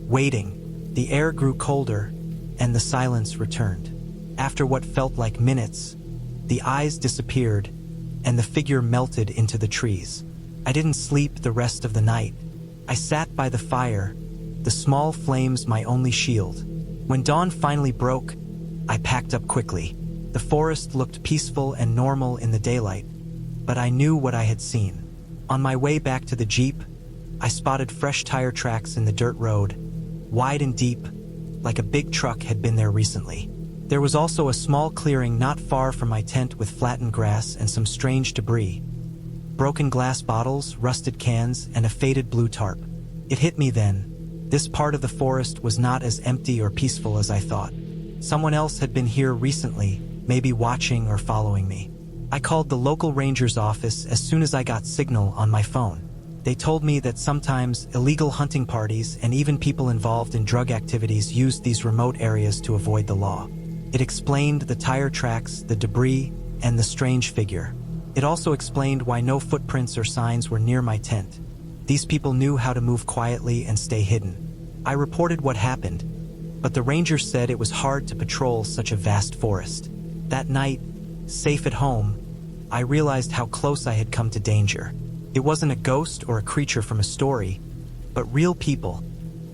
waiting. The air grew colder, and the silence returned. After what felt like minutes, the eyes disappeared, and the figure melted into the trees. I didn't sleep the rest of the night. I sat by the fire, the small flames my only shield. When dawn finally broke, I packed up quickly. The forest looked peaceful and normal in the daylight, but I knew what I had seen. On my way back to the Jeep, I spotted fresh tire tracks in the dirt road, wide and deep, like a big truck had been there recently. There was also a small clearing not far from my tent with flattened grass and some strange debris. Broken glass bottles, rusted cans, and a faded blue tarp. It hit me then. This part of the forest was not as empty or peaceful as I thought. Someone else had been here recently, maybe watching or following me. I called the local ranger's office as soon as I got signal on my phone. They told me that sometimes illegal hunting parties and even people involved in drug activities used these remote areas to avoid the law. It explained the tire tracks, the debris, and the strange figure. It also explained why no footprints or signs were near my tent. These people knew how to move quietly and stay hidden. I reported what happened, but the ranger said it was hard to patrol such a vast forest. That night, safe at home, I realized how close I had come to danger. It wasn't a ghost or a creature from a story, but real people,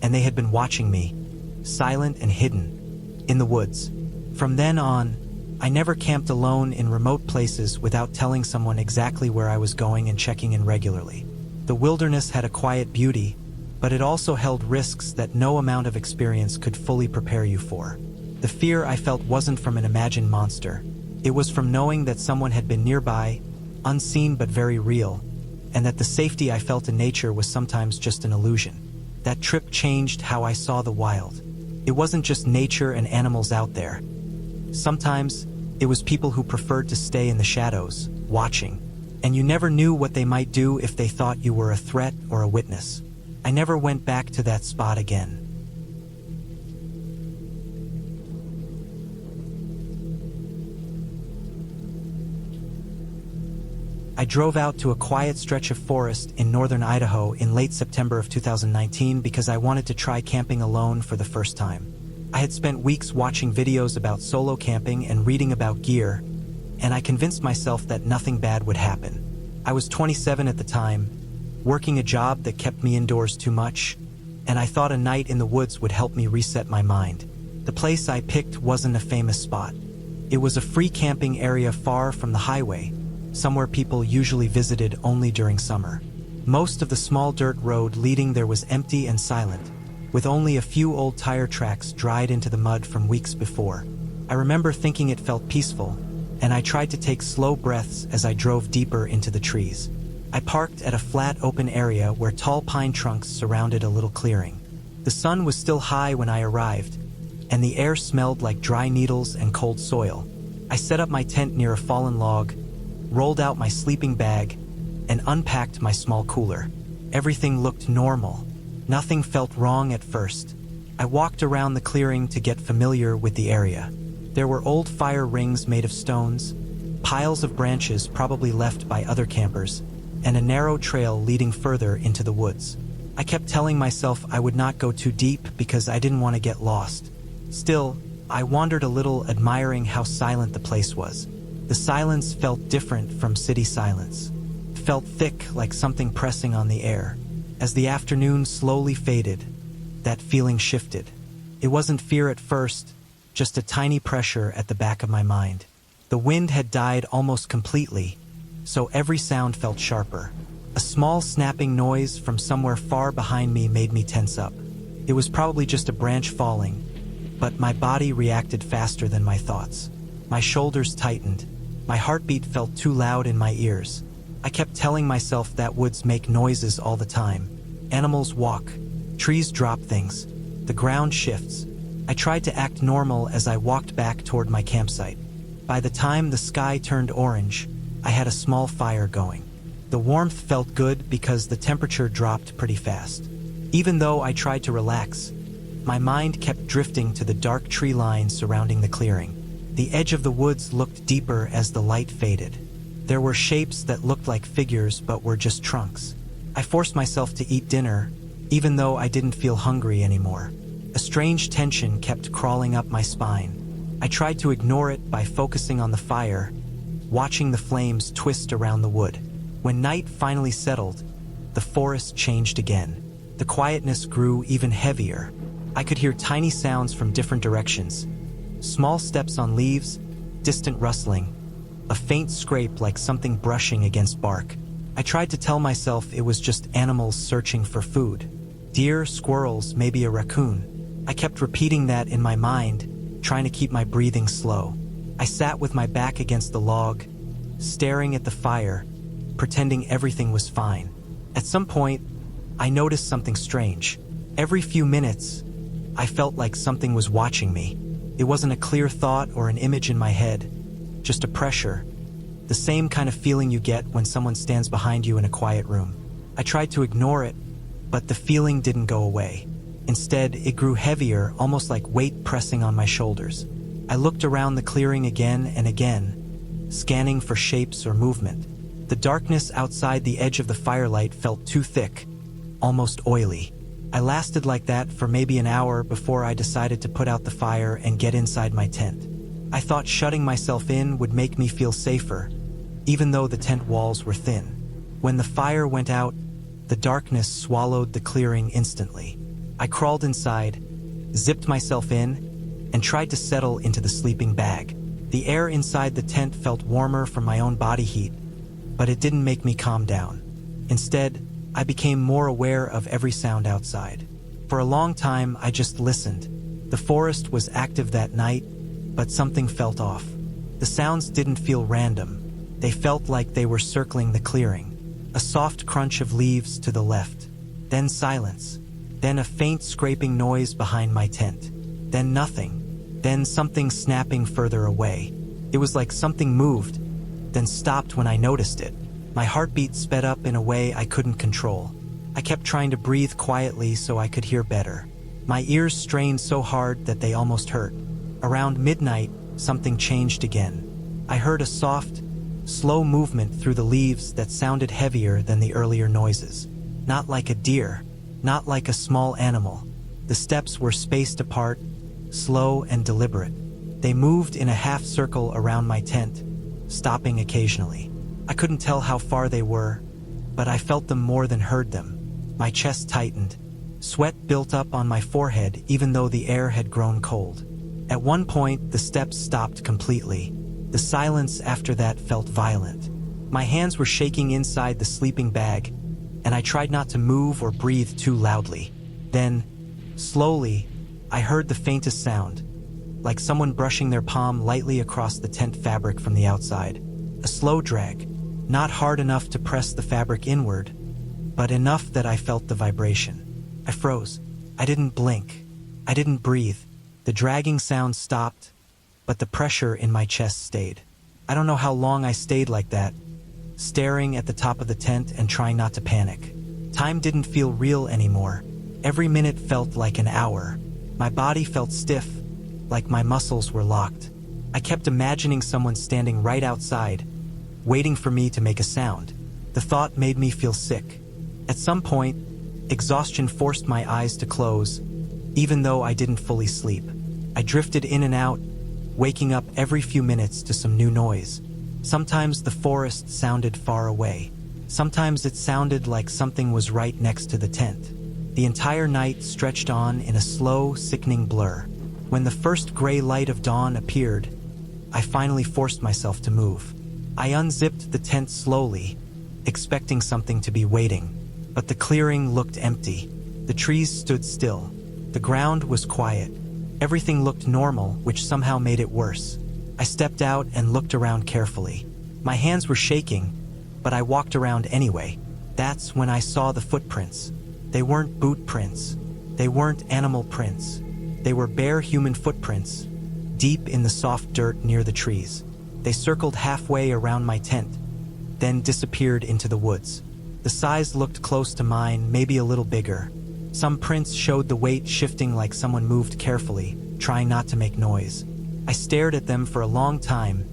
and they had been watching me, silent and hidden, in the woods. From then on, I never camped alone in remote places without telling someone exactly where I was going and checking in regularly. The wilderness had a quiet beauty, but it also held risks that no amount of experience could fully prepare you for. The fear I felt wasn't from an imagined monster. It was from knowing that someone had been nearby, unseen but very real, and that the safety I felt in nature was sometimes just an illusion. That trip changed how I saw the wild. It wasn't just nature and animals out there. Sometimes, it was people who preferred to stay in the shadows, watching, and you never knew what they might do if they thought you were a threat or a witness. I never went back to that spot again. I drove out to a quiet stretch of forest in northern Idaho in late September of 2019 because I wanted to try camping alone for the first time. I had spent weeks watching videos about solo camping and reading about gear, and I convinced myself that nothing bad would happen. I was 27 at the time, working a job that kept me indoors too much, and I thought a night in the woods would help me reset my mind. The place I picked wasn't a famous spot. It was a free camping area far from the highway, somewhere people usually visited only during summer. Most of the small dirt road leading there was empty and silent, with only a few old tire tracks dried into the mud from weeks before. I remember thinking it felt peaceful, and I tried to take slow breaths as I drove deeper into the trees. I parked at a flat open area where tall pine trunks surrounded a little clearing. The sun was still high when I arrived, and the air smelled like dry needles and cold soil. I set up my tent near a fallen log, rolled out my sleeping bag, and unpacked my small cooler. Everything looked normal. Nothing felt wrong at first. I walked around the clearing to get familiar with the area. There were old fire rings made of stones, piles of branches probably left by other campers, and a narrow trail leading further into the woods. I kept telling myself I would not go too deep because I didn't want to get lost. Still, I wandered a little, admiring how silent the place was. The silence felt different from city silence. It felt thick, like something pressing on the air. As the afternoon slowly faded, that feeling shifted. It wasn't fear at first, just a tiny pressure at the back of my mind. The wind had died almost completely, so every sound felt sharper. A small snapping noise from somewhere far behind me made me tense up. It was probably just a branch falling, but my body reacted faster than my thoughts. My shoulders tightened. My heartbeat felt too loud in my ears. I kept telling myself that woods make noises all the time. Animals walk, trees drop things, the ground shifts. I tried to act normal as I walked back toward my campsite. By the time the sky turned orange, I had a small fire going. The warmth felt good because the temperature dropped pretty fast. Even though I tried to relax, my mind kept drifting to the dark tree line surrounding the clearing. The edge of the woods looked deeper as the light faded. There were shapes that looked like figures but were just trunks. I forced myself to eat dinner, even though I didn't feel hungry anymore. A strange tension kept crawling up my spine. I tried to ignore it by focusing on the fire, watching the flames twist around the wood. When night finally settled, the forest changed again. The quietness grew even heavier. I could hear tiny sounds from different directions. Small steps on leaves, distant rustling, a faint scrape like something brushing against bark. I tried to tell myself it was just animals searching for food. Deer, squirrels, maybe a raccoon. I kept repeating that in my mind, trying to keep my breathing slow. I sat with my back against the log, staring at the fire, pretending everything was fine. At some point, I noticed something strange. Every few minutes, I felt like something was watching me. It wasn't a clear thought or an image in my head, just a pressure. The same kind of feeling you get when someone stands behind you in a quiet room. I tried to ignore it, but the feeling didn't go away. Instead, it grew heavier, almost like weight pressing on my shoulders. I looked around the clearing again and again, scanning for shapes or movement. The darkness outside the edge of the firelight felt too thick, almost oily. I lasted like that for maybe an hour before I decided to put out the fire and get inside my tent. I thought shutting myself in would make me feel safer, even though the tent walls were thin. When the fire went out, the darkness swallowed the clearing instantly. I crawled inside, zipped myself in, and tried to settle into the sleeping bag. The air inside the tent felt warmer from my own body heat, but it didn't make me calm down. Instead, I became more aware of every sound outside. For a long time, I just listened. The forest was active that night, but something felt off. The sounds didn't feel random. They felt like they were circling the clearing. A soft crunch of leaves to the left, then silence, then a faint scraping noise behind my tent, then nothing, then something snapping further away. It was like something moved, then stopped when I noticed it. My heartbeat sped up in a way I couldn't control. I kept trying to breathe quietly so I could hear better. My ears strained so hard that they almost hurt. Around midnight, something changed again. I heard a soft, slow movement through the leaves that sounded heavier than the earlier noises. Not like a deer, not like a small animal. The steps were spaced apart, slow and deliberate. They moved in a half circle around my tent, stopping occasionally. I couldn't tell how far they were, but I felt them more than heard them. My chest tightened. Sweat built up on my forehead even though the air had grown cold. At one point, the steps stopped completely. The silence after that felt violent. My hands were shaking inside the sleeping bag, and I tried not to move or breathe too loudly. Then, slowly, I heard the faintest sound, like someone brushing their palm lightly across the tent fabric from the outside. A slow drag, not hard enough to press the fabric inward, but enough that I felt the vibration. I froze. I didn't blink. I didn't breathe. The dragging sound stopped, but the pressure in my chest stayed. I don't know how long I stayed like that, staring at the top of the tent and trying not to panic. Time didn't feel real anymore. Every minute felt like an hour. My body felt stiff, like my muscles were locked. I kept imagining someone standing right outside, waiting for me to make a sound. The thought made me feel sick. At some point, exhaustion forced my eyes to close, even though I didn't fully sleep. I drifted in and out, waking up every few minutes to some new noise. Sometimes the forest sounded far away. Sometimes it sounded like something was right next to the tent. The entire night stretched on in a slow, sickening blur. When the first gray light of dawn appeared, I finally forced myself to move. I unzipped the tent slowly, expecting something to be waiting, but the clearing looked empty. The trees stood still. The ground was quiet. Everything looked normal, which somehow made it worse. I stepped out and looked around carefully. My hands were shaking, but I walked around anyway. That's when I saw the footprints. They weren't boot prints. They weren't animal prints. They were bare human footprints, deep in the soft dirt near the trees. They circled halfway around my tent, then disappeared into the woods. The size looked close to mine, maybe a little bigger. Some prints showed the weight shifting like someone moved carefully, trying not to make noise. I stared at them for a long time,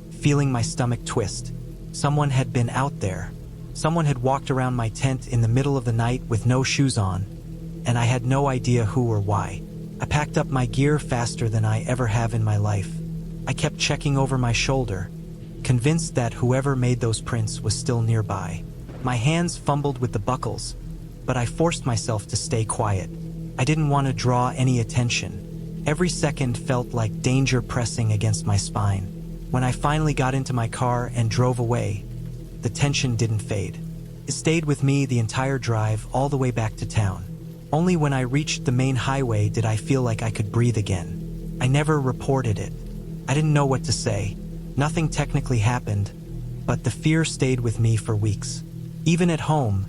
feeling my stomach twist. Someone had been out there. Someone had walked around my tent in the middle of the night with no shoes on, and I had no idea who or why. I packed up my gear faster than I ever have in my life. I kept checking over my shoulder, convinced that whoever made those prints was still nearby. My hands fumbled with the buckles, but I forced myself to stay quiet. I didn't want to draw any attention. Every second felt like danger pressing against my spine. When I finally got into my car and drove away, the tension didn't fade. It stayed with me the entire drive all the way back to town. Only when I reached the main highway did I feel like I could breathe again. I never reported it. I didn't know what to say. Nothing technically happened, but the fear stayed with me for weeks. Even at home,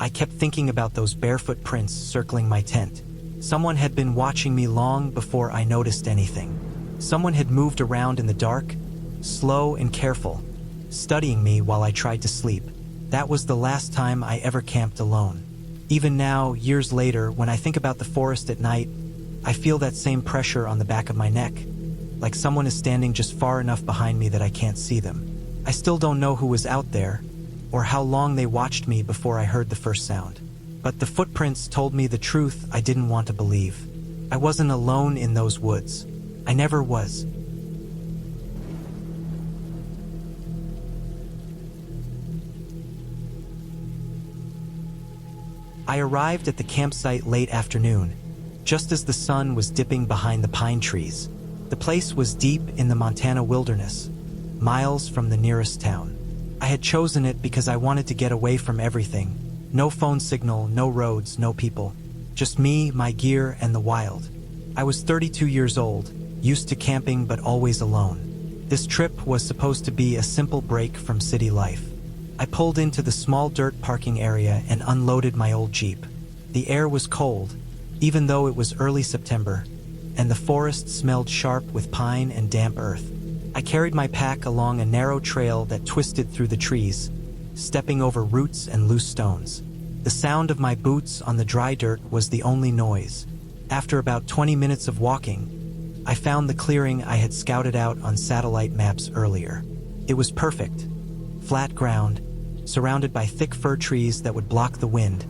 I kept thinking about those barefoot prints circling my tent. Someone had been watching me long before I noticed anything. Someone had moved around in the dark, slow and careful, studying me while I tried to sleep. That was the last time I ever camped alone. Even now, years later, when I think about the forest at night, I feel that same pressure on the back of my neck, like someone is standing just far enough behind me that I can't see them. I still don't know who was out there, or how long they watched me before I heard the first sound. But the footprints told me the truth I didn't want to believe. I wasn't alone in those woods. I never was. I arrived at the campsite late afternoon, just as the sun was dipping behind the pine trees. The place was deep in the Montana wilderness, miles from the nearest town. I had chosen it because I wanted to get away from everything. No phone signal, no roads, no people. Just me, my gear, and the wild. I was 32 years old, used to camping but always alone. This trip was supposed to be a simple break from city life. I pulled into the small dirt parking area and unloaded my old Jeep. The air was cold, even though it was early September, and the forest smelled sharp with pine and damp earth. I carried my pack along a narrow trail that twisted through the trees, stepping over roots and loose stones. The sound of my boots on the dry dirt was the only noise. After about 20 minutes of walking, I found the clearing I had scouted out on satellite maps earlier. It was perfect. Flat ground, surrounded by thick fir trees that would block the wind,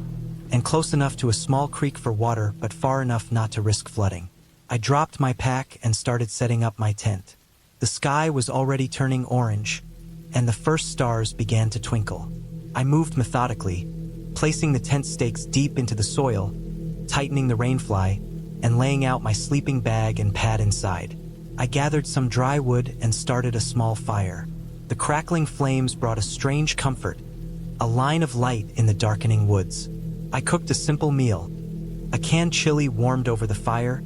and close enough to a small creek for water but far enough not to risk flooding. I dropped my pack and started setting up my tent. The sky was already turning orange, and the first stars began to twinkle. I moved methodically, placing the tent stakes deep into the soil, tightening the rainfly, and laying out my sleeping bag and pad inside. I gathered some dry wood and started a small fire. The crackling flames brought a strange comfort, a line of light in the darkening woods. I cooked a simple meal. A canned chili warmed over the fire,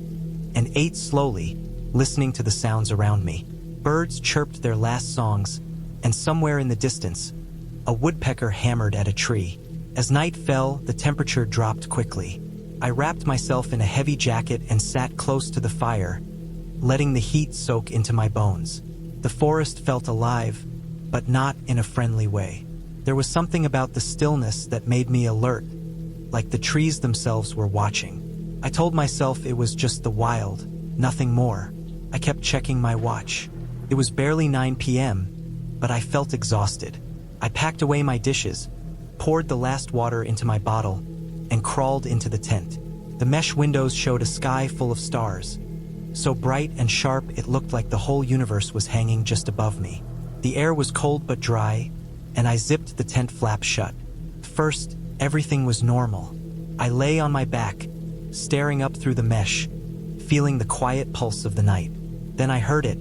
and ate slowly, listening to the sounds around me. Birds chirped their last songs, and somewhere in the distance, a woodpecker hammered at a tree. As night fell, the temperature dropped quickly. I wrapped myself in a heavy jacket and sat close to the fire, letting the heat soak into my bones. The forest felt alive, but not in a friendly way. There was something about the stillness that made me alert, like the trees themselves were watching. I told myself it was just the wild, nothing more. I kept checking my watch. It was barely 9 p.m., but I felt exhausted. I packed away my dishes, poured the last water into my bottle, and crawled into the tent. The mesh windows showed a sky full of stars, so bright and sharp it looked like the whole universe was hanging just above me. The air was cold but dry, and I zipped the tent flap shut. First, everything was normal. I lay on my back, staring up through the mesh, feeling the quiet pulse of the night. Then I heard it,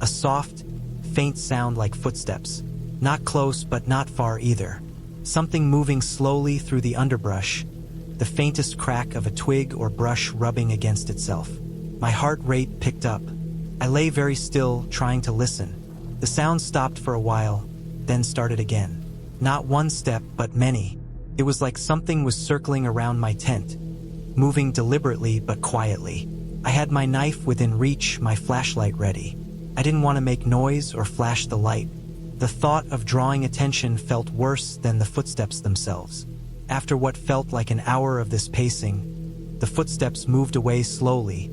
a soft, faint sound like footsteps. Not close but not far either. Something moving slowly through the underbrush, the faintest crack of a twig or brush rubbing against itself. My heart rate picked up. I lay very still, trying to listen. The sound stopped for a while, then started again. Not one step, but many. It was like something was circling around my tent, moving deliberately but quietly. I had my knife within reach, my flashlight ready. I didn't want to make noise or flash the light. The thought of drawing attention felt worse than the footsteps themselves. After what felt like an hour of this pacing, the footsteps moved away slowly,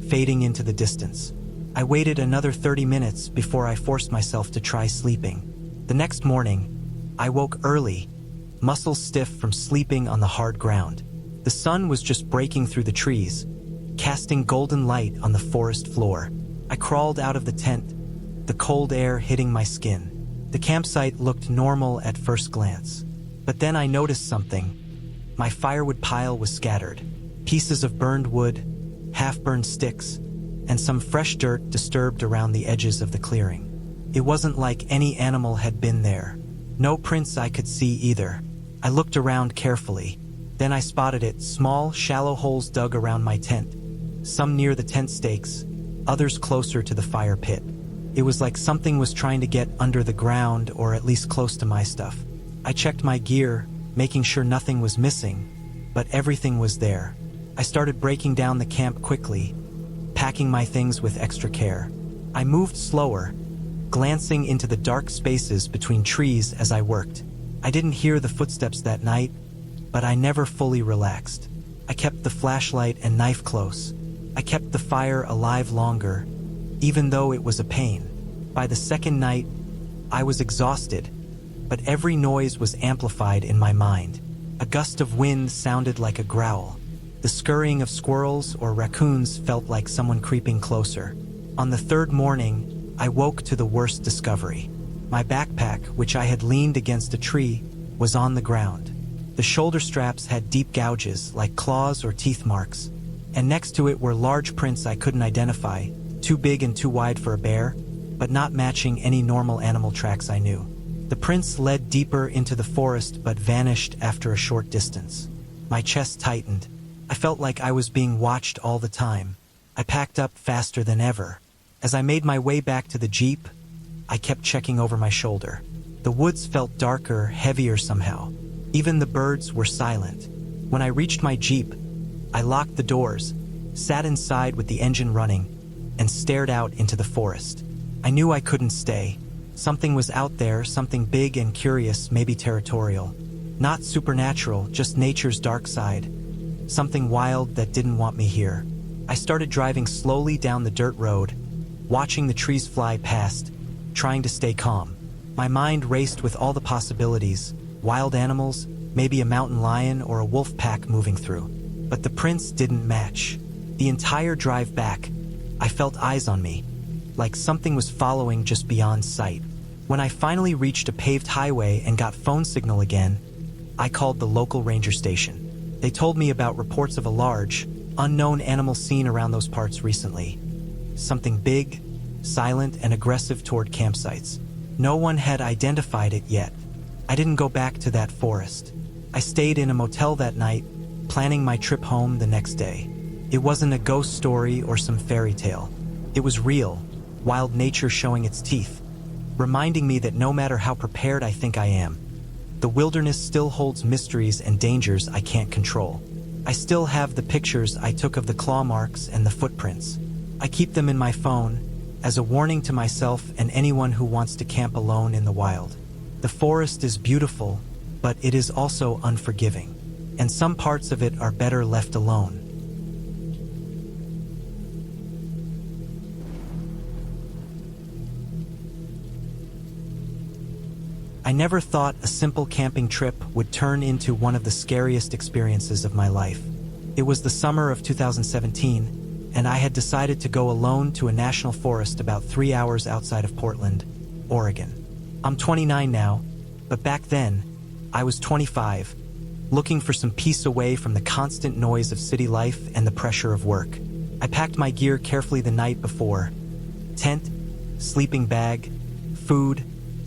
fading into the distance. I waited another 30 minutes before I forced myself to try sleeping. The next morning, I woke early, muscles stiff from sleeping on the hard ground. The sun was just breaking through the trees, casting golden light on the forest floor. I crawled out of the tent, the cold air hitting my skin. The campsite looked normal at first glance. But then I noticed something. My firewood pile was scattered. Pieces of burned wood, half-burned sticks, and some fresh dirt disturbed around the edges of the clearing. It wasn't like any animal had been there. No prints I could see either. I looked around carefully. Then I spotted it, small, shallow holes dug around my tent. Some near the tent stakes, others closer to the fire pit. It was like something was trying to get under the ground or at least close to my stuff. I checked my gear, making sure nothing was missing, but everything was there. I started breaking down the camp quickly, packing my things with extra care. I moved slower, glancing into the dark spaces between trees as I worked. I didn't hear the footsteps that night, but I never fully relaxed. I kept the flashlight and knife close. I kept the fire alive longer, even though it was a pain. By the second night, I was exhausted, but every noise was amplified in my mind. A gust of wind sounded like a growl. The scurrying of squirrels or raccoons felt like someone creeping closer. On the third morning, I woke to the worst discovery. My backpack, which I had leaned against a tree, was on the ground. The shoulder straps had deep gouges, like claws or teeth marks, and next to it were large prints I couldn't identify, too big and too wide for a bear, but not matching any normal animal tracks I knew. The prints led deeper into the forest but vanished after a short distance. My chest tightened. I felt like I was being watched all the time. I packed up faster than ever. As I made my way back to the Jeep, I kept checking over my shoulder. The woods felt darker, heavier somehow. Even the birds were silent. When I reached my Jeep, I locked the doors, sat inside with the engine running, and stared out into the forest. I knew I couldn't stay. Something was out there, something big and curious, maybe territorial. Not supernatural, just nature's dark side. Something wild that didn't want me here. I started driving slowly down the dirt road, watching the trees fly past, trying to stay calm. My mind raced with all the possibilities. Wild animals, maybe a mountain lion or a wolf pack moving through. But the prints didn't match. The entire drive back, I felt eyes on me, like something was following just beyond sight. When I finally reached a paved highway and got phone signal again, I called the local ranger station. They told me about reports of a large, unknown animal seen around those parts recently. Something big, silent, and aggressive toward campsites. No one had identified it yet. I didn't go back to that forest. I stayed in a motel that night, planning my trip home the next day. It wasn't a ghost story or some fairy tale. It was real, wild nature showing its teeth, reminding me that no matter how prepared I think I am, the wilderness still holds mysteries and dangers I can't control. I still have the pictures I took of the claw marks and the footprints. I keep them in my phone as a warning to myself and anyone who wants to camp alone in the wild. The forest is beautiful, but it is also unforgiving, and some parts of it are better left alone. I never thought a simple camping trip would turn into one of the scariest experiences of my life. It was the summer of 2017, and I had decided to go alone to a national forest about 3 hours outside of Portland, Oregon. I'm 29 now, but back then, I was 25, looking for some peace away from the constant noise of city life and the pressure of work. I packed my gear carefully the night before: tent, sleeping bag, food,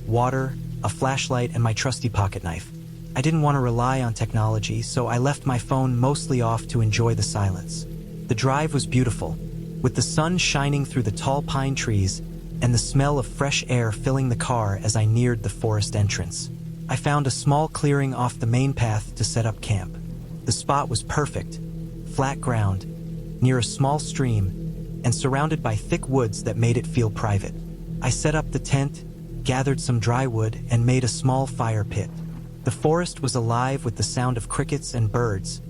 water, a flashlight, and my trusty pocket knife. I didn't want to rely on technology, so I left my phone mostly off to enjoy the silence. The drive was beautiful, with the sun shining through the tall pine trees and the smell of fresh air filling the car as I neared the forest entrance. I found a small clearing off the main path to set up camp. The spot was perfect, flat ground, near a small stream, and surrounded by thick woods that made it feel private. I set up the tent, gathered some dry wood, and made a small fire pit. The forest was alive with the sound of crickets and birds,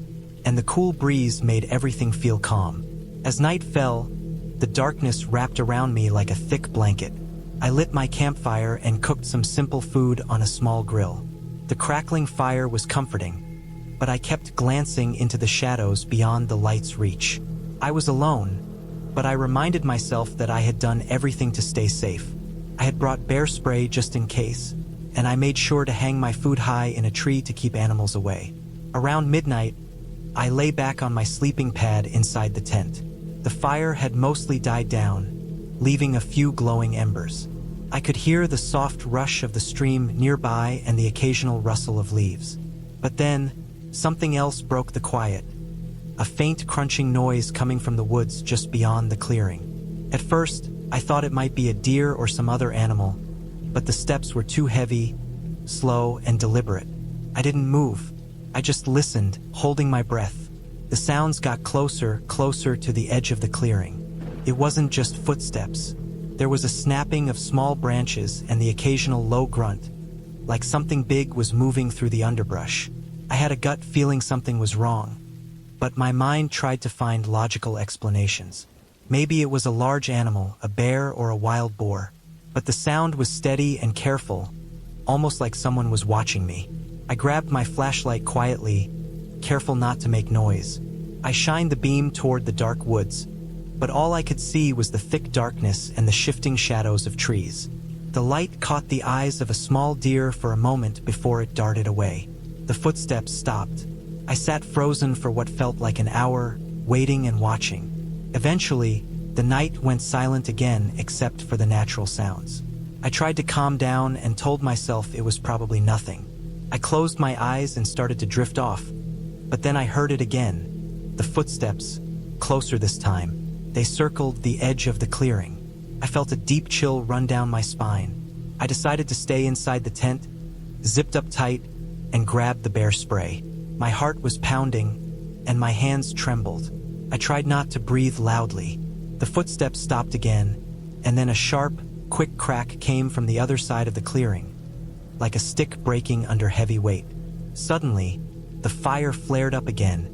and the cool breeze made everything feel calm. As night fell, the darkness wrapped around me like a thick blanket. I lit my campfire and cooked some simple food on a small grill. The crackling fire was comforting, but I kept glancing into the shadows beyond the light's reach. I was alone, but I reminded myself that I had done everything to stay safe. I had brought bear spray just in case, and I made sure to hang my food high in a tree to keep animals away. Around midnight, I lay back on my sleeping pad inside the tent. The fire had mostly died down, leaving a few glowing embers. I could hear the soft rush of the stream nearby and the occasional rustle of leaves. But then, something else broke the quiet. A faint crunching noise coming from the woods just beyond the clearing. At first, I thought it might be a deer or some other animal, but the steps were too heavy, slow, and deliberate. I didn't move. I just listened, holding my breath. The sounds got closer to the edge of the clearing. It wasn't just footsteps. There was a snapping of small branches and the occasional low grunt, like something big was moving through the underbrush. I had a gut feeling something was wrong, but my mind tried to find logical explanations. Maybe it was a large animal, a bear or a wild boar, but the sound was steady and careful, almost like someone was watching me. I grabbed my flashlight quietly, careful not to make noise. I shined the beam toward the dark woods, but all I could see was the thick darkness and the shifting shadows of trees. The light caught the eyes of a small deer for a moment before it darted away. The footsteps stopped. I sat frozen for what felt like an hour, waiting and watching. Eventually, the night went silent again except for the natural sounds. I tried to calm down and told myself it was probably nothing. I closed my eyes and started to drift off. But then I heard it again. The footsteps, closer this time. They circled the edge of the clearing. I felt a deep chill run down my spine. I decided to stay inside the tent, zipped up tight, and grabbed the bear spray. My heart was pounding, and my hands trembled. I tried not to breathe loudly. The footsteps stopped again, and then a sharp, quick crack came from the other side of the clearing, like a stick breaking under heavy weight. Suddenly, the fire flared up again,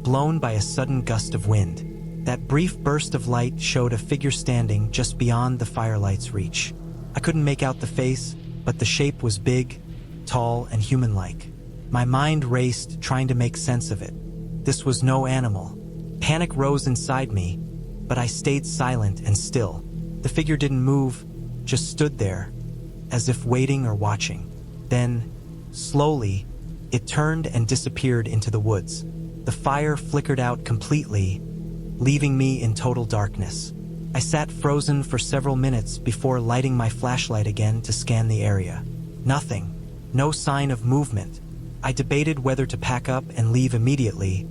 blown by a sudden gust of wind. That brief burst of light showed a figure standing just beyond the firelight's reach. I couldn't make out the face, but the shape was big, tall, and human-like. My mind raced, trying to make sense of it. This was no animal. Panic rose inside me, but I stayed silent and still. The figure didn't move, just stood there, as if waiting or watching. Then, slowly, it turned and disappeared into the woods. The fire flickered out completely, leaving me in total darkness. I sat frozen for several minutes before lighting my flashlight again to scan the area. Nothing. No sign of movement. I debated whether to pack up and leave immediately,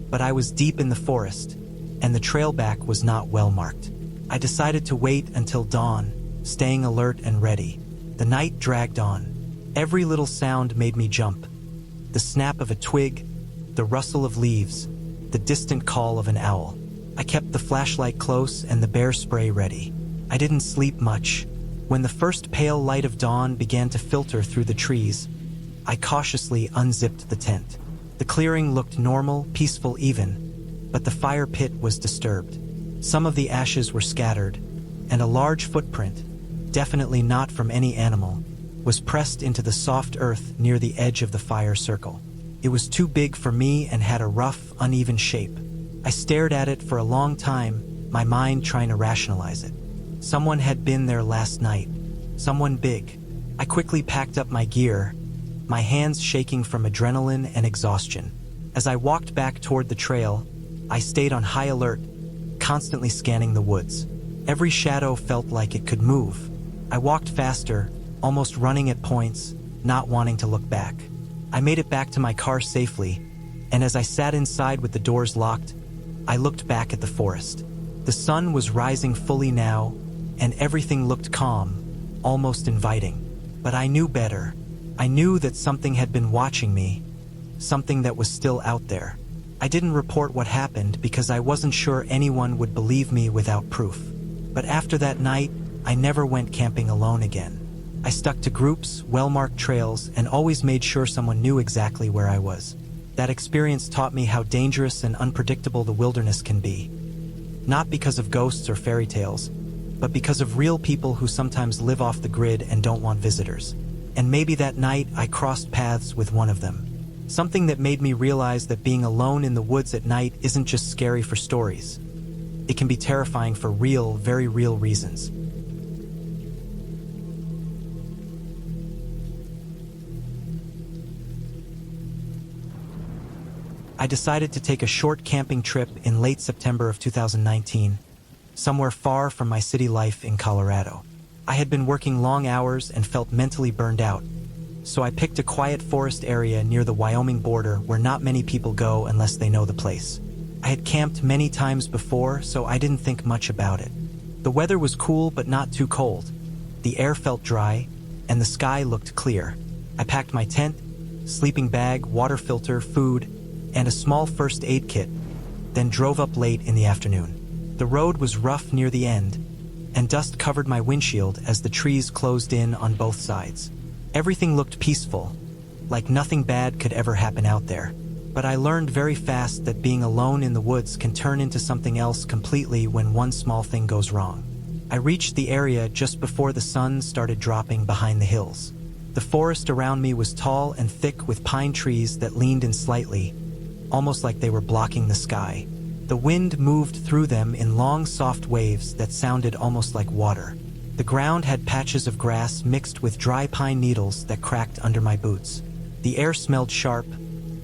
but I was deep in the forest, and the trail back was not well marked. I decided to wait until dawn, staying alert and ready. The night dragged on. Every little sound made me jump. The snap of a twig, the rustle of leaves, the distant call of an owl. I kept the flashlight close and the bear spray ready. I didn't sleep much. When the first pale light of dawn began to filter through the trees, I cautiously unzipped the tent. The clearing looked normal, peaceful even, but the fire pit was disturbed. Some of the ashes were scattered, and a large footprint, definitely not from any animal, was pressed into the soft earth near the edge of the fire circle. It was too big for me and had a rough, uneven shape. I stared at it for a long time, my mind trying to rationalize it. Someone had been there last night. Someone big. I quickly packed up my gear, my hands shaking from adrenaline and exhaustion. As I walked back toward the trail, I stayed on high alert, constantly scanning the woods. Every shadow felt like it could move. I walked faster, almost running at points, not wanting to look back. I made it back to my car safely, and as I sat inside with the doors locked, I looked back at the forest. The sun was rising fully now, and everything looked calm, almost inviting. But I knew better. I knew that something had been watching me, something that was still out there. I didn't report what happened because I wasn't sure anyone would believe me without proof. But after that night, I never went camping alone again. I stuck to groups, well-marked trails, and always made sure someone knew exactly where I was. That experience taught me how dangerous and unpredictable the wilderness can be. Not because of ghosts or fairy tales, but because of real people who sometimes live off the grid and don't want visitors. And maybe that night I crossed paths with one of them. Something that made me realize that being alone in the woods at night isn't just scary for stories. It can be terrifying for real, very real reasons. I decided to take a short camping trip in late September of 2019, somewhere far from my city life in Colorado. I had been working long hours and felt mentally burned out, so I picked a quiet forest area near the Wyoming border where not many people go unless they know the place. I had camped many times before, so I didn't think much about it. The weather was cool but not too cold. The air felt dry, and the sky looked clear. I packed my tent, sleeping bag, water filter, food, and a small first aid kit, then drove up late in the afternoon. The road was rough near the end, and dust covered my windshield as the trees closed in on both sides. Everything looked peaceful, like nothing bad could ever happen out there. But I learned very fast that being alone in the woods can turn into something else completely when one small thing goes wrong. I reached the area just before the sun started dropping behind the hills. The forest around me was tall and thick with pine trees that leaned in slightly, almost like they were blocking the sky. The wind moved through them in long, soft waves that sounded almost like water. The ground had patches of grass mixed with dry pine needles that cracked under my boots. The air smelled sharp,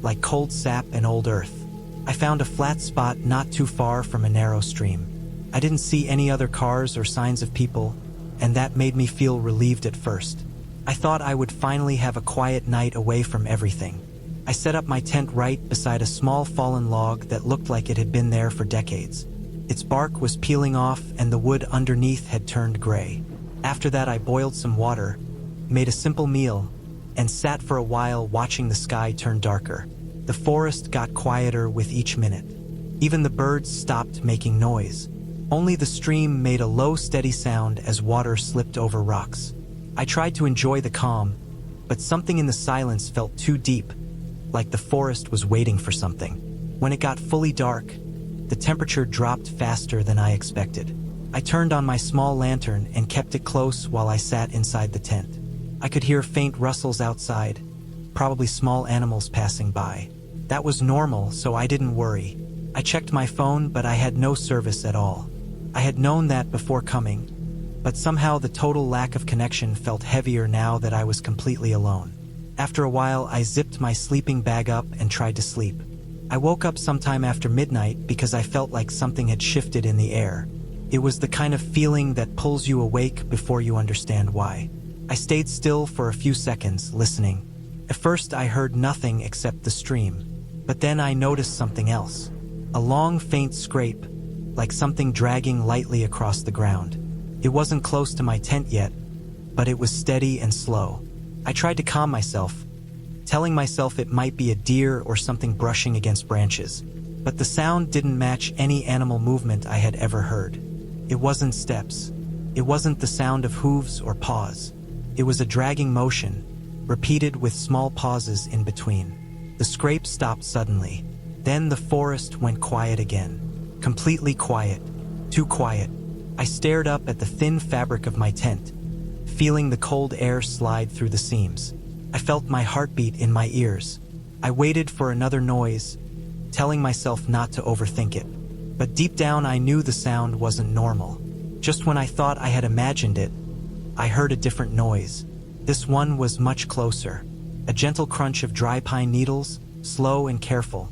like cold sap and old earth. I found a flat spot not too far from a narrow stream. I didn't see any other cars or signs of people, and that made me feel relieved at first. I thought I would finally have a quiet night away from everything. I set up my tent right beside a small fallen log that looked like it had been there for decades. Its bark was peeling off and the wood underneath had turned gray. After that, I boiled some water, made a simple meal, and sat for a while watching the sky turn darker. The forest got quieter with each minute. Even the birds stopped making noise. Only the stream made a low, steady sound as water slipped over rocks. I tried to enjoy the calm, but something in the silence felt too deep, like the forest was waiting for something. When it got fully dark, the temperature dropped faster than I expected. I turned on my small lantern and kept it close while I sat inside the tent. I could hear faint rustles outside, probably small animals passing by. That was normal, so I didn't worry. I checked my phone, but I had no service at all. I had known that before coming, but somehow the total lack of connection felt heavier now that I was completely alone. After a while, I zipped my sleeping bag up and tried to sleep. I woke up sometime after midnight because I felt like something had shifted in the air. It was the kind of feeling that pulls you awake before you understand why. I stayed still for a few seconds, listening. At first, I heard nothing except the stream, but then I noticed something else. A long, faint scrape, like something dragging lightly across the ground. It wasn't close to my tent yet, but it was steady and slow. I tried to calm myself, telling myself it might be a deer or something brushing against branches, but the sound didn't match any animal movement I had ever heard. It wasn't steps. It wasn't the sound of hooves or paws. It was a dragging motion, repeated with small pauses in between. The scrape stopped suddenly. Then the forest went quiet again. Completely quiet. Too quiet. I stared up at the thin fabric of my tent, feeling the cold air slide through the seams. I felt my heartbeat in my ears. I waited for another noise, telling myself not to overthink it. But deep down I knew the sound wasn't normal. Just when I thought I had imagined it, I heard a different noise. This one was much closer. A gentle crunch of dry pine needles, slow and careful,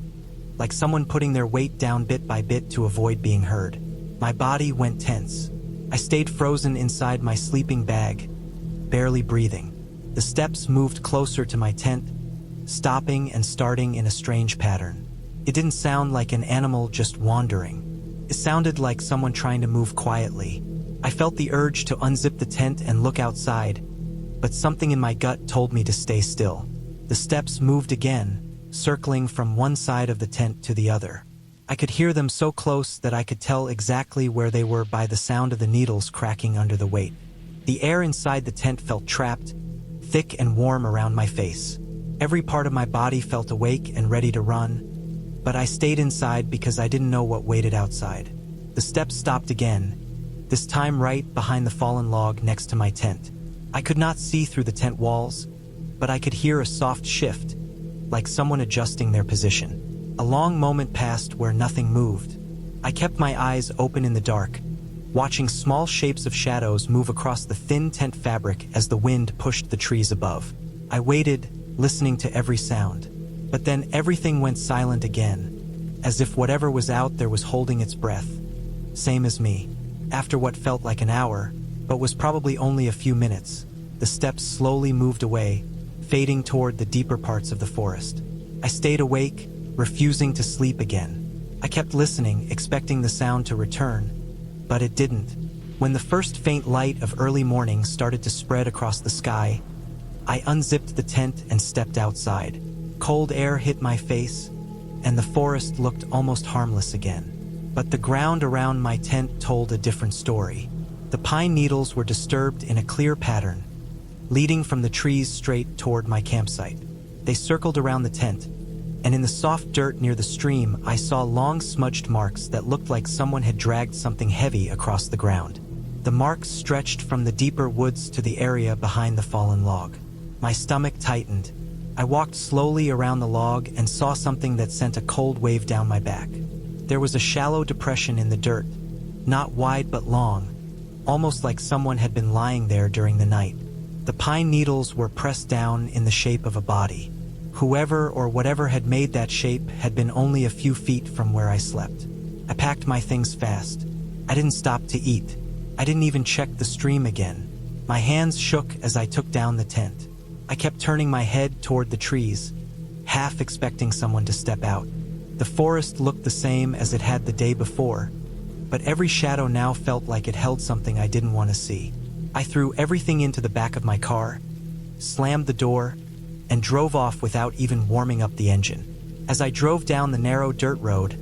like someone putting their weight down bit by bit to avoid being heard. My body went tense. I stayed frozen inside my sleeping bag, barely breathing. The steps moved closer to my tent, stopping and starting in a strange pattern. It didn't sound like an animal just wandering. It sounded like someone trying to move quietly. I felt the urge to unzip the tent and look outside, but something in my gut told me to stay still. The steps moved again, circling from one side of the tent to the other. I could hear them so close that I could tell exactly where they were by the sound of the needles cracking under the weight. The air inside the tent felt trapped, thick and warm around my face. Every part of my body felt awake and ready to run, but I stayed inside because I didn't know what waited outside. The steps stopped again, this time right behind the fallen log next to my tent. I could not see through the tent walls, but I could hear a soft shift, like someone adjusting their position. A long moment passed where nothing moved. I kept my eyes open in the dark, watching small shapes of shadows move across the thin tent fabric as the wind pushed the trees above. I waited, listening to every sound. But then everything went silent again, as if whatever was out there was holding its breath. Same as me. After what felt like an hour, but was probably only a few minutes, the steps slowly moved away, fading toward the deeper parts of the forest. I stayed awake, refusing to sleep again. I kept listening, expecting the sound to return, but it didn't. When the first faint light of early morning started to spread across the sky, I unzipped the tent and stepped outside. Cold air hit my face, and the forest looked almost harmless again. But the ground around my tent told a different story. The pine needles were disturbed in a clear pattern, leading from the trees straight toward my campsite. They circled around the tent, and in the soft dirt near the stream, I saw long smudged marks that looked like someone had dragged something heavy across the ground. The marks stretched from the deeper woods to the area behind the fallen log. My stomach tightened. I walked slowly around the log and saw something that sent a cold wave down my back. There was a shallow depression in the dirt, not wide but long, almost like someone had been lying there during the night. The pine needles were pressed down in the shape of a body. Whoever or whatever had made that shape had been only a few feet from where I slept. I packed my things fast. I didn't stop to eat. I didn't even check the stream again. My hands shook as I took down the tent. I kept turning my head toward the trees, half expecting someone to step out. The forest looked the same as it had the day before, but every shadow now felt like it held something I didn't want to see. I threw everything into the back of my car, slammed the door, and drove off without even warming up the engine. As I drove down the narrow dirt road,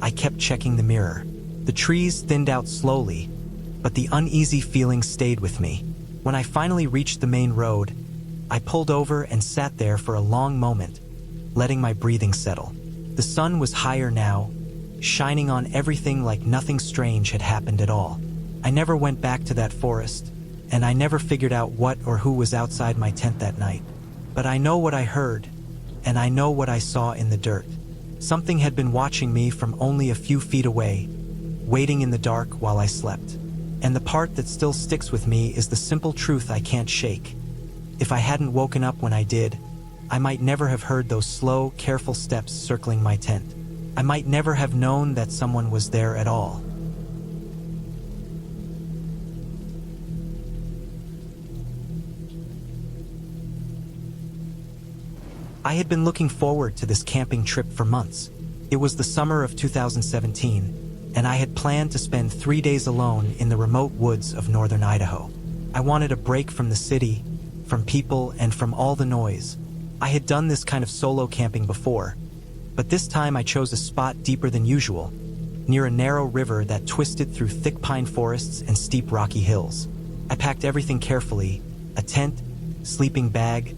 I kept checking the mirror. The trees thinned out slowly, but the uneasy feeling stayed with me. When I finally reached the main road, I pulled over and sat there for a long moment, letting my breathing settle. The sun was higher now, shining on everything like nothing strange had happened at all. I never went back to that forest, and I never figured out what or who was outside my tent that night. But I know what I heard, and I know what I saw in the dirt. Something had been watching me from only a few feet away, waiting in the dark while I slept. And the part that still sticks with me is the simple truth I can't shake. If I hadn't woken up when I did, I might never have heard those slow, careful steps circling my tent. I might never have known that someone was there at all. I had been looking forward to this camping trip for months. It was the summer of 2017, and I had planned to spend 3 days alone in the remote woods of northern Idaho. I wanted a break from the city, from people, and from all the noise. I had done this kind of solo camping before, but this time I chose a spot deeper than usual, near a narrow river that twisted through thick pine forests and steep rocky hills. I packed everything carefully: a tent, sleeping bag,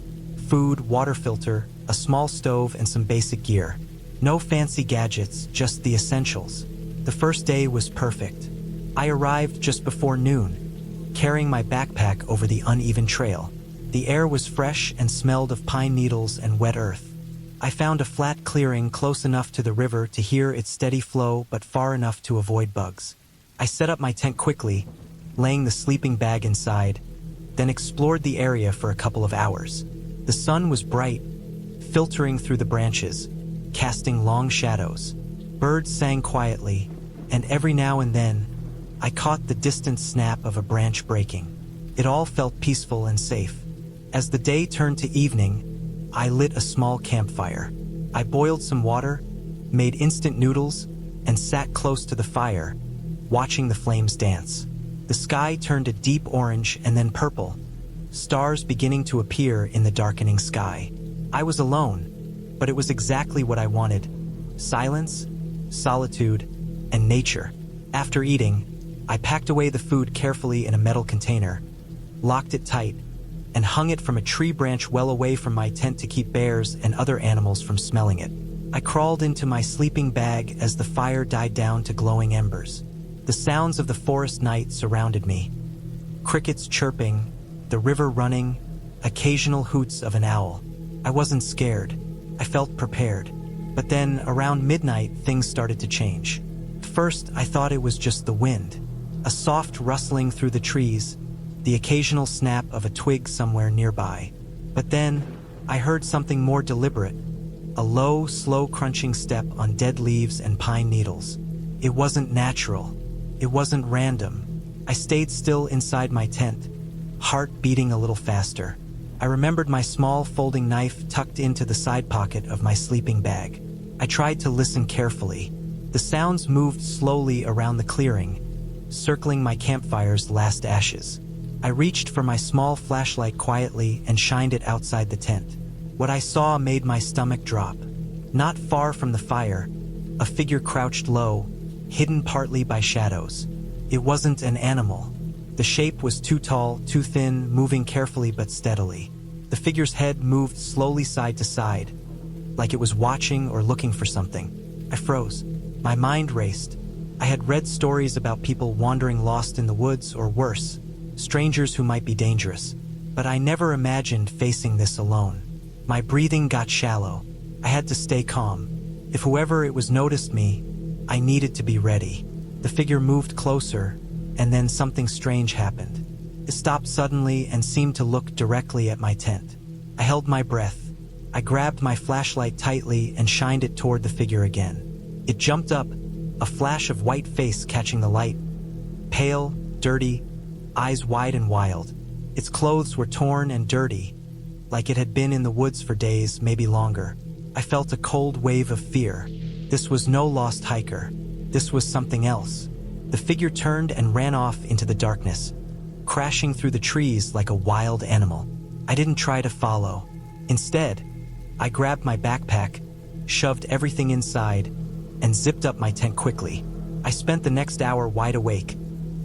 food, water filter, a small stove, and some basic gear. No fancy gadgets, just the essentials. The first day was perfect. I arrived just before noon, carrying my backpack over the uneven trail. The air was fresh and smelled of pine needles and wet earth. I found a flat clearing close enough to the river to hear its steady flow, but far enough to avoid bugs. I set up my tent quickly, laying the sleeping bag inside, then explored the area for a couple of hours. The sun was bright, filtering through the branches, casting long shadows. Birds sang quietly, and every now and then, I caught the distant snap of a branch breaking. It all felt peaceful and safe. As the day turned to evening, I lit a small campfire. I boiled some water, made instant noodles, and sat close to the fire, watching the flames dance. The sky turned a deep orange and then purple, stars beginning to appear in the darkening sky. I was alone, but it was exactly what I wanted: silence, solitude, and nature. After eating, I packed away the food carefully in a metal container, locked it tight, and hung it from a tree branch well away from my tent to keep bears and other animals from smelling it. I crawled into my sleeping bag as the fire died down to glowing embers. The sounds of the forest night surrounded me: crickets chirping, the river running, occasional hoots of an owl. I wasn't scared. I felt prepared. But then, around midnight, things started to change. First, I thought it was just the wind, a soft rustling through the trees, the occasional snap of a twig somewhere nearby. But then, I heard something more deliberate: a low, slow crunching step on dead leaves and pine needles. It wasn't natural. It wasn't random. I stayed still inside my tent, heart beating a little faster. I remembered my small folding knife tucked into the side pocket of my sleeping bag. I tried to listen carefully. The sounds moved slowly around the clearing, circling my campfire's last ashes. I reached for my small flashlight quietly and shined it outside the tent. What I saw made my stomach drop. Not far from the fire, a figure crouched low, hidden partly by shadows. It wasn't an animal. The shape was too tall, too thin, moving carefully but steadily. The figure's head moved slowly side to side, like it was watching or looking for something. I froze. My mind raced. I had read stories about people wandering lost in the woods, or worse, strangers who might be dangerous. But I never imagined facing this alone. My breathing got shallow. I had to stay calm. If whoever it was noticed me, I needed to be ready. The figure moved closer, and then something strange happened. It stopped suddenly and seemed to look directly at my tent. I held my breath. I grabbed my flashlight tightly and shined it toward the figure again. It jumped up, a flash of white face catching the light. Pale, dirty, eyes wide and wild. Its clothes were torn and dirty, like it had been in the woods for days, maybe longer. I felt a cold wave of fear. This was no lost hiker. This was something else. The figure turned and ran off into the darkness, crashing through the trees like a wild animal. I didn't try to follow. Instead, I grabbed my backpack, shoved everything inside, and zipped up my tent quickly. I spent the next hour wide awake,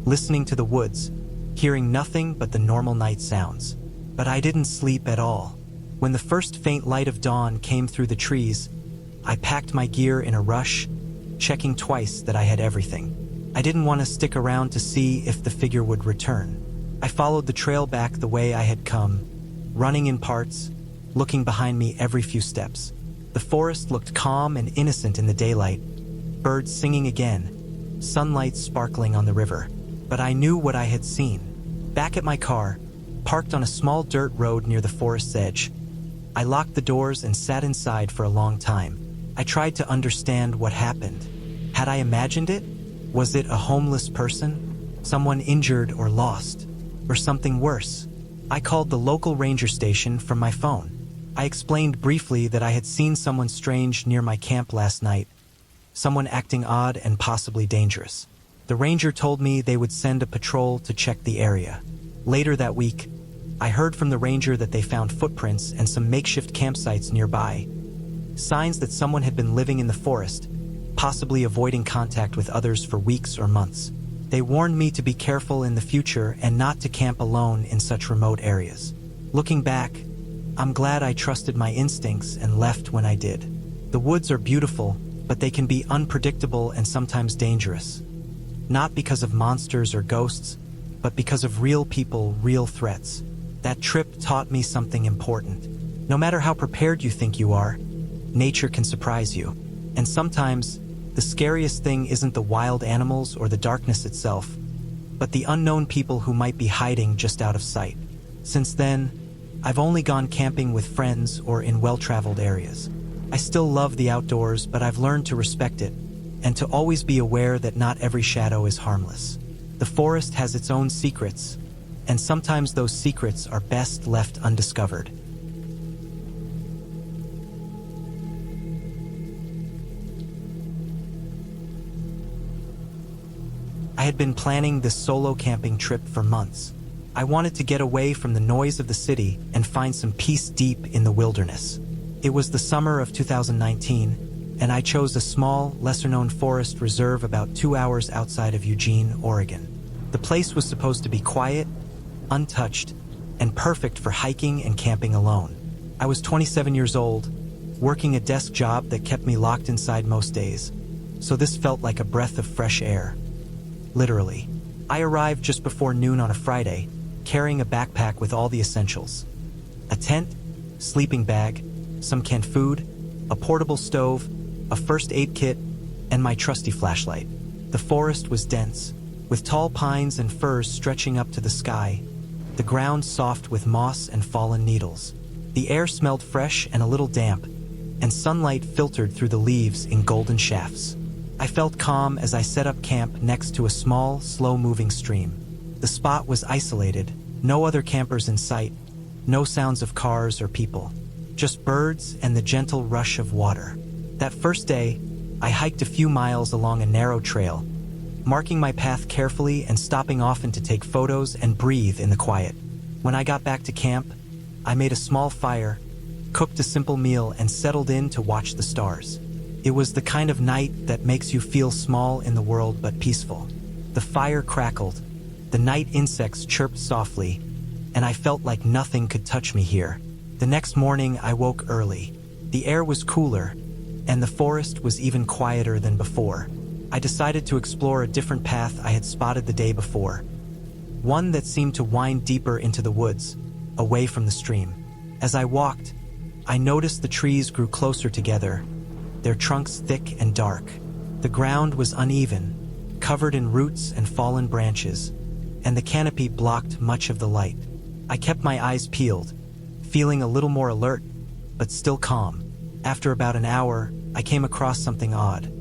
listening to the woods, hearing nothing but the normal night sounds. But I didn't sleep at all. When the first faint light of dawn came through the trees, I packed my gear in a rush, checking twice that I had everything. I didn't want to stick around to see if the figure would return. I followed the trail back the way I had come, running in parts, looking behind me every few steps. The forest looked calm and innocent in the daylight, birds singing again, sunlight sparkling on the river. But I knew what I had seen. Back at my car, parked on a small dirt road near the forest's edge, I locked the doors and sat inside for a long time. I tried to understand what happened. Had I imagined it? Was it a homeless person? Someone injured or lost? Or something worse? I called the local ranger station from my phone. I explained briefly that I had seen someone strange near my camp last night, someone acting odd and possibly dangerous. The ranger told me they would send a patrol to check the area. Later that week, I heard from the ranger that they found footprints and some makeshift campsites nearby, signs that someone had been living in the forest, possibly avoiding contact with others for weeks or months. They warned me to be careful in the future and not to camp alone in such remote areas. Looking back, I'm glad I trusted my instincts and left when I did. The woods are beautiful, but they can be unpredictable and sometimes dangerous. Not because of monsters or ghosts, but because of real people, real threats. That trip taught me something important. No matter how prepared you think you are, nature can surprise you. And sometimes, the scariest thing isn't the wild animals or the darkness itself, but the unknown people who might be hiding just out of sight. Since then, I've only gone camping with friends or in well-traveled areas. I still love the outdoors, but I've learned to respect it, and to always be aware that not every shadow is harmless. The forest has its own secrets, and sometimes those secrets are best left undiscovered. I had been planning this solo camping trip for months. I wanted to get away from the noise of the city and find some peace deep in the wilderness. It was the summer of 2019, and I chose a small, lesser-known forest reserve about 2 hours outside of Eugene, Oregon. The place was supposed to be quiet, untouched, and perfect for hiking and camping alone. I was 27 years old, working a desk job that kept me locked inside most days, so this felt like a breath of fresh air. Literally. I arrived just before noon on a Friday, carrying a backpack with all the essentials. A tent, sleeping bag, some canned food, a portable stove, a first aid kit, and my trusty flashlight. The forest was dense, with tall pines and firs stretching up to the sky, the ground soft with moss and fallen needles. The air smelled fresh and a little damp, and sunlight filtered through the leaves in golden shafts. I felt calm as I set up camp next to a small, slow-moving stream. The spot was isolated, no other campers in sight, no sounds of cars or people, just birds and the gentle rush of water. That first day, I hiked a few miles along a narrow trail, marking my path carefully and stopping often to take photos and breathe in the quiet. When I got back to camp, I made a small fire, cooked a simple meal, and settled in to watch the stars. It was the kind of night that makes you feel small in the world but peaceful. The fire crackled, the night insects chirped softly, and I felt like nothing could touch me here. The next morning I woke early. The air was cooler, and the forest was even quieter than before. I decided to explore a different path I had spotted the day before, one that seemed to wind deeper into the woods, away from the stream. As I walked, I noticed the trees grew closer together, their trunks thick and dark. The ground was uneven, covered in roots and fallen branches, and the canopy blocked much of the light. I kept my eyes peeled, feeling a little more alert, but still calm. After about an hour, I came across something odd.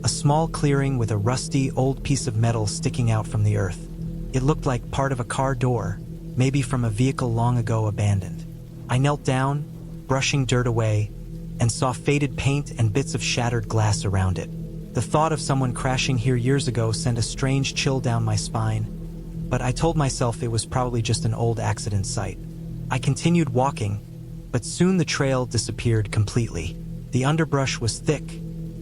A small clearing with a rusty, old piece of metal sticking out from the earth. It looked like part of a car door, maybe from a vehicle long ago abandoned. I knelt down, brushing dirt away, and saw faded paint and bits of shattered glass around it. The thought of someone crashing here years ago sent a strange chill down my spine, but I told myself it was probably just an old accident site. I continued walking, but soon the trail disappeared completely. The underbrush was thick,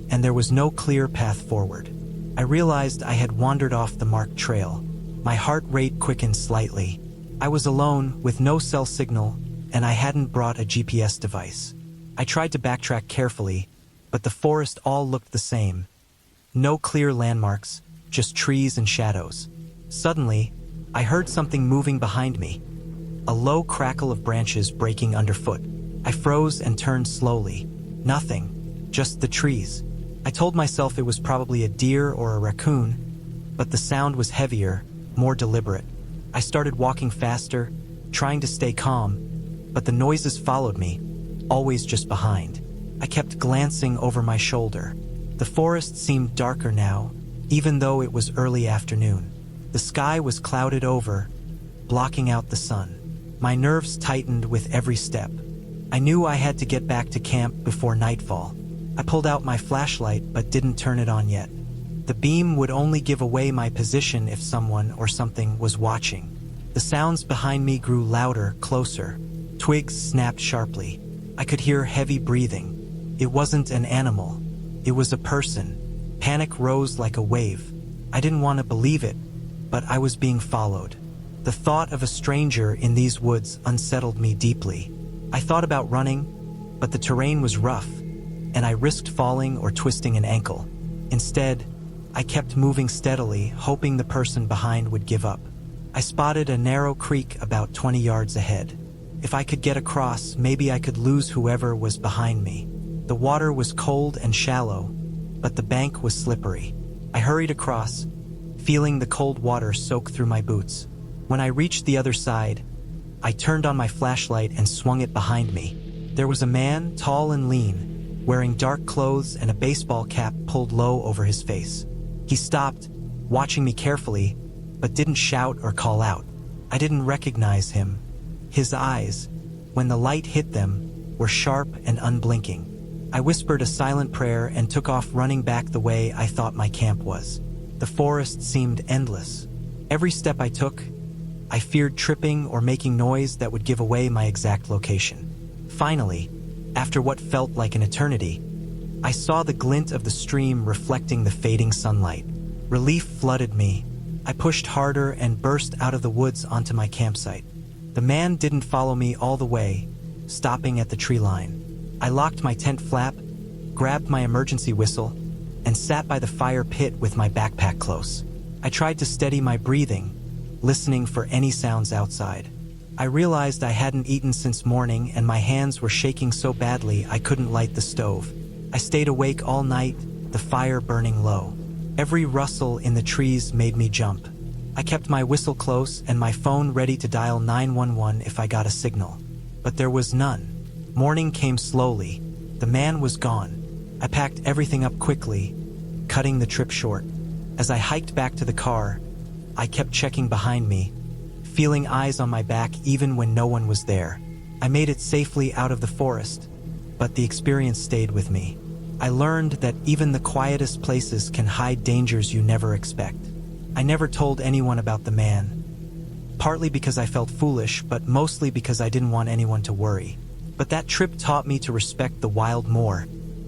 and there was no clear path forward. I realized I had wandered off the marked trail. My heart rate quickened slightly. I was alone, with no cell signal, and I hadn't brought a GPS device. I tried to backtrack carefully, but the forest all looked the same. No clear landmarks, just trees and shadows. Suddenly, I heard something moving behind me. A low crackle of branches breaking underfoot. I froze and turned slowly. Nothing, just the trees. I told myself it was probably a deer or a raccoon, but the sound was heavier, more deliberate. I started walking faster, trying to stay calm, but the noises followed me, always just behind. I kept glancing over my shoulder. The forest seemed darker now, even though it was early afternoon. The sky was clouded over, blocking out the sun. My nerves tightened with every step. I knew I had to get back to camp before nightfall. I pulled out my flashlight but didn't turn it on yet. The beam would only give away my position if someone or something was watching. The sounds behind me grew louder, closer. Twigs snapped sharply. I could hear heavy breathing. It wasn't an animal. It was a person. Panic rose like a wave. I didn't want to believe it, but I was being followed. The thought of a stranger in these woods unsettled me deeply. I thought about running, but the terrain was rough, and I risked falling or twisting an ankle. Instead, I kept moving steadily, hoping the person behind would give up. I spotted a narrow creek about 20 yards ahead. If I could get across, maybe I could lose whoever was behind me. The water was cold and shallow, but the bank was slippery. I hurried across, feeling the cold water soak through my boots. When I reached the other side, I turned on my flashlight and swung it behind me. There was a man, tall and lean, wearing dark clothes and a baseball cap pulled low over his face. He stopped, watching me carefully, but didn't shout or call out. I didn't recognize him. His eyes, when the light hit them, were sharp and unblinking. I whispered a silent prayer and took off running back the way I thought my camp was. The forest seemed endless. Every step I took, I feared tripping or making noise that would give away my exact location. Finally, after what felt like an eternity, I saw the glint of the stream reflecting the fading sunlight. Relief flooded me. I pushed harder and burst out of the woods onto my campsite. The man didn't follow me all the way, stopping at the tree line. I locked my tent flap, grabbed my emergency whistle, and sat by the fire pit with my backpack close. I tried to steady my breathing, listening for any sounds outside. I realized I hadn't eaten since morning and my hands were shaking so badly I couldn't light the stove. I stayed awake all night, the fire burning low. Every rustle in the trees made me jump. I kept my whistle close and my phone ready to dial 911 if I got a signal. But there was none. Morning came slowly. The man was gone. I packed everything up quickly, cutting the trip short. As I hiked back to the car, I kept checking behind me, feeling eyes on my back even when no one was there. I made it safely out of the forest, but the experience stayed with me. I learned that even the quietest places can hide dangers you never expect. I never told anyone about the man, partly because I felt foolish, but mostly because I didn't want anyone to worry. But that trip taught me to respect the wild more,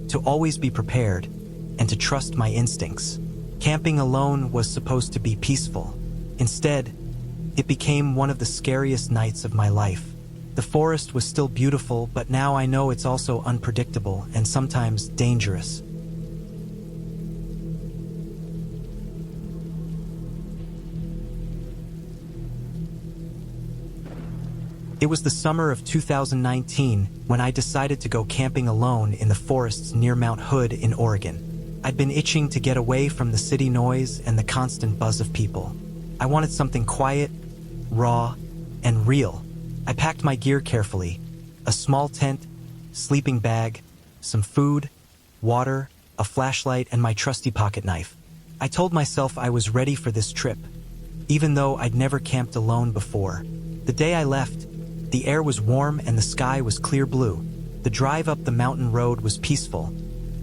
to always be prepared, and to trust my instincts. Camping alone was supposed to be peaceful. Instead, it became one of the scariest nights of my life. The forest was still beautiful, but now I know it's also unpredictable and sometimes dangerous. It was the summer of 2019 when I decided to go camping alone in the forests near Mount Hood in Oregon. I'd been itching to get away from the city noise and the constant buzz of people. I wanted something quiet, raw, and real. I packed my gear carefully: a small tent, sleeping bag, some food, water, a flashlight, and my trusty pocket knife. I told myself I was ready for this trip, even though I'd never camped alone before. The day I left, the air was warm and the sky was clear blue. The drive up the mountain road was peaceful,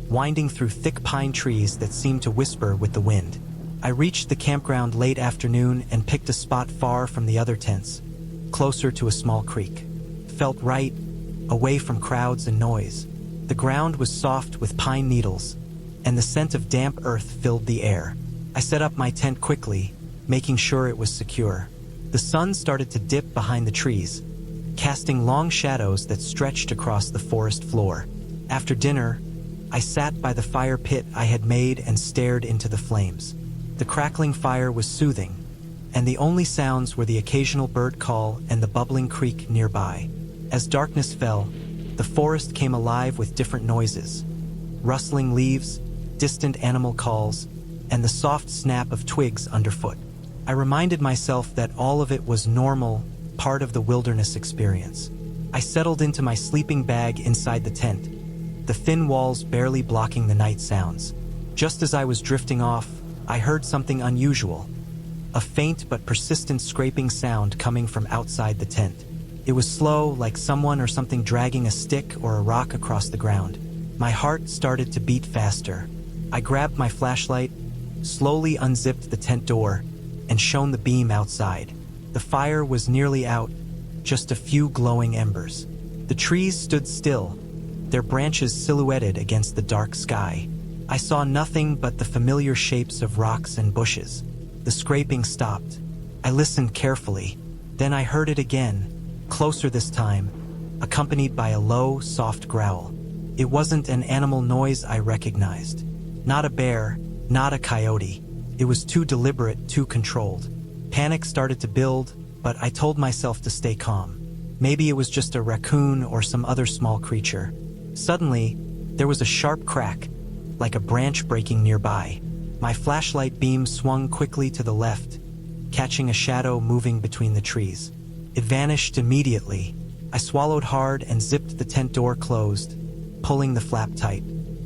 winding through thick pine trees that seemed to whisper with the wind. I reached the campground late afternoon and picked a spot far from the other tents, closer to a small creek. Felt right, away from crowds and noise. The ground was soft with pine needles, and the scent of damp earth filled the air. I set up my tent quickly, making sure it was secure. The sun started to dip behind the trees, casting long shadows that stretched across the forest floor. After dinner, I sat by the fire pit I had made and stared into the flames. The crackling fire was soothing, and the only sounds were the occasional bird call and the bubbling creek nearby. As darkness fell, the forest came alive with different noises: rustling leaves, distant animal calls, and the soft snap of twigs underfoot. I reminded myself that all of it was normal, part of the wilderness experience. I settled into my sleeping bag inside the tent, the thin walls barely blocking the night sounds. Just as I was drifting off, I heard something unusual, a faint but persistent scraping sound coming from outside the tent. It was slow, like someone or something dragging a stick or a rock across the ground. My heart started to beat faster. I grabbed my flashlight, slowly unzipped the tent door, and shone the beam outside. The fire was nearly out, just a few glowing embers. The trees stood still, their branches silhouetted against the dark sky. I saw nothing but the familiar shapes of rocks and bushes. The scraping stopped. I listened carefully. Then I heard it again, closer this time, accompanied by a low, soft growl. It wasn't an animal noise I recognized. Not a bear, not a coyote. It was too deliberate, too controlled. Panic started to build, but I told myself to stay calm. Maybe it was just a raccoon or some other small creature. Suddenly, there was a sharp crack, like a branch breaking nearby. My flashlight beam swung quickly to the left, catching a shadow moving between the trees. It vanished immediately. I swallowed hard and zipped the tent door closed, pulling the flap tight.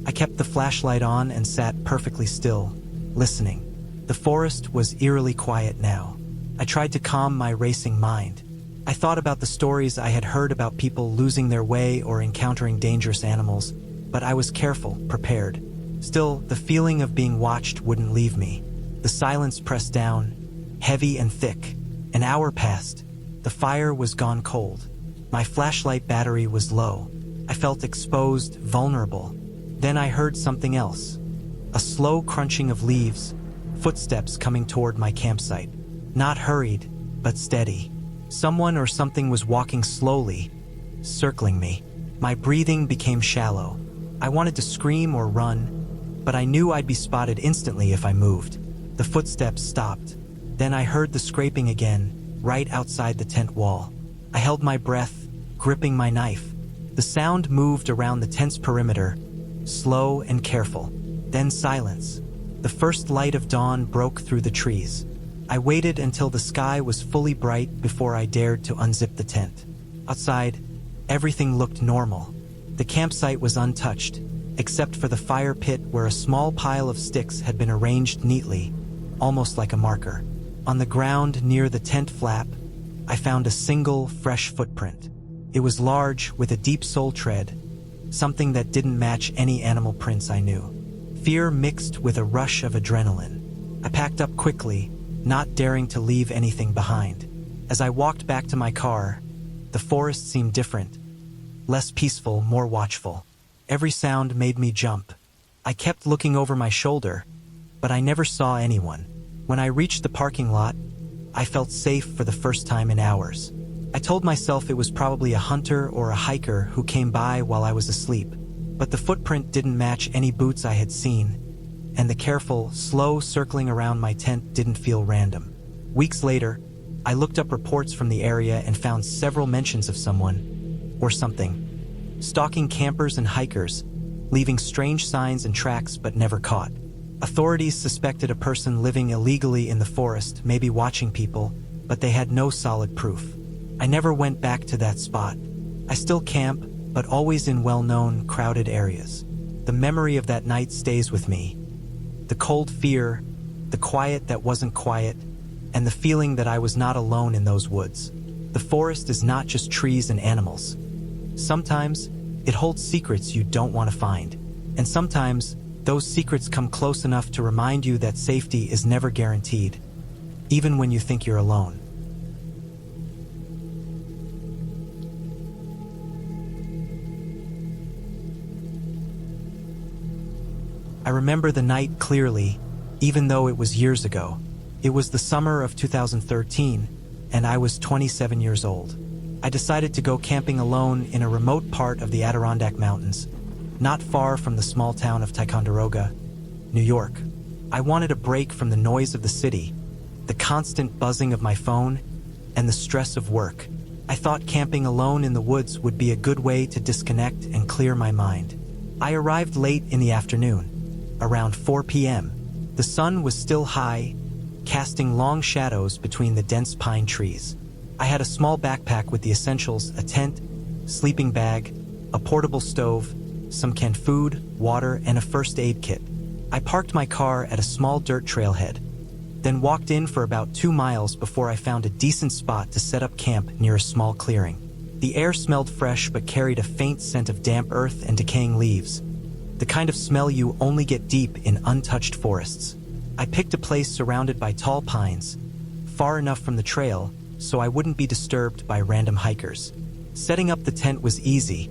I kept the flashlight on and sat perfectly still, listening. The forest was eerily quiet now. I tried to calm my racing mind. I thought about the stories I had heard about people losing their way or encountering dangerous animals, but I was careful, prepared. Still, the feeling of being watched wouldn't leave me. The silence pressed down, heavy and thick. An hour passed. The fire was gone cold. My flashlight battery was low. I felt exposed, vulnerable. Then I heard something else. A slow crunching of leaves, footsteps coming toward my campsite. Not hurried, but steady. Someone or something was walking slowly, circling me. My breathing became shallow. I wanted to scream or run, but I knew I'd be spotted instantly if I moved. The footsteps stopped. Then I heard the scraping again, right outside the tent wall. I held my breath, gripping my knife. The sound moved around the tent's perimeter, slow and careful. Then silence. The first light of dawn broke through the trees. I waited until the sky was fully bright before I dared to unzip the tent. Outside, everything looked normal. The campsite was untouched, except for the fire pit where a small pile of sticks had been arranged neatly, almost like a marker. On the ground near the tent flap, I found a single, fresh footprint. It was large, with a deep sole tread, something that didn't match any animal prints I knew. Fear mixed with a rush of adrenaline. I packed up quickly, not daring to leave anything behind. As I walked back to my car, the forest seemed different, less peaceful, more watchful. Every sound made me jump. I kept looking over my shoulder, but I never saw anyone. When I reached the parking lot, I felt safe for the first time in hours. I told myself it was probably a hunter or a hiker who came by while I was asleep, but the footprint didn't match any boots I had seen, and the careful, slow circling around my tent didn't feel random. Weeks later, I looked up reports from the area and found several mentions of someone, or something, stalking campers and hikers, leaving strange signs and tracks but never caught. Authorities suspected a person living illegally in the forest, maybe watching people, but they had no solid proof. I never went back to that spot. I still camp, but always in well-known, crowded areas. The memory of that night stays with me. The cold fear, the quiet that wasn't quiet, and the feeling that I was not alone in those woods. The forest is not just trees and animals. Sometimes, it holds secrets you don't want to find. And sometimes, those secrets come close enough to remind you that safety is never guaranteed, even when you think you're alone. I remember the night clearly, even though it was years ago. It was the summer of 2013, and I was 27 years old. I decided to go camping alone in a remote part of the Adirondack Mountains, not far from the small town of Ticonderoga, New York. I wanted a break from the noise of the city, the constant buzzing of my phone, and the stress of work. I thought camping alone in the woods would be a good way to disconnect and clear my mind. I arrived late in the afternoon, around 4 p.m. The sun was still high, casting long shadows between the dense pine trees. I had a small backpack with the essentials: a tent, sleeping bag, a portable stove, some canned food, water, and a first aid kit. I parked my car at a small dirt trailhead, then walked in for about 2 miles before I found a decent spot to set up camp near a small clearing. The air smelled fresh but carried a faint scent of damp earth and decaying leaves, the kind of smell you only get deep in untouched forests. I picked a place surrounded by tall pines, far enough from the trail so I wouldn't be disturbed by random hikers. Setting up the tent was easy.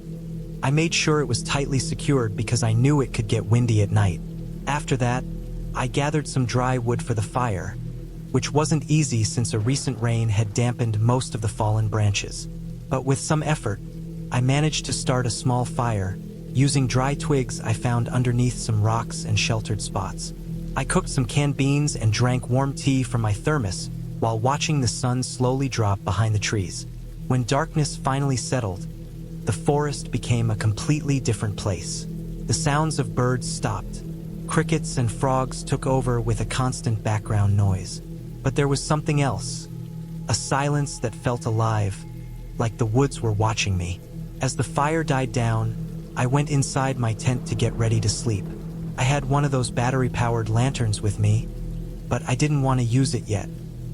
I made sure it was tightly secured because I knew it could get windy at night. After that, I gathered some dry wood for the fire, which wasn't easy since a recent rain had dampened most of the fallen branches. But with some effort, I managed to start a small fire, using dry twigs I found underneath some rocks and sheltered spots. I cooked some canned beans and drank warm tea from my thermos while watching the sun slowly drop behind the trees. When darkness finally settled, the forest became a completely different place. The sounds of birds stopped. Crickets and frogs took over with a constant background noise. But there was something else, a silence that felt alive, like the woods were watching me. As the fire died down, I went inside my tent to get ready to sleep. I had one of those battery-powered lanterns with me, but I didn't want to use it yet.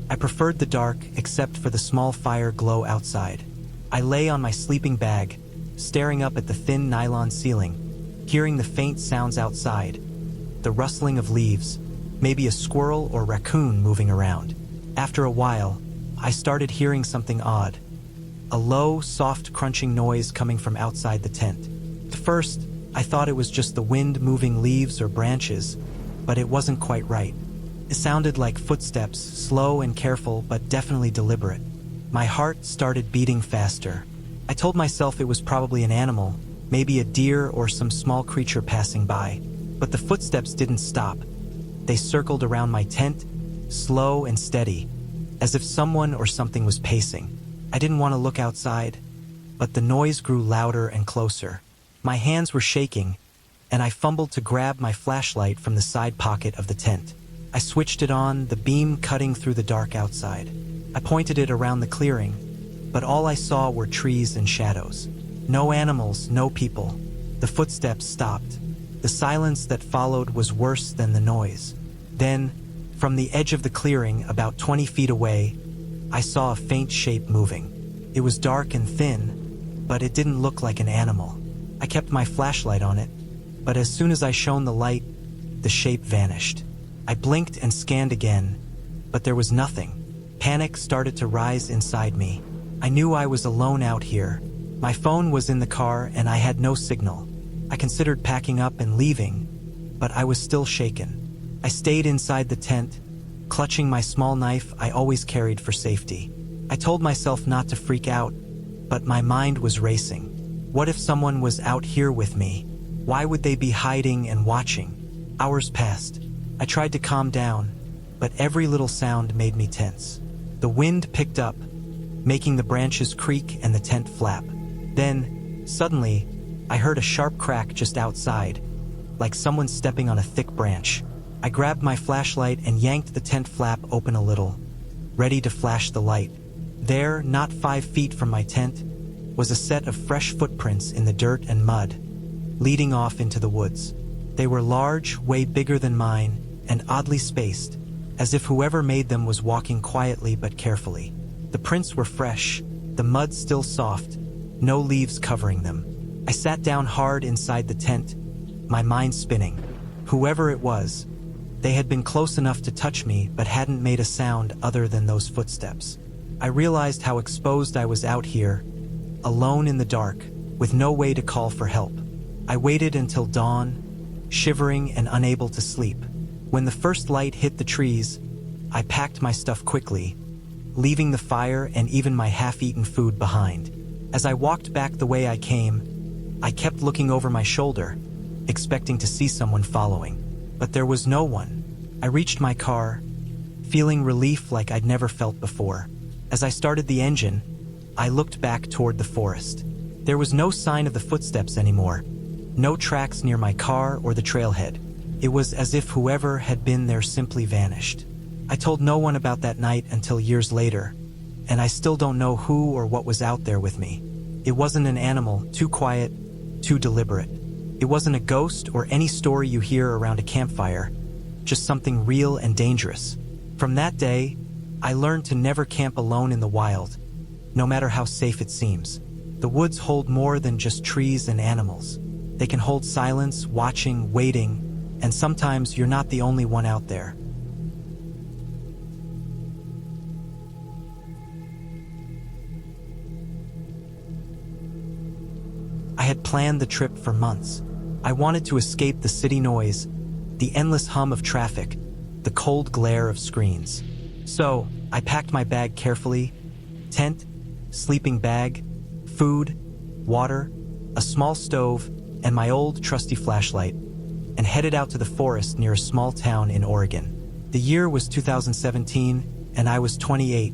I preferred the dark, except for the small fire glow outside. I lay on my sleeping bag, staring up at the thin nylon ceiling, hearing the faint sounds outside, the rustling of leaves, maybe a squirrel or raccoon moving around. After a while, I started hearing something odd, a low, soft crunching noise coming from outside the tent. At first, I thought it was just the wind moving leaves or branches, but it wasn't quite right. It sounded like footsteps, slow and careful, but definitely deliberate. My heart started beating faster. I told myself it was probably an animal, maybe a deer or some small creature passing by. But the footsteps didn't stop. They circled around my tent, slow and steady, as if someone or something was pacing. I didn't want to look outside, but the noise grew louder and closer. My hands were shaking, and I fumbled to grab my flashlight from the side pocket of the tent. I switched it on, the beam cutting through the dark outside. I pointed it around the clearing, but all I saw were trees and shadows. No animals, no people. The footsteps stopped. The silence that followed was worse than the noise. Then, from the edge of the clearing, about 20 feet away, I saw a faint shape moving. It was dark and thin, but it didn't look like an animal. I kept my flashlight on it, but as soon as I shone the light, the shape vanished. I blinked and scanned again, but there was nothing. Panic started to rise inside me. I knew I was alone out here. My phone was in the car and I had no signal. I considered packing up and leaving, but I was still shaken. I stayed inside the tent, clutching my small knife I always carried for safety. I told myself not to freak out, but my mind was racing. What if someone was out here with me? Why would they be hiding and watching? Hours passed. I tried to calm down, but every little sound made me tense. The wind picked up, making the branches creak and the tent flap. Then, suddenly, I heard a sharp crack just outside, like someone stepping on a thick branch. I grabbed my flashlight and yanked the tent flap open a little, ready to flash the light. There, not 5 feet from my tent, was a set of fresh footprints in the dirt and mud, leading off into the woods. They were large, way bigger than mine, and oddly spaced, as if whoever made them was walking quietly but carefully. The prints were fresh, the mud still soft, no leaves covering them. I sat down hard inside the tent, my mind spinning. Whoever it was, they had been close enough to touch me but hadn't made a sound other than those footsteps. I realized how exposed I was out here, alone in the dark, with no way to call for help. I waited until dawn, shivering and unable to sleep. When the first light hit the trees, I packed my stuff quickly, leaving the fire and even my half-eaten food behind. As I walked back the way I came, I kept looking over my shoulder, expecting to see someone following. But there was no one. I reached my car, feeling relief like I'd never felt before. As I started the engine, I looked back toward the forest. There was no sign of the footsteps anymore, no tracks near my car or the trailhead. It was as if whoever had been there simply vanished. I told no one about that night until years later, and I still don't know who or what was out there with me. It wasn't an animal, too quiet, too deliberate. It wasn't a ghost or any story you hear around a campfire, just something real and dangerous. From that day, I learned to never camp alone in the wild, no matter how safe it seems. The woods hold more than just trees and animals. They can hold silence, watching, waiting, and sometimes you're not the only one out there. I had planned the trip for months. I wanted to escape the city noise, the endless hum of traffic, the cold glare of screens. So, I packed my bag carefully: tent, sleeping bag, food, water, a small stove, and my old trusty flashlight, and headed out to the forest near a small town in Oregon. The year was 2017, and I was 28,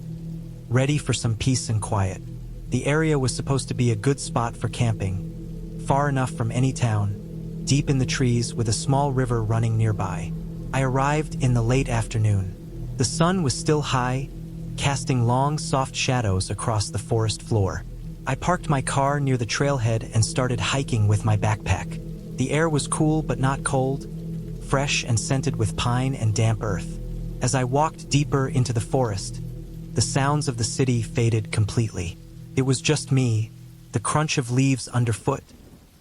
ready for some peace and quiet. The area was supposed to be a good spot for camping, far enough from any town, deep in the trees with a small river running nearby. I arrived in the late afternoon. The sun was still high, casting long, soft shadows across the forest floor. I parked my car near the trailhead and started hiking with my backpack. The air was cool but not cold, fresh and scented with pine and damp earth. As I walked deeper into the forest, the sounds of the city faded completely. It was just me, the crunch of leaves underfoot,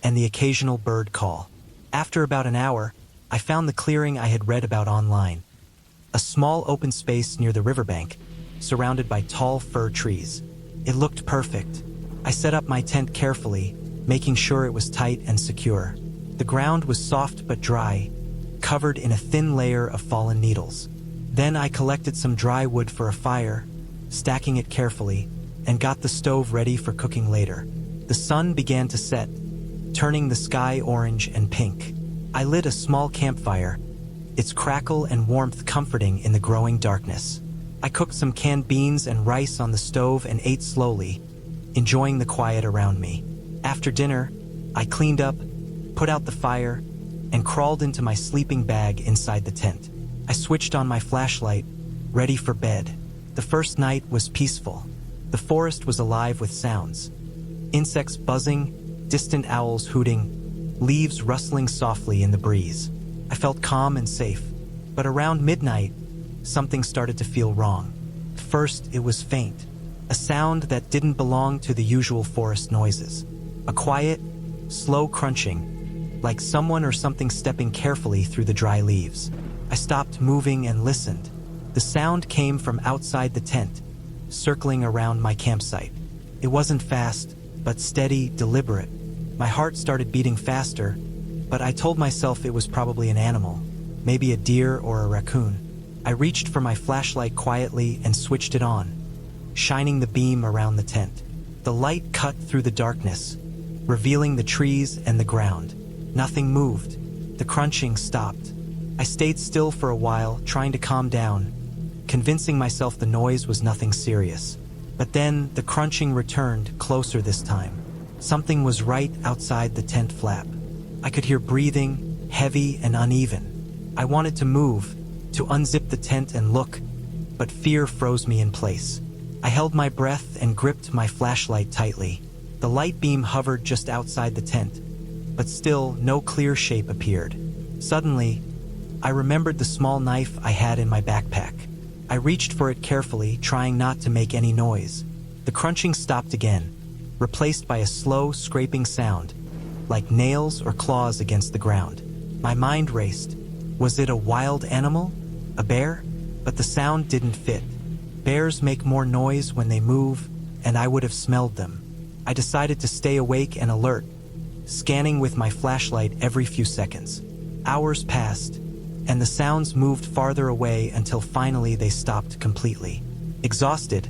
and the occasional bird call. After about an hour, I found the clearing I had read about online. A small open space near the riverbank, surrounded by tall fir trees. It looked perfect. I set up my tent carefully, making sure it was tight and secure. The ground was soft but dry, covered in a thin layer of fallen needles. Then I collected some dry wood for a fire, stacking it carefully, and got the stove ready for cooking later. The sun began to set, turning the sky orange and pink. I lit a small campfire, its crackle and warmth comforting in the growing darkness. I cooked some canned beans and rice on the stove and ate slowly, enjoying the quiet around me. After dinner, I cleaned up, put out the fire, and crawled into my sleeping bag inside the tent. I switched on my flashlight, ready for bed. The first night was peaceful. The forest was alive with sounds. Insects buzzing, distant owls hooting, leaves rustling softly in the breeze. I felt calm and safe. But around midnight, something started to feel wrong. First, it was faint, a sound that didn't belong to the usual forest noises. A quiet, slow crunching, like someone or something stepping carefully through the dry leaves. I stopped moving and listened. The sound came from outside the tent, circling around my campsite. It wasn't fast, but steady, deliberate. My heart started beating faster, but I told myself it was probably an animal, maybe a deer or a raccoon. I reached for my flashlight quietly and switched it on, shining the beam around the tent. The light cut through the darkness, revealing the trees and the ground. Nothing moved. The crunching stopped. I stayed still for a while, trying to calm down, convincing myself the noise was nothing serious. But then the crunching returned, closer this time. Something was right outside the tent flap. I could hear breathing, heavy and uneven. I wanted to move, to unzip the tent and look, but fear froze me in place. I held my breath and gripped my flashlight tightly, The light beam hovered just outside the tent, but still no clear shape appeared. Suddenly, I remembered the small knife I had in my backpack. I reached for it carefully, trying not to make any noise. The crunching stopped again, replaced by a slow, scraping sound, like nails or claws against the ground. My mind raced. Was it a wild animal? A bear? But the sound didn't fit. Bears make more noise when they move, and I would have smelled them. I decided to stay awake and alert, scanning with my flashlight every few seconds. Hours passed, and the sounds moved farther away until finally they stopped completely. Exhausted,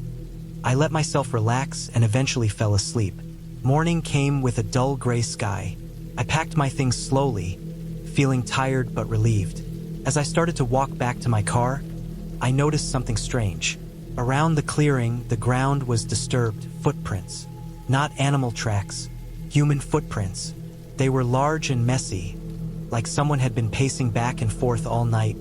I let myself relax and eventually fell asleep. Morning came with a dull gray sky. I packed my things slowly, feeling tired but relieved. As I started to walk back to my car, I noticed something strange. Around the clearing, the ground was disturbed. Footprints. Not animal tracks, human footprints. They were large and messy, like someone had been pacing back and forth all night,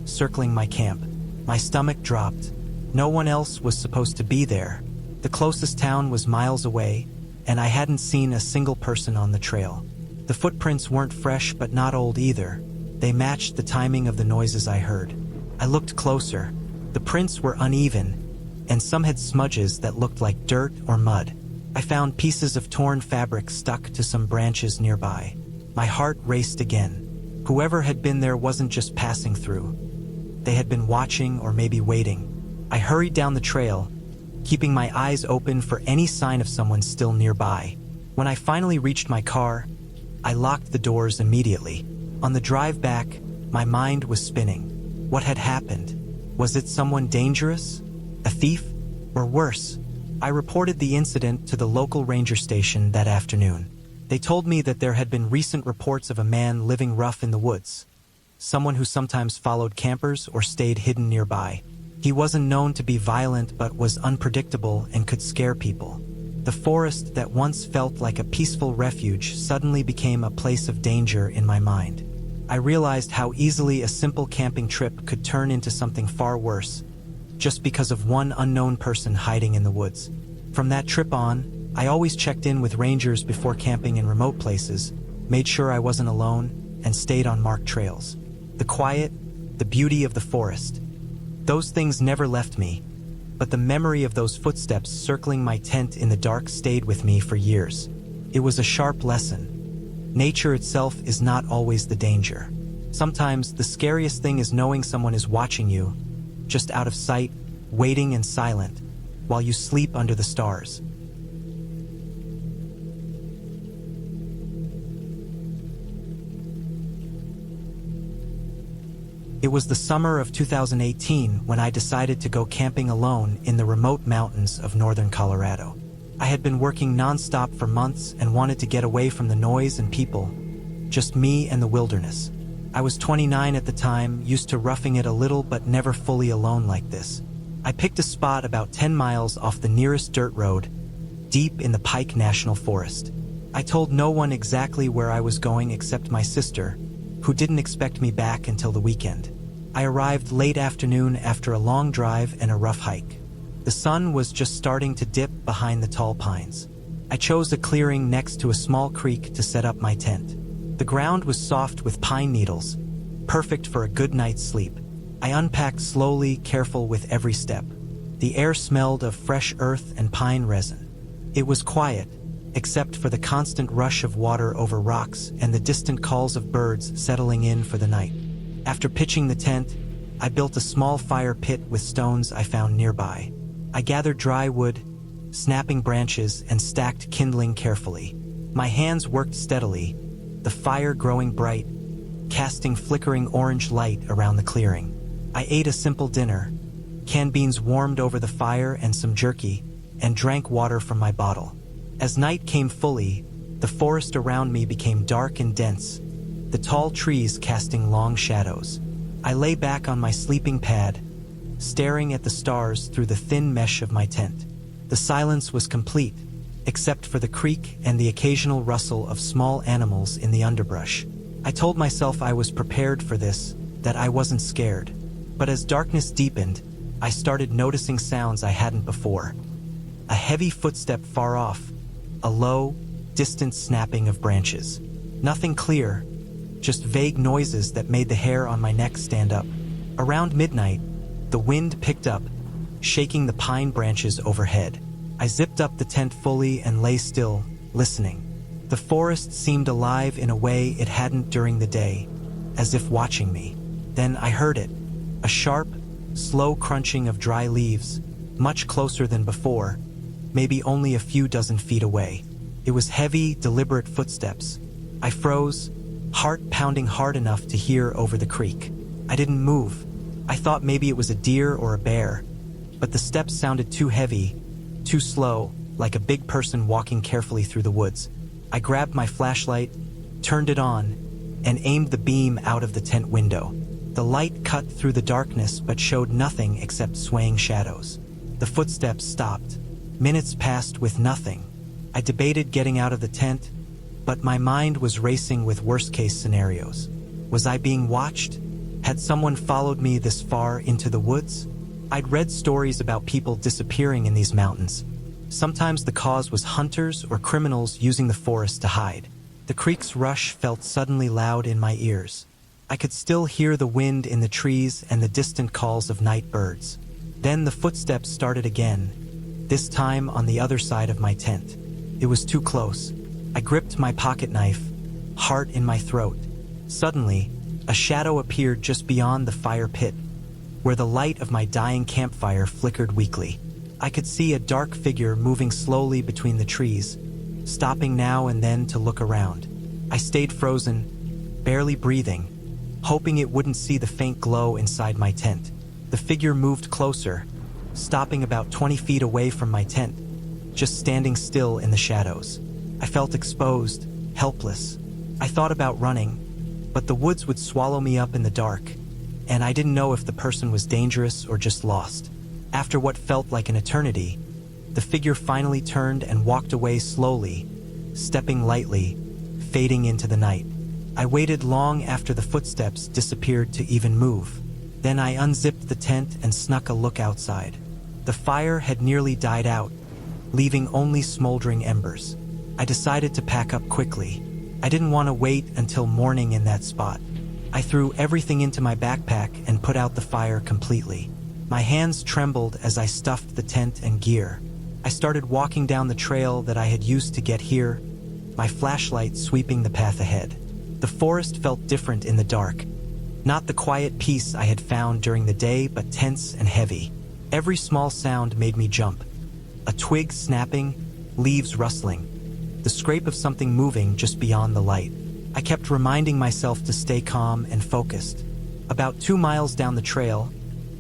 circling my camp. My stomach dropped. No one else was supposed to be there. The closest town was miles away, and I hadn't seen a single person on the trail. The footprints weren't fresh but not old either. They matched the timing of the noises I heard. I looked closer. The prints were uneven, and some had smudges that looked like dirt or mud. I found pieces of torn fabric stuck to some branches nearby. My heart raced again. Whoever had been there wasn't just passing through. They had been watching or maybe waiting. I hurried down the trail, keeping my eyes open for any sign of someone still nearby. When I finally reached my car, I locked the doors immediately. On the drive back, my mind was spinning. What had happened? Was it someone dangerous? A thief? Or worse? I reported the incident to the local ranger station that afternoon. They told me that there had been recent reports of a man living rough in the woods, someone who sometimes followed campers or stayed hidden nearby. He wasn't known to be violent but was unpredictable and could scare people. The forest that once felt like a peaceful refuge suddenly became a place of danger in my mind. I realized how easily a simple camping trip could turn into something far worse, just because of one unknown person hiding in the woods. From that trip on, I always checked in with rangers before camping in remote places, made sure I wasn't alone, and stayed on marked trails. The quiet, the beauty of the forest. Those things never left me, but the memory of those footsteps circling my tent in the dark stayed with me for years. It was a sharp lesson. Nature itself is not always the danger. Sometimes the scariest thing is knowing someone is watching you, just out of sight, waiting and silent, while you sleep under the stars. It was the summer of 2018 when I decided to go camping alone in the remote mountains of northern Colorado. I had been working nonstop for months and wanted to get away from the noise and people, just me and the wilderness. I was 29 at the time, used to roughing it a little but never fully alone like this. I picked a spot about 10 miles off the nearest dirt road, deep in the Pike National Forest. I told no one exactly where I was going except my sister, who didn't expect me back until the weekend. I arrived late afternoon after a long drive and a rough hike. The sun was just starting to dip behind the tall pines. I chose a clearing next to a small creek to set up my tent. The ground was soft with pine needles, perfect for a good night's sleep. I unpacked slowly, careful with every step. The air smelled of fresh earth and pine resin. It was quiet, except for the constant rush of water over rocks and the distant calls of birds settling in for the night. After pitching the tent, I built a small fire pit with stones I found nearby. I gathered dry wood, snapping branches, and stacked kindling carefully. My hands worked steadily, the fire growing bright, casting flickering orange light around the clearing. I ate a simple dinner, canned beans warmed over the fire and some jerky, and drank water from my bottle. As night came fully, the forest around me became dark and dense, the tall trees casting long shadows. I lay back on my sleeping pad, staring at the stars through the thin mesh of my tent. The silence was complete, except for the creek and the occasional rustle of small animals in the underbrush. I told myself I was prepared for this, that I wasn't scared. But as darkness deepened, I started noticing sounds I hadn't before. A heavy footstep far off, a low, distant snapping of branches. Nothing clear, just vague noises that made the hair on my neck stand up. Around midnight, the wind picked up, shaking the pine branches overhead. I zipped up the tent fully and lay still, listening. The forest seemed alive in a way it hadn't during the day, as if watching me. Then I heard it, a sharp, slow crunching of dry leaves, much closer than before, maybe only a few dozen feet away. It was heavy, deliberate footsteps. I froze, heart pounding hard enough to hear over the creek. I didn't move. I thought maybe it was a deer or a bear, but the steps sounded too heavy, too slow, like a big person walking carefully through the woods. I grabbed my flashlight, turned it on, and aimed the beam out of the tent window. The light cut through the darkness but showed nothing except swaying shadows. The footsteps stopped. Minutes passed with nothing. I debated getting out of the tent, but my mind was racing with worst-case scenarios. Was I being watched? Had someone followed me this far into the woods? I'd read stories about people disappearing in these mountains. Sometimes the cause was hunters or criminals using the forest to hide. The creek's rush felt suddenly loud in my ears. I could still hear the wind in the trees and the distant calls of night birds. Then the footsteps started again, this time on the other side of my tent. It was too close. I gripped my pocket knife, heart in my throat. Suddenly, a shadow appeared just beyond the fire pit, where the light of my dying campfire flickered weakly. I could see a dark figure moving slowly between the trees, stopping now and then to look around. I stayed frozen, barely breathing, hoping it wouldn't see the faint glow inside my tent. The figure moved closer, stopping about 20 feet away from my tent, just standing still in the shadows. I felt exposed, helpless. I thought about running, but the woods would swallow me up in the dark, and I didn't know if the person was dangerous or just lost. After what felt like an eternity, the figure finally turned and walked away slowly, stepping lightly, fading into the night. I waited long after the footsteps disappeared to even move. Then I unzipped the tent and snuck a look outside. The fire had nearly died out, leaving only smoldering embers. I decided to pack up quickly. I didn't want to wait until morning in that spot. I threw everything into my backpack and put out the fire completely. My hands trembled as I stuffed the tent and gear. I started walking down the trail that I had used to get here, my flashlight sweeping the path ahead. The forest felt different in the dark. Not the quiet peace I had found during the day, but tense and heavy. Every small sound made me jump. A twig snapping, leaves rustling, the scrape of something moving just beyond the light. I kept reminding myself to stay calm and focused. About 2 miles down the trail,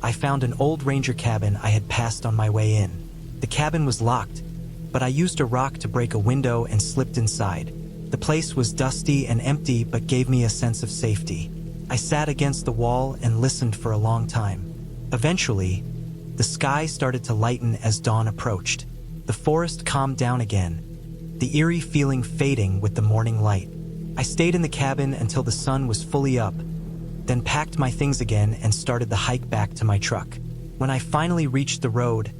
I found an old ranger cabin I had passed on my way in. The cabin was locked, but I used a rock to break a window and slipped inside. The place was dusty and empty, but gave me a sense of safety. I sat against the wall and listened for a long time. Eventually, the sky started to lighten as dawn approached. The forest calmed down again, the eerie feeling fading with the morning light. I stayed in the cabin until the sun was fully up, then packed my things again and started the hike back to my truck. When I finally reached the road,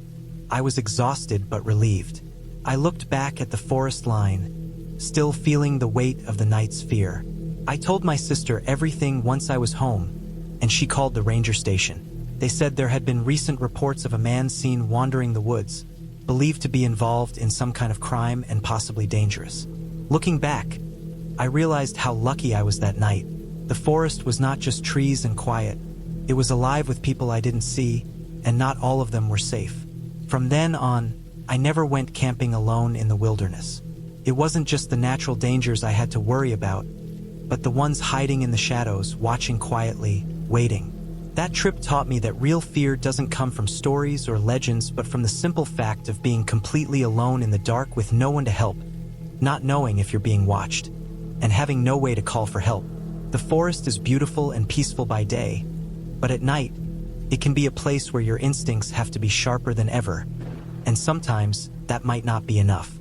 I was exhausted but relieved. I looked back at the forest line, still feeling the weight of the night's fear. I told my sister everything once I was home, and she called the ranger station. They said there had been recent reports of a man seen wandering the woods, believed to be involved in some kind of crime and possibly dangerous. Looking back, I realized how lucky I was that night. The forest was not just trees and quiet. It was alive with people I didn't see, and not all of them were safe. From then on, I never went camping alone in the wilderness. It wasn't just the natural dangers I had to worry about, but the ones hiding in the shadows, watching quietly, waiting. That trip taught me that real fear doesn't come from stories or legends, but from the simple fact of being completely alone in the dark with no one to help, not knowing if you're being watched, and having no way to call for help. The forest is beautiful and peaceful by day, but at night, it can be a place where your instincts have to be sharper than ever, and sometimes that might not be enough.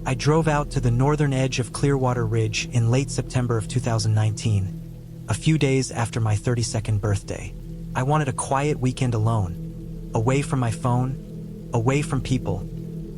I drove out to the northern edge of Clearwater Ridge in late September of 2019, a few days after my 32nd birthday. I wanted a quiet weekend alone, away from my phone, away from people,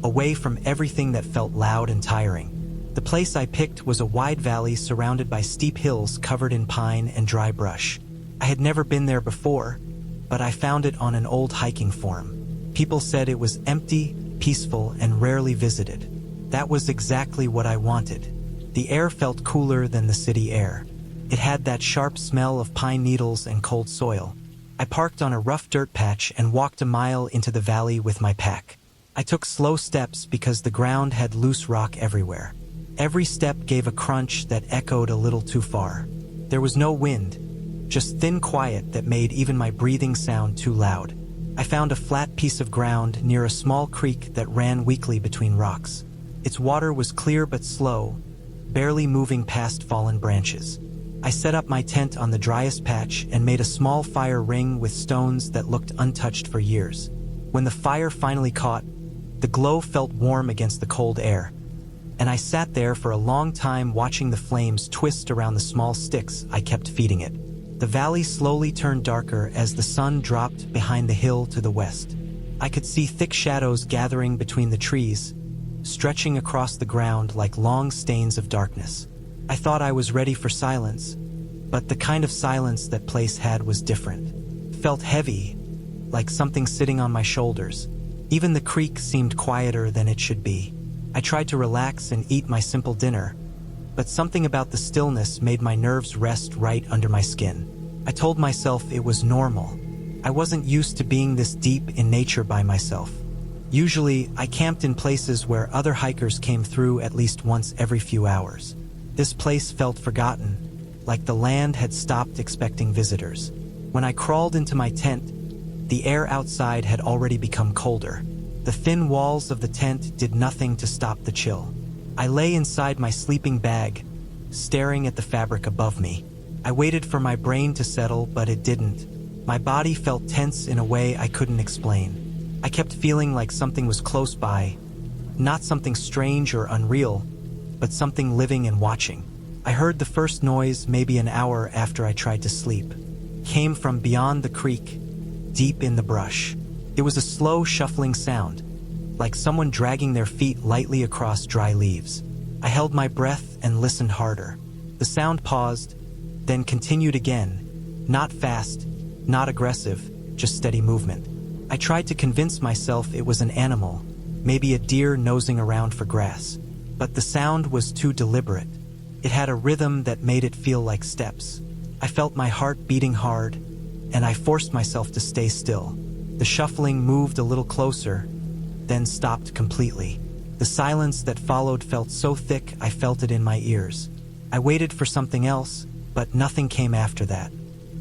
away from everything that felt loud and tiring. The place I picked was a wide valley surrounded by steep hills covered in pine and dry brush. I had never been there before, but I found it on an old hiking forum. People said it was empty, peaceful, and rarely visited. That was exactly what I wanted. The air felt cooler than the city air. It had that sharp smell of pine needles and cold soil. I parked on a rough dirt patch and walked a mile into the valley with my pack. I took slow steps because the ground had loose rock everywhere. Every step gave a crunch that echoed a little too far. There was no wind, just thin quiet that made even my breathing sound too loud. I found a flat piece of ground near a small creek that ran weakly between rocks. Its water was clear but slow, barely moving past fallen branches. I set up my tent on the driest patch and made a small fire ring with stones that looked untouched for years. When the fire finally caught, the glow felt warm against the cold air, and I sat there for a long time watching the flames twist around the small sticks I kept feeding it. The valley slowly turned darker as the sun dropped behind the hill to the west. I could see thick shadows gathering between the trees, stretching across the ground like long stains of darkness. I thought I was ready for silence, but the kind of silence that place had was different. It felt heavy, like something sitting on my shoulders. Even the creek seemed quieter than it should be. I tried to relax and eat my simple dinner, but something about the stillness made my nerves rest right under my skin. I told myself it was normal. I wasn't used to being this deep in nature by myself. Usually, I camped in places where other hikers came through at least once every few hours. This place felt forgotten, like the land had stopped expecting visitors. When I crawled into my tent, the air outside had already become colder. The thin walls of the tent did nothing to stop the chill. I lay inside my sleeping bag, staring at the fabric above me. I waited for my brain to settle, but it didn't. My body felt tense in a way I couldn't explain. I kept feeling like something was close by, not something strange or unreal, but something living and watching. I heard the first noise maybe an hour after I tried to sleep. It came from beyond the creek, deep in the brush. It was a slow, shuffling sound, like someone dragging their feet lightly across dry leaves. I held my breath and listened harder. The sound paused, then continued again, not fast, not aggressive, just steady movement. I tried to convince myself it was an animal, maybe a deer nosing around for grass. But the sound was too deliberate. It had a rhythm that made it feel like steps. I felt my heart beating hard, and I forced myself to stay still. The shuffling moved a little closer, then stopped completely. The silence that followed felt so thick I felt it in my ears. I waited for something else, but nothing came after that.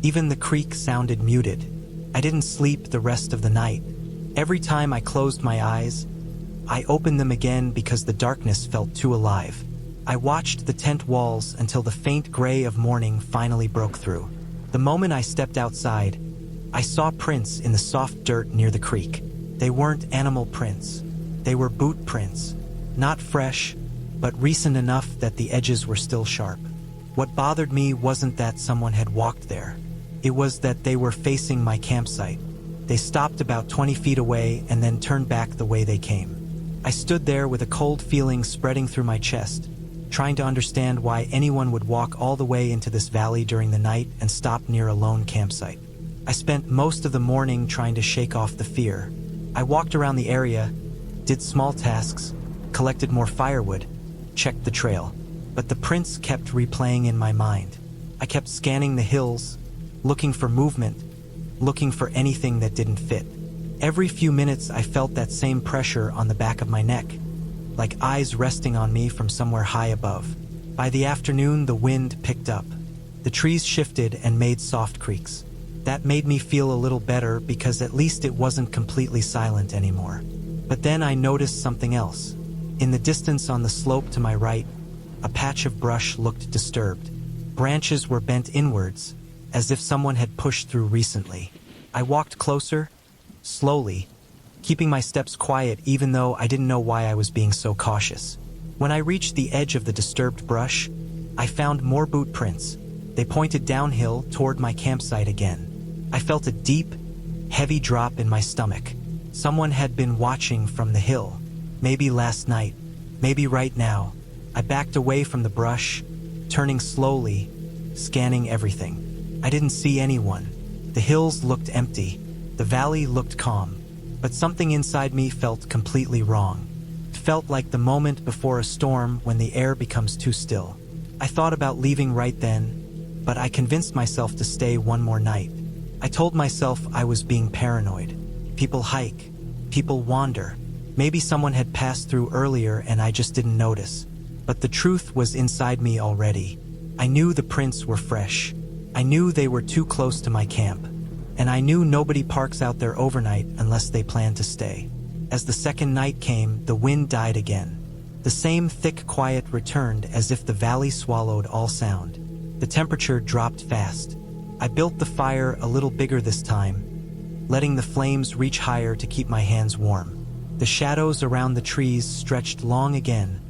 Even the creek sounded muted. I didn't sleep the rest of the night. Every time I closed my eyes, I opened them again because the darkness felt too alive. I watched the tent walls until the faint gray of morning finally broke through. The moment I stepped outside, I saw prints in the soft dirt near the creek. They weren't animal prints. They were boot prints. Not fresh, but recent enough that the edges were still sharp. What bothered me wasn't that someone had walked there. It was that they were facing my campsite. They stopped about 20 feet away and then turned back the way they came. I stood there with a cold feeling spreading through my chest, trying to understand why anyone would walk all the way into this valley during the night and stop near a lone campsite. I spent most of the morning trying to shake off the fear. I walked around the area, did small tasks, collected more firewood, checked the trail, but the prints kept replaying in my mind. I kept scanning the hills, looking for movement, looking for anything that didn't fit. Every few minutes I felt that same pressure on the back of my neck, like eyes resting on me from somewhere high above. By the afternoon, the wind picked up. The trees shifted and made soft creaks. That made me feel a little better because at least it wasn't completely silent anymore. But then I noticed something else. In the distance on the slope to my right, a patch of brush looked disturbed. Branches were bent inwards, as if someone had pushed through recently. I walked closer, slowly, keeping my steps quiet even though I didn't know why I was being so cautious. When I reached the edge of the disturbed brush, I found more boot prints, They pointed downhill toward my campsite again. I felt a deep, heavy drop in my stomach. Someone had been watching from the hill. Maybe last night, maybe right now. I backed away from the brush, turning slowly, scanning everything. I didn't see anyone. The hills looked empty. The valley looked calm. But something inside me felt completely wrong. It felt like the moment before a storm when the air becomes too still. I thought about leaving right then, but I convinced myself to stay one more night. I told myself I was being paranoid. People hike. People wander. Maybe someone had passed through earlier and I just didn't notice. But the truth was inside me already. I knew the prints were fresh. I knew they were too close to my camp. And I knew nobody parks out there overnight unless they plan to stay. As the second night came, the wind died again. The same thick quiet returned as if the valley swallowed all sound. The temperature dropped fast. I built the fire a little bigger this time, letting the flames reach higher to keep my hands warm. The shadows around the trees stretched long again,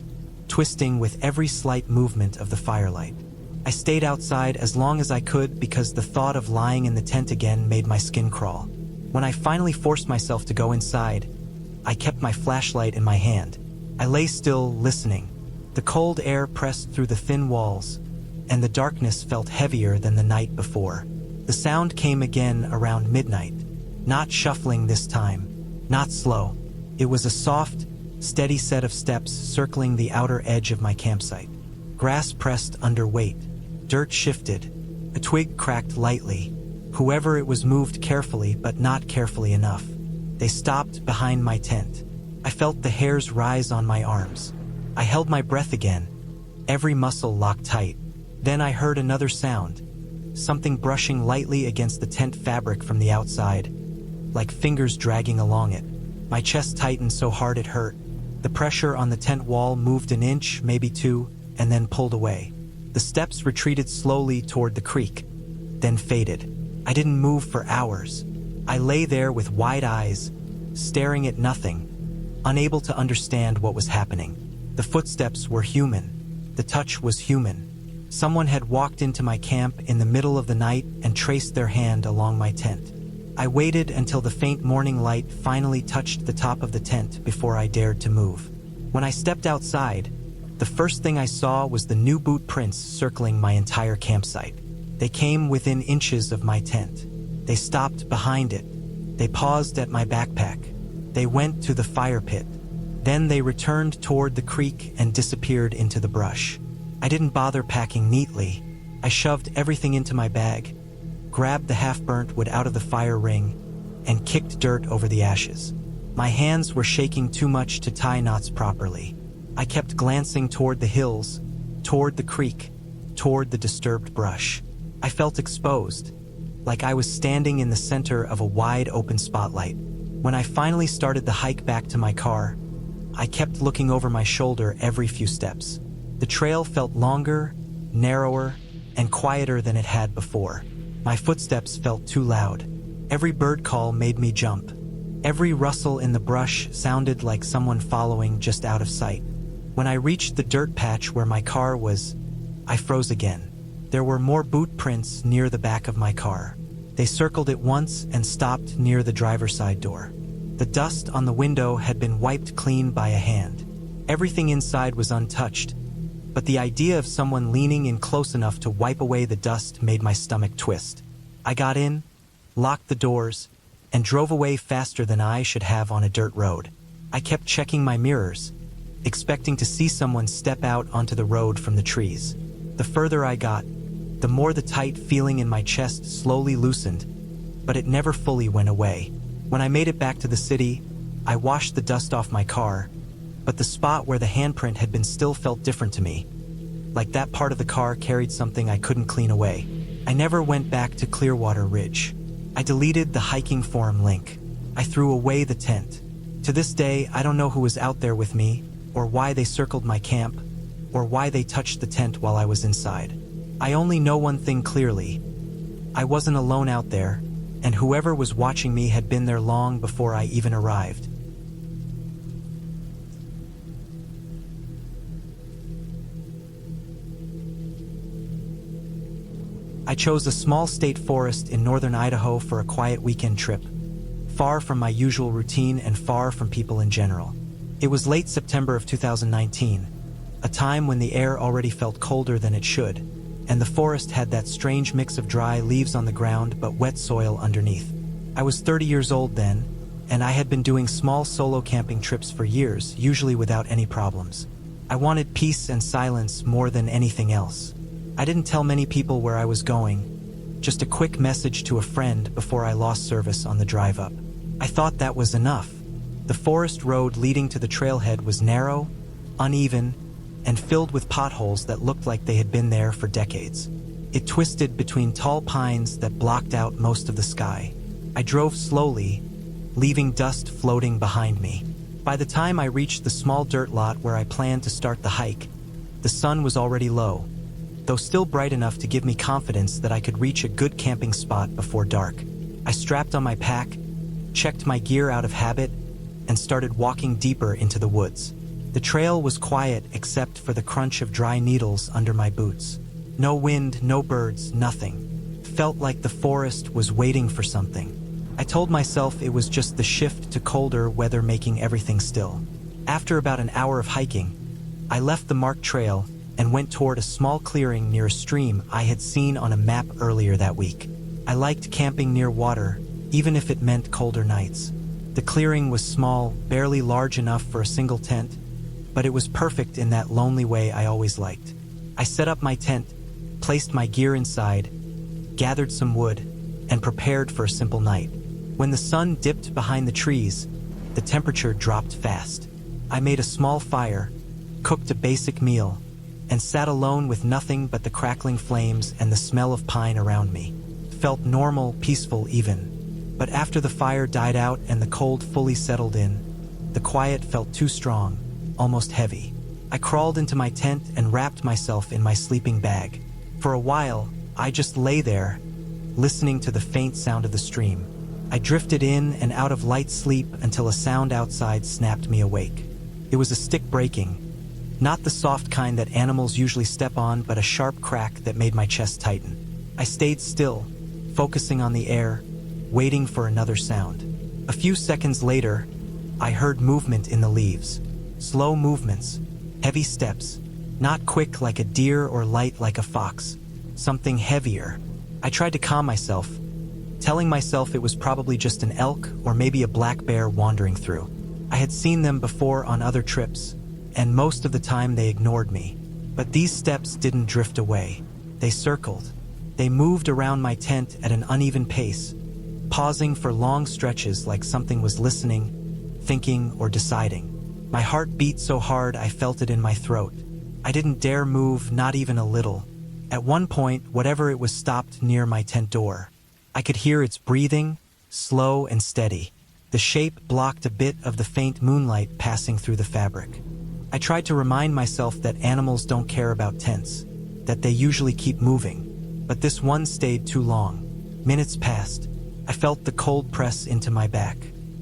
twisting with every slight movement of the firelight. I stayed outside as long as I could because the thought of lying in the tent again made my skin crawl. When I finally forced myself to go inside, I kept my flashlight in my hand. I lay still, listening. The cold air pressed through the thin walls, and the darkness felt heavier than the night before. The sound came again around midnight, not shuffling this time, not slow. It was a soft, steady set of steps circling the outer edge of my campsite. Grass pressed under weight. Dirt shifted. A twig cracked lightly. Whoever it was moved carefully, but not carefully enough. They stopped behind my tent. I felt the hairs rise on my arms. I held my breath again, every muscle locked tight. Then I heard another sound, something brushing lightly against the tent fabric from the outside, like fingers dragging along it. My chest tightened so hard it hurt. The pressure on the tent wall moved an inch, maybe two, and then pulled away. The steps retreated slowly toward the creek, then faded. I didn't move for hours. I lay there with wide eyes, staring at nothing, unable to understand what was happening. The footsteps were human. The touch was human. Someone had walked into my camp in the middle of the night and traced their hand along my tent. I waited until the faint morning light finally touched the top of the tent before I dared to move. When I stepped outside, the first thing I saw was the new boot prints circling my entire campsite. They came within inches of my tent. They stopped behind it. They paused at my backpack. They went to the fire pit. Then they returned toward the creek and disappeared into the brush. I didn't bother packing neatly. I shoved everything into my bag, grabbed the half-burnt wood out of the fire ring, and kicked dirt over the ashes. My hands were shaking too much to tie knots properly. I kept glancing toward the hills, toward the creek, toward the disturbed brush. I felt exposed, like I was standing in the center of a wide open spotlight. When I finally started the hike back to my car, I kept looking over my shoulder every few steps. The trail felt longer, narrower, and quieter than it had before. My footsteps felt too loud. Every bird call made me jump. Every rustle in the brush sounded like someone following just out of sight. When I reached the dirt patch where my car was, I froze again. There were more boot prints near the back of my car. They circled it once and stopped near the driver's side door. The dust on the window had been wiped clean by a hand. Everything inside was untouched, but the idea of someone leaning in close enough to wipe away the dust made my stomach twist. I got in, locked the doors, and drove away faster than I should have on a dirt road. I kept checking my mirrors, expecting to see someone step out onto the road from the trees. The further I got, the more the tight feeling in my chest slowly loosened, but it never fully went away. When I made it back to the city, I washed the dust off my car, but the spot where the handprint had been still felt different to me, like that part of the car carried something I couldn't clean away. I never went back to Clearwater Ridge. I deleted the hiking forum link. I threw away the tent. To this day, I don't know who was out there with me, or why they circled my camp, or why they touched the tent while I was inside. I only know one thing clearly. I wasn't alone out there, and whoever was watching me had been there long before I even arrived. I chose a small state forest in northern Idaho for a quiet weekend trip, far from my usual routine and far from people in general. It was late September of 2019, a time when the air already felt colder than it should, and the forest had that strange mix of dry leaves on the ground but wet soil underneath. I was 30 years old then, and I had been doing small solo camping trips for years, usually without any problems. I wanted peace and silence more than anything else. I didn't tell many people where I was going, just a quick message to a friend before I lost service on the drive up. I thought that was enough. The forest road leading to the trailhead was narrow, uneven, and filled with potholes that looked like they had been there for decades. It twisted between tall pines that blocked out most of the sky. I drove slowly, leaving dust floating behind me. By the time I reached the small dirt lot where I planned to start the hike, the sun was already low, though still bright enough to give me confidence that I could reach a good camping spot before dark. I strapped on my pack, checked my gear out of habit, and started walking deeper into the woods. The trail was quiet except for the crunch of dry needles under my boots. No wind, no birds, nothing. Felt like the forest was waiting for something. I told myself it was just the shift to colder weather making everything still. After about an hour of hiking, I left the marked trail and went toward a small clearing near a stream I had seen on a map earlier that week. I liked camping near water, even if it meant colder nights. The clearing was small, barely large enough for a single tent, but it was perfect in that lonely way I always liked. I set up my tent, placed my gear inside, gathered some wood, and prepared for a simple night. When the sun dipped behind the trees, the temperature dropped fast. I made a small fire, cooked a basic meal, and sat alone with nothing but the crackling flames and the smell of pine around me. Felt normal, peaceful even. But after the fire died out and the cold fully settled in, the quiet felt too strong, almost heavy. I crawled into my tent and wrapped myself in my sleeping bag. For a while, I just lay there, listening to the faint sound of the stream. I drifted in and out of light sleep until a sound outside snapped me awake. It was a stick breaking, not the soft kind that animals usually step on, but a sharp crack that made my chest tighten. I stayed still, focusing on the air, waiting for another sound. A few seconds later, I heard movement in the leaves. Slow movements, heavy steps, not quick like a deer or light like a fox. Something heavier. I tried to calm myself, telling myself it was probably just an elk or maybe a black bear wandering through. I had seen them before on other trips, and most of the time they ignored me. But these steps didn't drift away. They circled. They moved around my tent at an uneven pace, pausing for long stretches like something was listening, thinking, or deciding. My heart beat so hard I felt it in my throat. I didn't dare move, not even a little. At one point, whatever it was stopped near my tent door. I could hear its breathing, slow and steady. The shape blocked a bit of the faint moonlight passing through the fabric. I tried to remind myself that animals don't care about tents, that they usually keep moving. But this one stayed too long. Minutes passed. I felt the cold press into my back.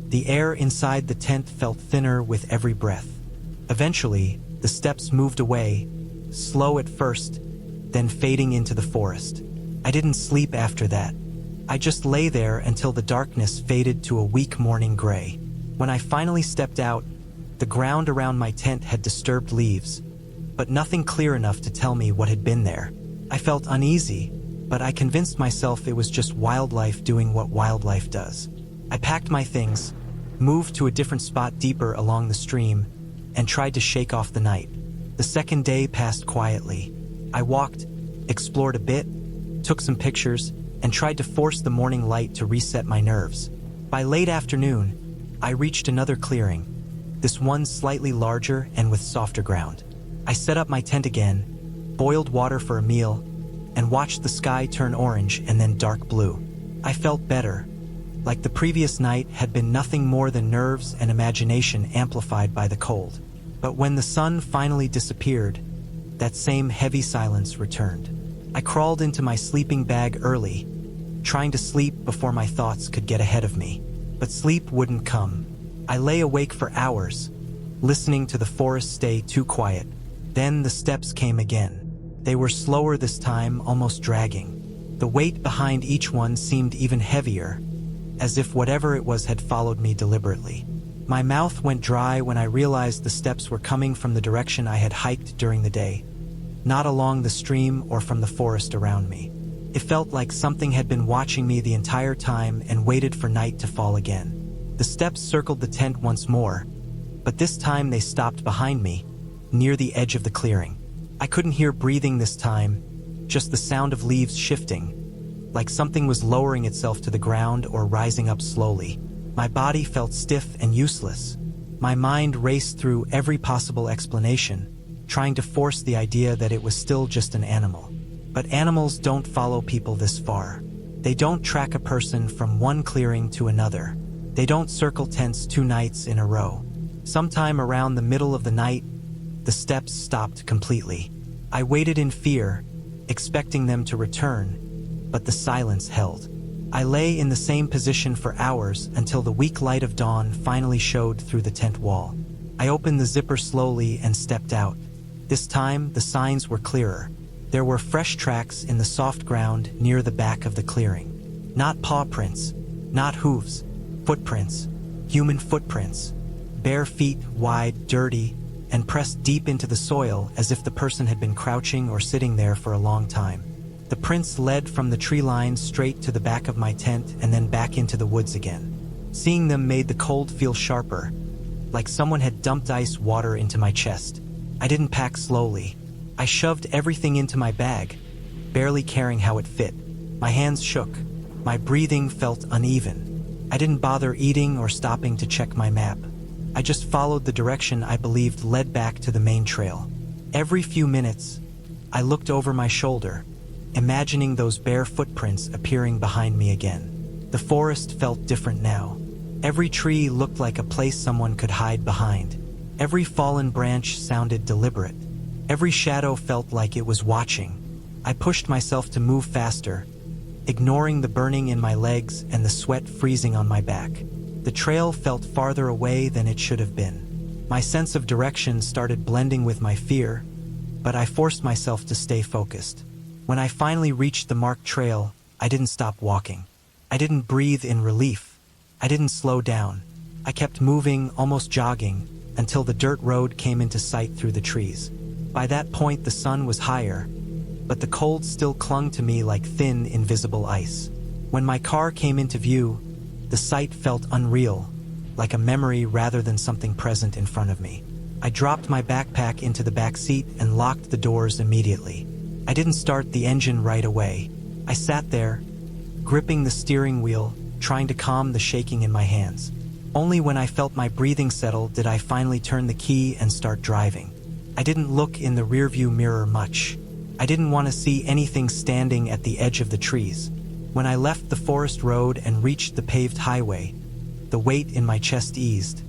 The air inside the tent felt thinner with every breath. Eventually, the steps moved away, slow at first, then fading into the forest. I didn't sleep after that. I just lay there until the darkness faded to a weak morning gray. When I finally stepped out, the ground around my tent had disturbed leaves, but nothing clear enough to tell me what had been there. I felt uneasy, but I convinced myself it was just wildlife doing what wildlife does. I packed my things, moved to a different spot deeper along the stream, and tried to shake off the night. The second day passed quietly. I walked, explored a bit, took some pictures, and tried to force the morning light to reset my nerves. By late afternoon, I reached another clearing, this one slightly larger and with softer ground. I set up my tent again, boiled water for a meal, and watched the sky turn orange and then dark blue. I felt better, like the previous night had been nothing more than nerves and imagination amplified by the cold. But when the sun finally disappeared, that same heavy silence returned. I crawled into my sleeping bag early, trying to sleep before my thoughts could get ahead of me. But sleep wouldn't come. I lay awake for hours, listening to the forest stay too quiet. Then the steps came again. They were slower this time, almost dragging. The weight behind each one seemed even heavier, as if whatever it was had followed me deliberately. My mouth went dry when I realized the steps were coming from the direction I had hiked during the day, not along the stream or from the forest around me. It felt like something had been watching me the entire time and waited for night to fall again. The steps circled the tent once more, but this time they stopped behind me, near the edge of the clearing. I couldn't hear breathing this time, just the sound of leaves shifting, like something was lowering itself to the ground or rising up slowly. My body felt stiff and useless. My mind raced through every possible explanation, trying to force the idea that it was still just an animal. But animals don't follow people this far. They don't track a person from one clearing to another. They don't circle tents 2 nights in a row. Sometime around the middle of the night, the steps stopped completely. I waited in fear, expecting them to return, but the silence held. I lay in the same position for hours until the weak light of dawn finally showed through the tent wall. I opened the zipper slowly and stepped out. This time, the signs were clearer. There were fresh tracks in the soft ground near the back of the clearing. Not paw prints, not hooves, footprints, human footprints. Bare feet, wide, dirty, and pressed deep into the soil as if the person had been crouching or sitting there for a long time. The prints led from the tree line straight to the back of my tent and then back into the woods again. Seeing them made the cold feel sharper, like someone had dumped ice water into my chest. I didn't pack slowly. I shoved everything into my bag, barely caring how it fit. My hands shook. My breathing felt uneven. I didn't bother eating or stopping to check my map. I just followed the direction I believed led back to the main trail. Every few minutes, I looked over my shoulder, imagining those bare footprints appearing behind me again. The forest felt different now. Every tree looked like a place someone could hide behind. Every fallen branch sounded deliberate. Every shadow felt like it was watching. I pushed myself to move faster, ignoring the burning in my legs and the sweat freezing on my back. The trail felt farther away than it should have been. My sense of direction started blending with my fear, but I forced myself to stay focused. When I finally reached the marked trail, I didn't stop walking. I didn't breathe in relief. I didn't slow down. I kept moving, almost jogging, until the dirt road came into sight through the trees. By that point, the sun was higher, but the cold still clung to me like thin, invisible ice. When my car came into view, the sight felt unreal, like a memory rather than something present in front of me. I dropped my backpack into the back seat and locked the doors immediately. I didn't start the engine right away. I sat there, gripping the steering wheel, trying to calm the shaking in my hands. Only when I felt my breathing settle did I finally turn the key and start driving. I didn't look in the rearview mirror much. I didn't want to see anything standing at the edge of the trees. When I left the forest road and reached the paved highway, the weight in my chest eased,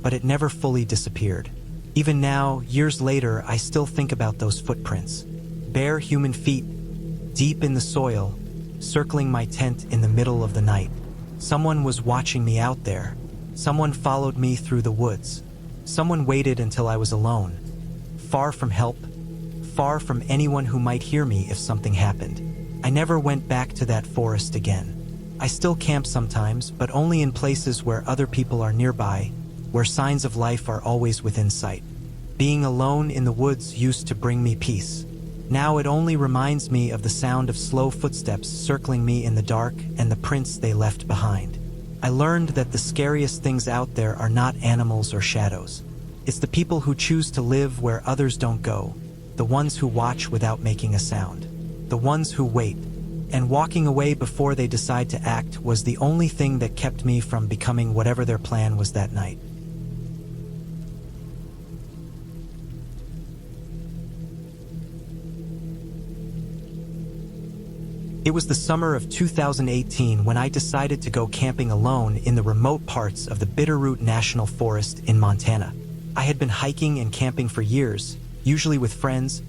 but it never fully disappeared. Even now, years later, I still think about those footprints. Bare human feet, deep in the soil, circling my tent in the middle of the night. Someone was watching me out there. Someone followed me through the woods. Someone waited until I was alone, far from help, far from anyone who might hear me if something happened. I never went back to that forest again. I still camp sometimes, but only in places where other people are nearby, where signs of life are always within sight. Being alone in the woods used to bring me peace. Now it only reminds me of the sound of slow footsteps circling me in the dark and the prints they left behind. I learned that the scariest things out there are not animals or shadows. It's the people who choose to live where others don't go, the ones who watch without making a sound, the ones who wait. And walking away before they decide to act was the only thing that kept me from becoming whatever their plan was that night. It was the summer of 2018 when I decided to go camping alone in the remote parts of the Bitterroot National Forest in Montana. I had been hiking and camping for years, usually with friends,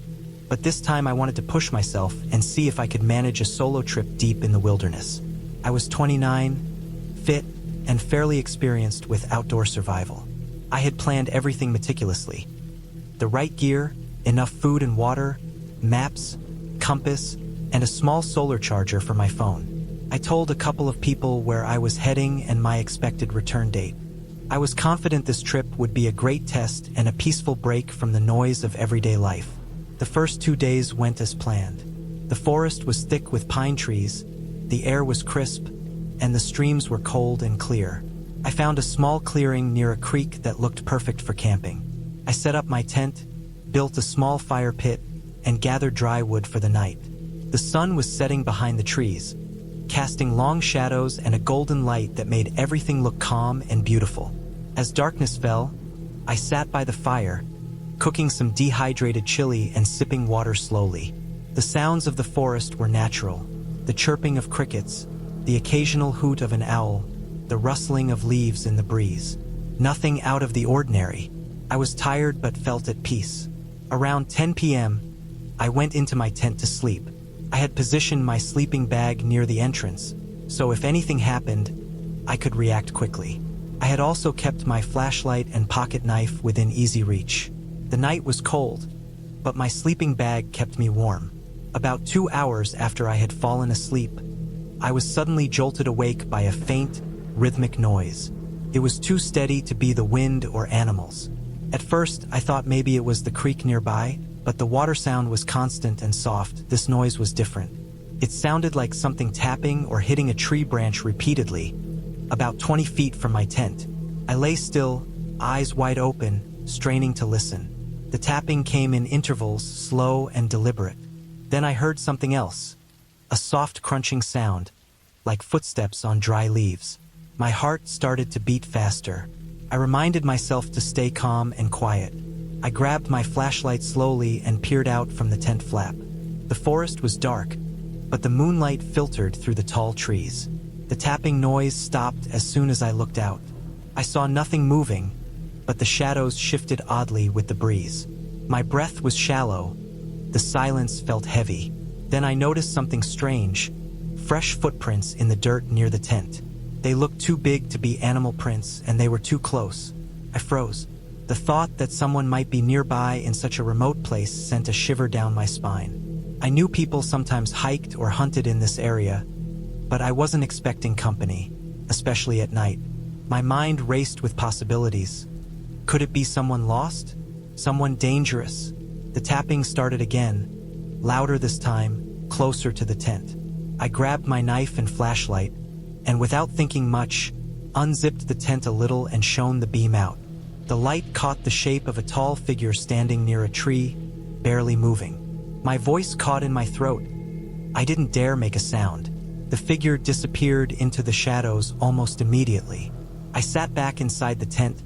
but this time I wanted to push myself and see if I could manage a solo trip deep in the wilderness. I was 29, fit, and fairly experienced with outdoor survival. I had planned everything meticulously. The right gear, enough food and water, maps, compass, and a small solar charger for my phone. I told a couple of people where I was heading and my expected return date. I was confident this trip would be a great test and a peaceful break from the noise of everyday life. The first 2 days went as planned. The forest was thick with pine trees, the air was crisp, and the streams were cold and clear. I found a small clearing near a creek that looked perfect for camping. I set up my tent, built a small fire pit, and gathered dry wood for the night. The sun was setting behind the trees, casting long shadows and a golden light that made everything look calm and beautiful. As darkness fell, I sat by the fire, cooking some dehydrated chili and sipping water slowly. The sounds of the forest were natural, the chirping of crickets, the occasional hoot of an owl, the rustling of leaves in the breeze. Nothing out of the ordinary. I was tired but felt at peace. Around 10 p.m., I went into my tent to sleep. I had positioned my sleeping bag near the entrance, so if anything happened, I could react quickly. I had also kept my flashlight and pocket knife within easy reach. The night was cold, but my sleeping bag kept me warm. About 2 hours after I had fallen asleep, I was suddenly jolted awake by a faint, rhythmic noise. It was too steady to be the wind or animals. At first, I thought maybe it was the creek nearby, but the water sound was constant and soft. This noise was different. It sounded like something tapping or hitting a tree branch repeatedly, about 20 feet from my tent. I lay still, eyes wide open, straining to listen. The tapping came in intervals, slow and deliberate. Then I heard something else, a soft crunching sound, like footsteps on dry leaves. My heart started to beat faster. I reminded myself to stay calm and quiet. I grabbed my flashlight slowly and peered out from the tent flap. The forest was dark, but the moonlight filtered through the tall trees. The tapping noise stopped as soon as I looked out. I saw nothing moving, but the shadows shifted oddly with the breeze. My breath was shallow. The silence felt heavy. Then I noticed something strange, fresh footprints in the dirt near the tent. They looked too big to be animal prints, and they were too close. I froze. The thought that someone might be nearby in such a remote place sent a shiver down my spine. I knew people sometimes hiked or hunted in this area, but I wasn't expecting company, especially at night. My mind raced with possibilities. Could it be someone lost? Someone dangerous? The tapping started again, louder this time, closer to the tent. I grabbed my knife and flashlight, and without thinking much, unzipped the tent a little and shone the beam out. The light caught the shape of a tall figure standing near a tree, barely moving. My voice caught in my throat. I didn't dare make a sound. The figure disappeared into the shadows almost immediately. I sat back inside the tent,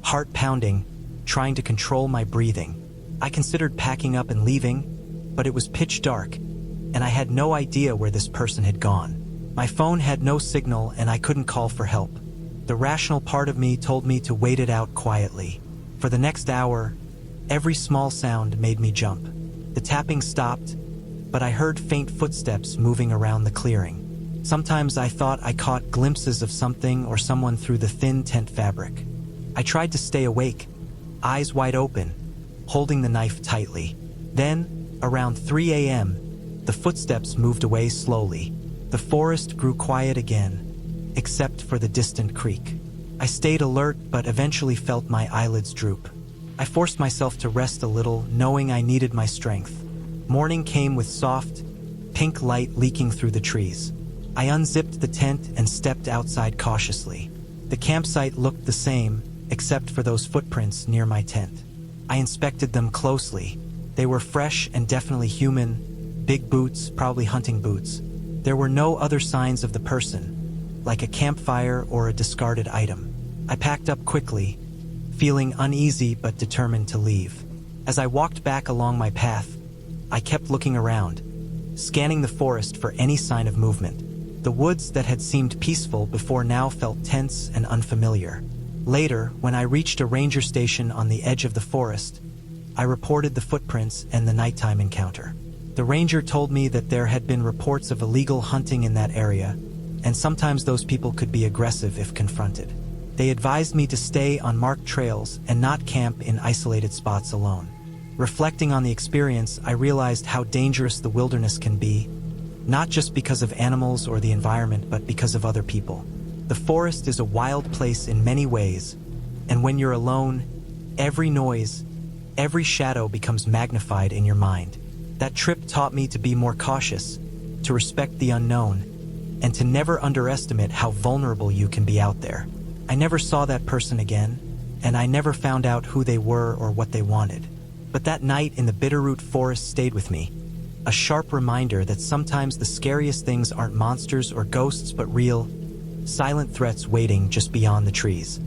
heart pounding, trying to control my breathing. I considered packing up and leaving, but it was pitch dark, and I had no idea where this person had gone. My phone had no signal and I couldn't call for help. The rational part of me told me to wait it out quietly. For the next hour, every small sound made me jump. The tapping stopped, but I heard faint footsteps moving around the clearing. Sometimes I thought I caught glimpses of something or someone through the thin tent fabric. I tried to stay awake, eyes wide open, holding the knife tightly. Then, around 3 a.m., the footsteps moved away slowly. The forest grew quiet again, except for the distant creek. I stayed alert but eventually felt my eyelids droop. I forced myself to rest a little, knowing I needed my strength. Morning came with soft, pink light leaking through the trees. I unzipped the tent and stepped outside cautiously. The campsite looked the same, except for those footprints near my tent. I inspected them closely. They were fresh and definitely human, big boots, probably hunting boots. There were no other signs of the person, like a campfire or a discarded item. I packed up quickly, feeling uneasy but determined to leave. As I walked back along my path, I kept looking around, scanning the forest for any sign of movement. The woods that had seemed peaceful before now felt tense and unfamiliar. Later, when I reached a ranger station on the edge of the forest, I reported the footprints and the nighttime encounter. The ranger told me that there had been reports of illegal hunting in that area, and sometimes those people could be aggressive if confronted. They advised me to stay on marked trails and not camp in isolated spots alone. Reflecting on the experience, I realized how dangerous the wilderness can be, Not just because of animals or the environment, but because of other people. The forest is a wild place in many ways, and when you're alone, every noise, every shadow becomes magnified in your mind. That trip taught me to be more cautious, to respect the unknown, and to never underestimate how vulnerable you can be out there. I never saw that person again, and I never found out who they were or what they wanted. But that night in the Bitterroot Forest stayed with me, a sharp reminder that sometimes the scariest things aren't monsters or ghosts but real, silent threats waiting just beyond the trees.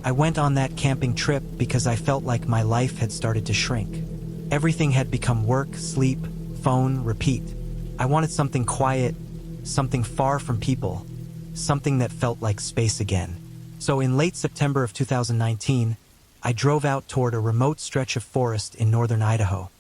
I went on that camping trip because I felt like my life had started to shrink. Everything had become work, sleep, phone, repeat. I wanted something quiet, something far from people, something that felt like space again. So in late September of 2019, I drove out toward a remote stretch of forest in northern Idaho,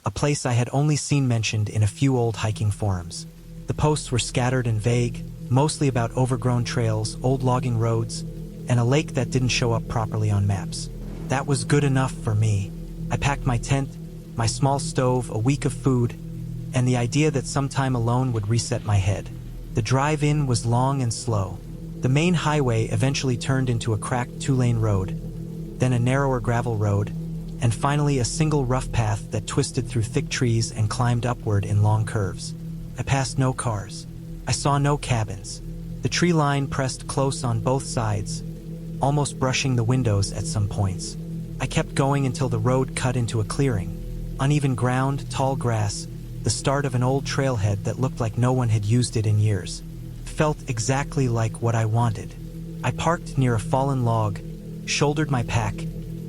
a place I had only seen mentioned in a few old hiking forums. The posts were scattered and vague, mostly about overgrown trails, old logging roads, and a lake that didn't show up properly on maps. That was good enough for me. I packed my tent, my small stove, a week of food, and the idea that some time alone would reset my head. The drive-in was long and slow. The main highway eventually turned into a cracked two-lane road, then a narrower gravel road, and finally a single rough path that twisted through thick trees and climbed upward in long curves. I passed no cars. I saw no cabins. The tree line pressed close on both sides, almost brushing the windows at some points. I kept going until the road cut into a clearing. Uneven ground, tall grass, the start of an old trailhead that looked like no one had used it in years. Felt exactly like what I wanted. I parked near a fallen log, shouldered my pack,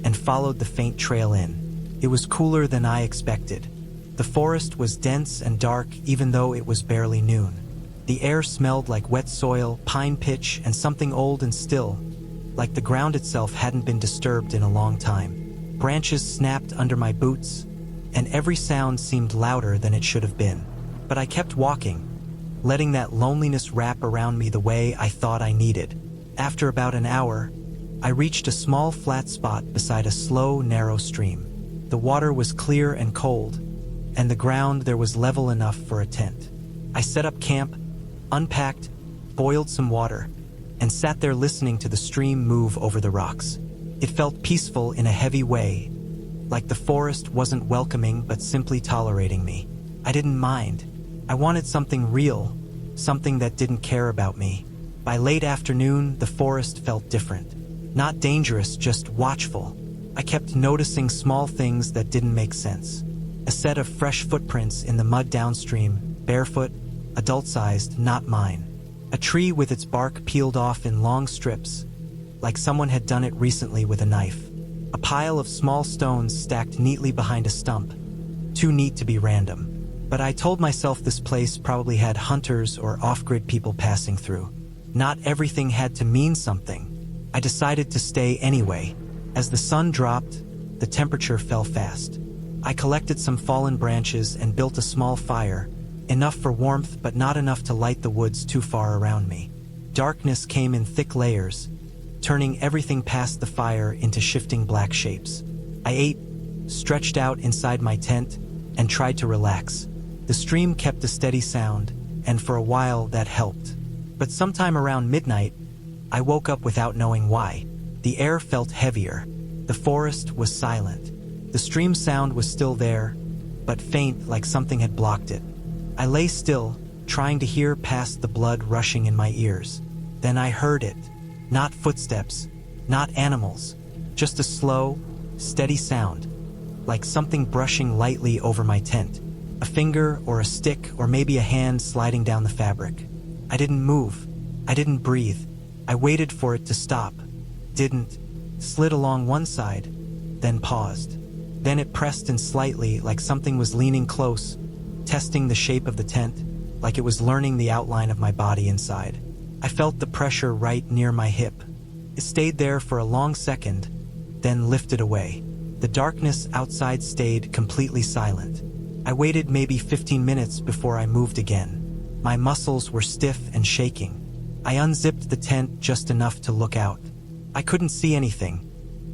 and followed the faint trail in. It was cooler than I expected. The forest was dense and dark even though it was barely noon. The air smelled like wet soil, pine pitch, and something old and still, like the ground itself hadn't been disturbed in a long time. Branches snapped under my boots, and every sound seemed louder than it should have been. But I kept walking, letting that loneliness wrap around me the way I thought I needed. After about an hour, I reached a small flat spot beside a slow, narrow stream. The water was clear and cold, and the ground there was level enough for a tent. I set up camp, unpacked, boiled some water, and sat there listening to the stream move over the rocks. It felt peaceful in a heavy way, like the forest wasn't welcoming but simply tolerating me. I didn't mind. I wanted something real, something that didn't care about me. By late afternoon, the forest felt different. Not dangerous, just watchful. I kept noticing small things that didn't make sense. A set of fresh footprints in the mud downstream, barefoot, adult-sized, not mine. A tree with its bark peeled off in long strips, like someone had done it recently with a knife. A pile of small stones stacked neatly behind a stump, too neat to be random. But I told myself this place probably had hunters or off-grid people passing through. Not everything had to mean something. I decided to stay anyway. As the sun dropped, the temperature fell fast. I collected some fallen branches and built a small fire, enough for warmth but not enough to light the woods too far around me. Darkness came in thick layers, turning everything past the fire into shifting black shapes. I ate, stretched out inside my tent, and tried to relax. The stream kept a steady sound, and for a while that helped. But sometime around midnight, I woke up without knowing why. The air felt heavier. The forest was silent. The stream sound was still there, but faint, like something had blocked it. I lay still, trying to hear past the blood rushing in my ears. Then I heard it. Not footsteps, not animals, just a slow, steady sound, like something brushing lightly over my tent. A finger or a stick or maybe a hand sliding down the fabric. I didn't move. I didn't breathe. I waited for it to stop. Didn't. Slid along one side, then paused. Then it pressed in slightly, like something was leaning close, testing the shape of the tent, like it was learning the outline of my body inside. I felt the pressure right near my hip. It stayed there for a long second, then lifted away. The darkness outside stayed completely silent. I waited maybe 15 minutes before I moved again. My muscles were stiff and shaking. I unzipped the tent just enough to look out. I couldn't see anything.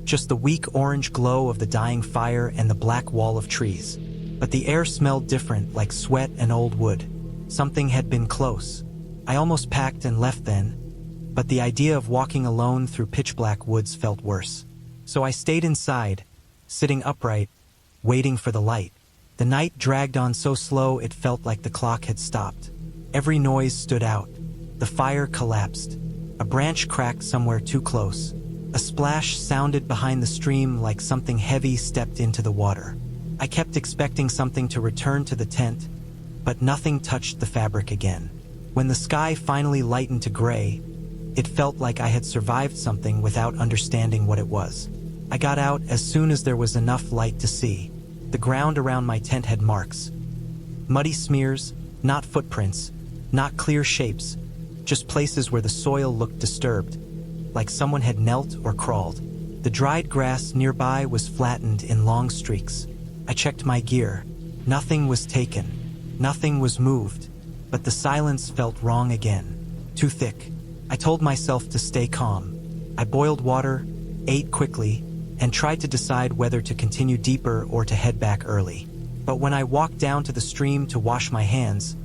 just the weak orange glow of the dying fire and the black wall of trees. But the air smelled different, like sweat and old wood. Something had been close. I almost packed and left then, but the idea of walking alone through pitch-black woods felt worse. So I stayed inside, sitting upright, waiting for the light. The night dragged on so slow it felt like the clock had stopped. Every noise stood out. The fire collapsed. A branch cracked somewhere too close. A splash sounded behind the stream like something heavy stepped into the water. I kept expecting something to return to the tent, but nothing touched the fabric again. When the sky finally lightened to gray, it felt like I had survived something without understanding what it was. I got out as soon as there was enough light to see. The ground around my tent had marks. Muddy smears, not footprints, not clear shapes, just places where the soil looked disturbed, like someone had knelt or crawled. The dried grass nearby was flattened in long streaks. I checked my gear. Nothing was taken. Nothing was moved. But the silence felt wrong again. Too thick. I told myself to stay calm. I boiled water, ate quickly, and tried to decide whether to continue deeper or to head back early. But when I walked down to the stream to wash my hands,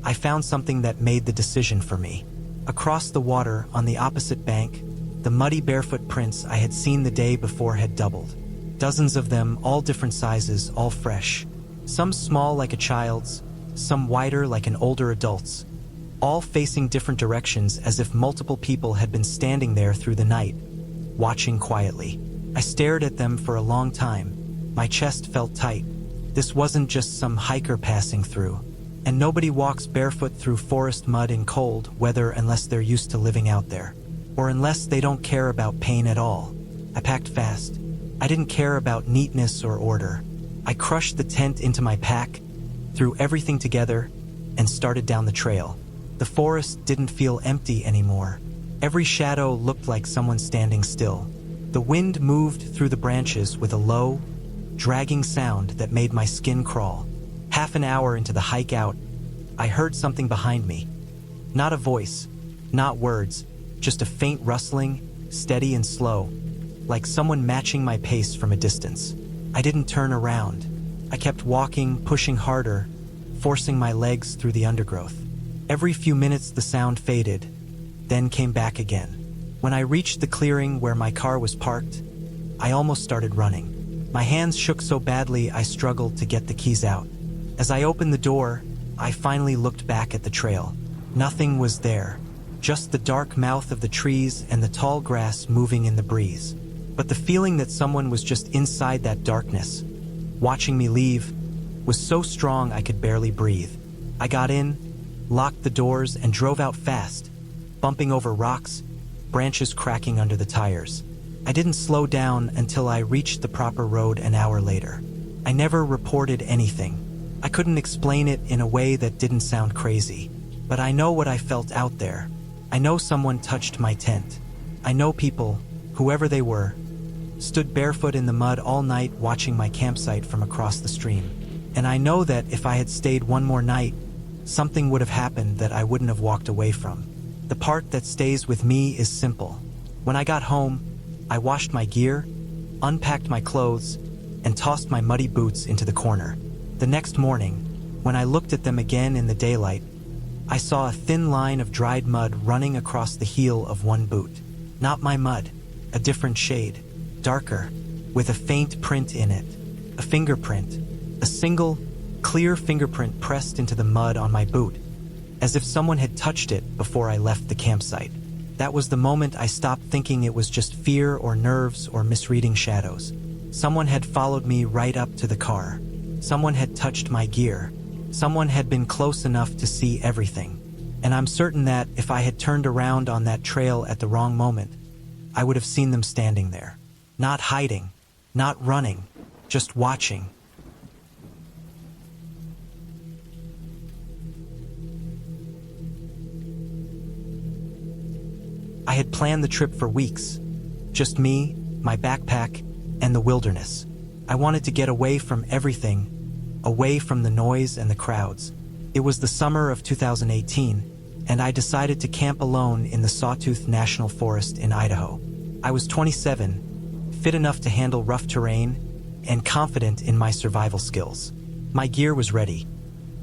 I found something that made the decision for me. Across the water, on the opposite bank, the muddy barefoot prints I had seen the day before had doubled. Dozens of them, all different sizes, all fresh. Some small like a child's, some wider like an older adult's, all facing different directions as if multiple people had been standing there through the night, watching quietly. I stared at them for a long time. My chest felt tight. This wasn't just some hiker passing through. And nobody walks barefoot through forest mud in cold weather unless they're used to living out there. Or unless they don't care about pain at all. I packed fast. I didn't care about neatness or order. I crushed the tent into my pack, threw everything together, and started down the trail. The forest didn't feel empty anymore. Every shadow looked like someone standing still. The wind moved through the branches with a low, dragging sound that made my skin crawl. Half an hour into the hike out, I heard something behind me. Not a voice, not words, just a faint rustling, steady and slow, like someone matching my pace from a distance. I didn't turn around. I kept walking, pushing harder, forcing my legs through the undergrowth. Every few minutes the sound faded, then came back again. When I reached the clearing where my car was parked, I almost started running. My hands shook so badly I struggled to get the keys out. As I opened the door, I finally looked back at the trail. Nothing was there, just the dark mouth of the trees and the tall grass moving in the breeze. But the feeling that someone was just inside that darkness, watching me leave, was so strong I could barely breathe. I got in, locked the doors, and drove out fast, bumping over rocks, branches cracking under the tires. I didn't slow down until I reached the proper road an hour later. I never reported anything. I couldn't explain it in a way that didn't sound crazy, but I know what I felt out there. I know someone touched my tent. I know people, whoever they were, stood barefoot in the mud all night watching my campsite from across the stream. And I know that if I had stayed one more night, something would have happened that I wouldn't have walked away from. The part that stays with me is simple. When I got home, I washed my gear, unpacked my clothes, and tossed my muddy boots into the corner. The next morning, when I looked at them again in the daylight, I saw a thin line of dried mud running across the heel of one boot. Not my mud, a different shade, darker, with a faint print in it. A fingerprint, a single, clear fingerprint pressed into the mud on my boot, as if someone had touched it before I left the campsite. That was the moment I stopped thinking it was just fear or nerves or misreading shadows. Someone had followed me right up to the car. Someone had touched my gear. Someone had been close enough to see everything. And I'm certain that if I had turned around on that trail at the wrong moment, I would have seen them standing there. Not hiding, not running, just watching. I had planned the trip for weeks. Just me, my backpack, and the wilderness. I wanted to get away from everything, away from the noise and the crowds. It was the summer of 2018, and I decided to camp alone in the Sawtooth National Forest in Idaho. I was 27, fit enough to handle rough terrain, and confident in my survival skills. My gear was ready: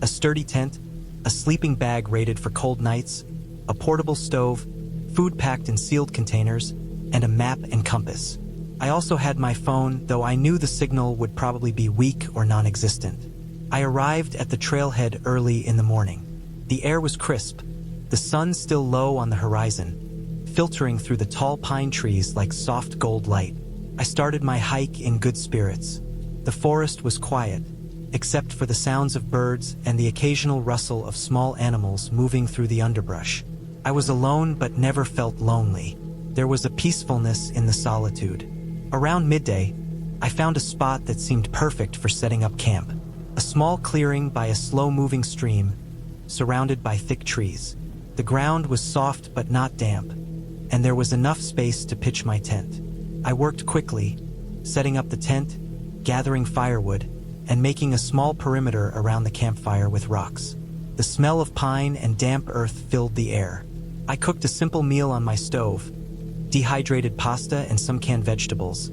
a sturdy tent, a sleeping bag rated for cold nights, a portable stove, food packed in sealed containers, and a map and compass. I also had my phone, though I knew the signal would probably be weak or non-existent. I arrived at the trailhead early in the morning. The air was crisp, the sun still low on the horizon, filtering through the tall pine trees like soft gold light. I started my hike in good spirits. The forest was quiet, except for the sounds of birds and the occasional rustle of small animals moving through the underbrush. I was alone but never felt lonely. There was a peacefulness in the solitude. Around midday, I found a spot that seemed perfect for setting up camp. A small clearing by a slow-moving stream, surrounded by thick trees. The ground was soft but not damp, and there was enough space to pitch my tent. I worked quickly, setting up the tent, gathering firewood, and making a small perimeter around the campfire with rocks. The smell of pine and damp earth filled the air. I cooked a simple meal on my stove, dehydrated pasta and some canned vegetables,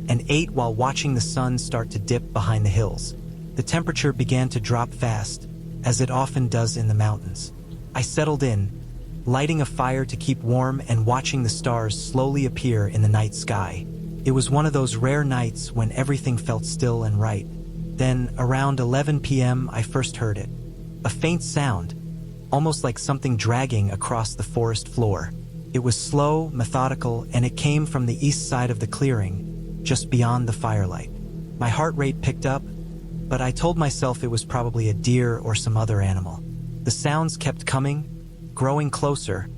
and ate while watching the sun start to dip behind the hills. The temperature began to drop fast, as it often does in the mountains. I settled in, lighting a fire to keep warm and watching the stars slowly appear in the night sky. It was one of those rare nights when everything felt still and right. Then, around 11 p.m., I first heard it. A faint sound, almost like something dragging across the forest floor. It was slow, methodical, and it came from the east side of the clearing, just beyond the firelight. My heart rate picked up, but I told myself it was probably a deer or some other animal. The sounds kept coming, growing closer,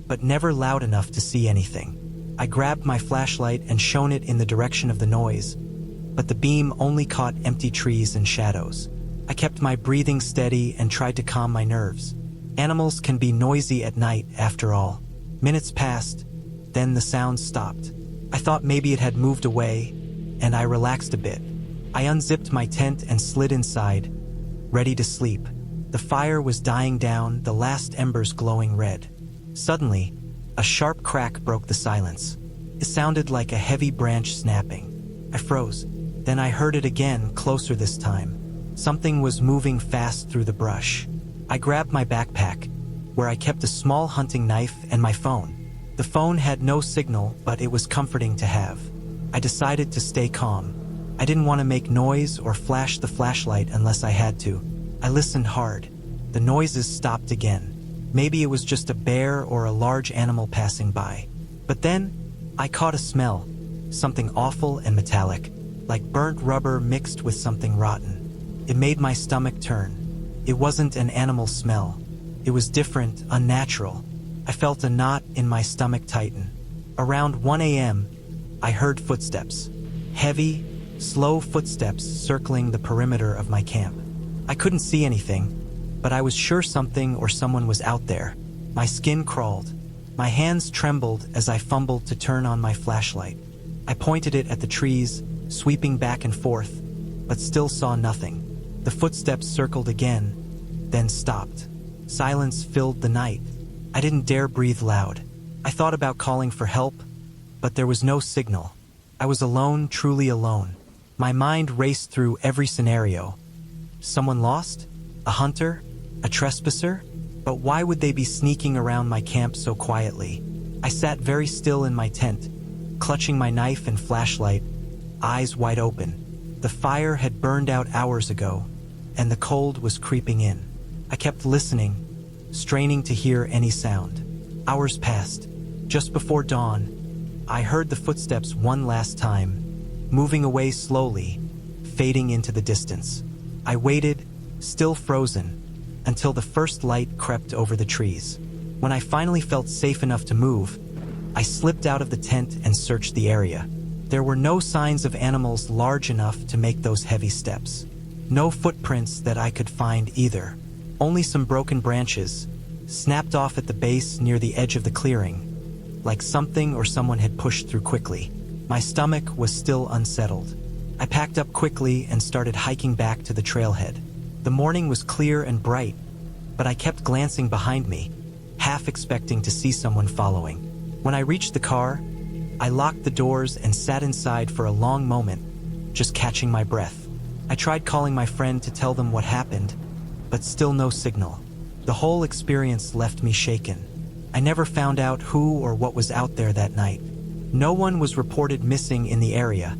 but never loud enough to see anything. I grabbed my flashlight and shone it in the direction of the noise, but the beam only caught empty trees and shadows. I kept my breathing steady and tried to calm my nerves. Animals can be noisy at night, after all. Minutes passed, then the sound stopped. I thought maybe it had moved away, and I relaxed a bit. I unzipped my tent and slid inside, ready to sleep. The fire was dying down, the last embers glowing red. Suddenly, a sharp crack broke the silence. It sounded like a heavy branch snapping. I froze. Then I heard it again, closer this time. Something was moving fast through the brush. I grabbed my backpack, where I kept a small hunting knife and my phone. The phone had no signal, but it was comforting to have. I decided to stay calm. I didn't want to make noise or flash the flashlight unless I had to. I listened hard. The noises stopped again. Maybe it was just a bear or a large animal passing by. But then, I caught a smell. Something awful and metallic, like burnt rubber mixed with something rotten. It made my stomach turn. It wasn't an animal smell. It was different, unnatural. I felt a knot in my stomach tighten. Around 1 a.m., I heard footsteps. Heavy, slow footsteps circling the perimeter of my camp. I couldn't see anything, but I was sure something or someone was out there. My skin crawled. My hands trembled as I fumbled to turn on my flashlight. I pointed it at the trees, sweeping back and forth, but still saw nothing. The footsteps circled again, then stopped. Silence filled the night. I didn't dare breathe loud. I thought about calling for help, but there was no signal. I was alone, truly alone. My mind raced through every scenario. Someone lost? A hunter? A trespasser? But why would they be sneaking around my camp so quietly? I sat very still in my tent, clutching my knife and flashlight, eyes wide open. The fire had burned out hours ago, and the cold was creeping in. I kept listening, straining to hear any sound. Hours passed. Just before dawn, I heard the footsteps one last time, moving away slowly, fading into the distance. I waited, still frozen, until the first light crept over the trees. When I finally felt safe enough to move, I slipped out of the tent and searched the area. There were no signs of animals large enough to make those heavy steps. No footprints that I could find either. Only some broken branches, snapped off at the base near the edge of the clearing, like something or someone had pushed through quickly. My stomach was still unsettled. I packed up quickly and started hiking back to the trailhead. The morning was clear and bright, but I kept glancing behind me, half expecting to see someone following. When I reached the car, I locked the doors and sat inside for a long moment, just catching my breath. I tried calling my friend to tell them what happened, but still no signal. The whole experience left me shaken. I never found out who or what was out there that night. No one was reported missing in the area.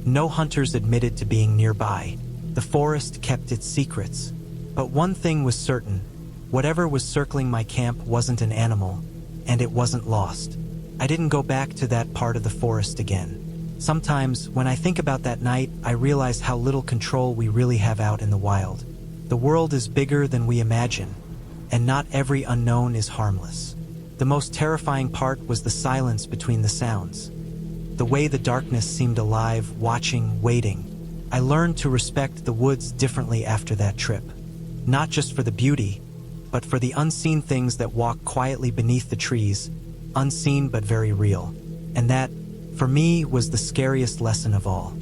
No hunters admitted to being nearby. The forest kept its secrets. But one thing was certain: whatever was circling my camp wasn't an animal, and it wasn't lost. I didn't go back to that part of the forest again. Sometimes, when I think about that night, I realize how little control we really have out in the wild. The world is bigger than we imagine, and not every unknown is harmless. The most terrifying part was the silence between the sounds. The way the darkness seemed alive, watching, waiting. I learned to respect the woods differently after that trip. Not just for the beauty, but for the unseen things that walk quietly beneath the trees, unseen but very real. And that, for me, was the scariest lesson of all.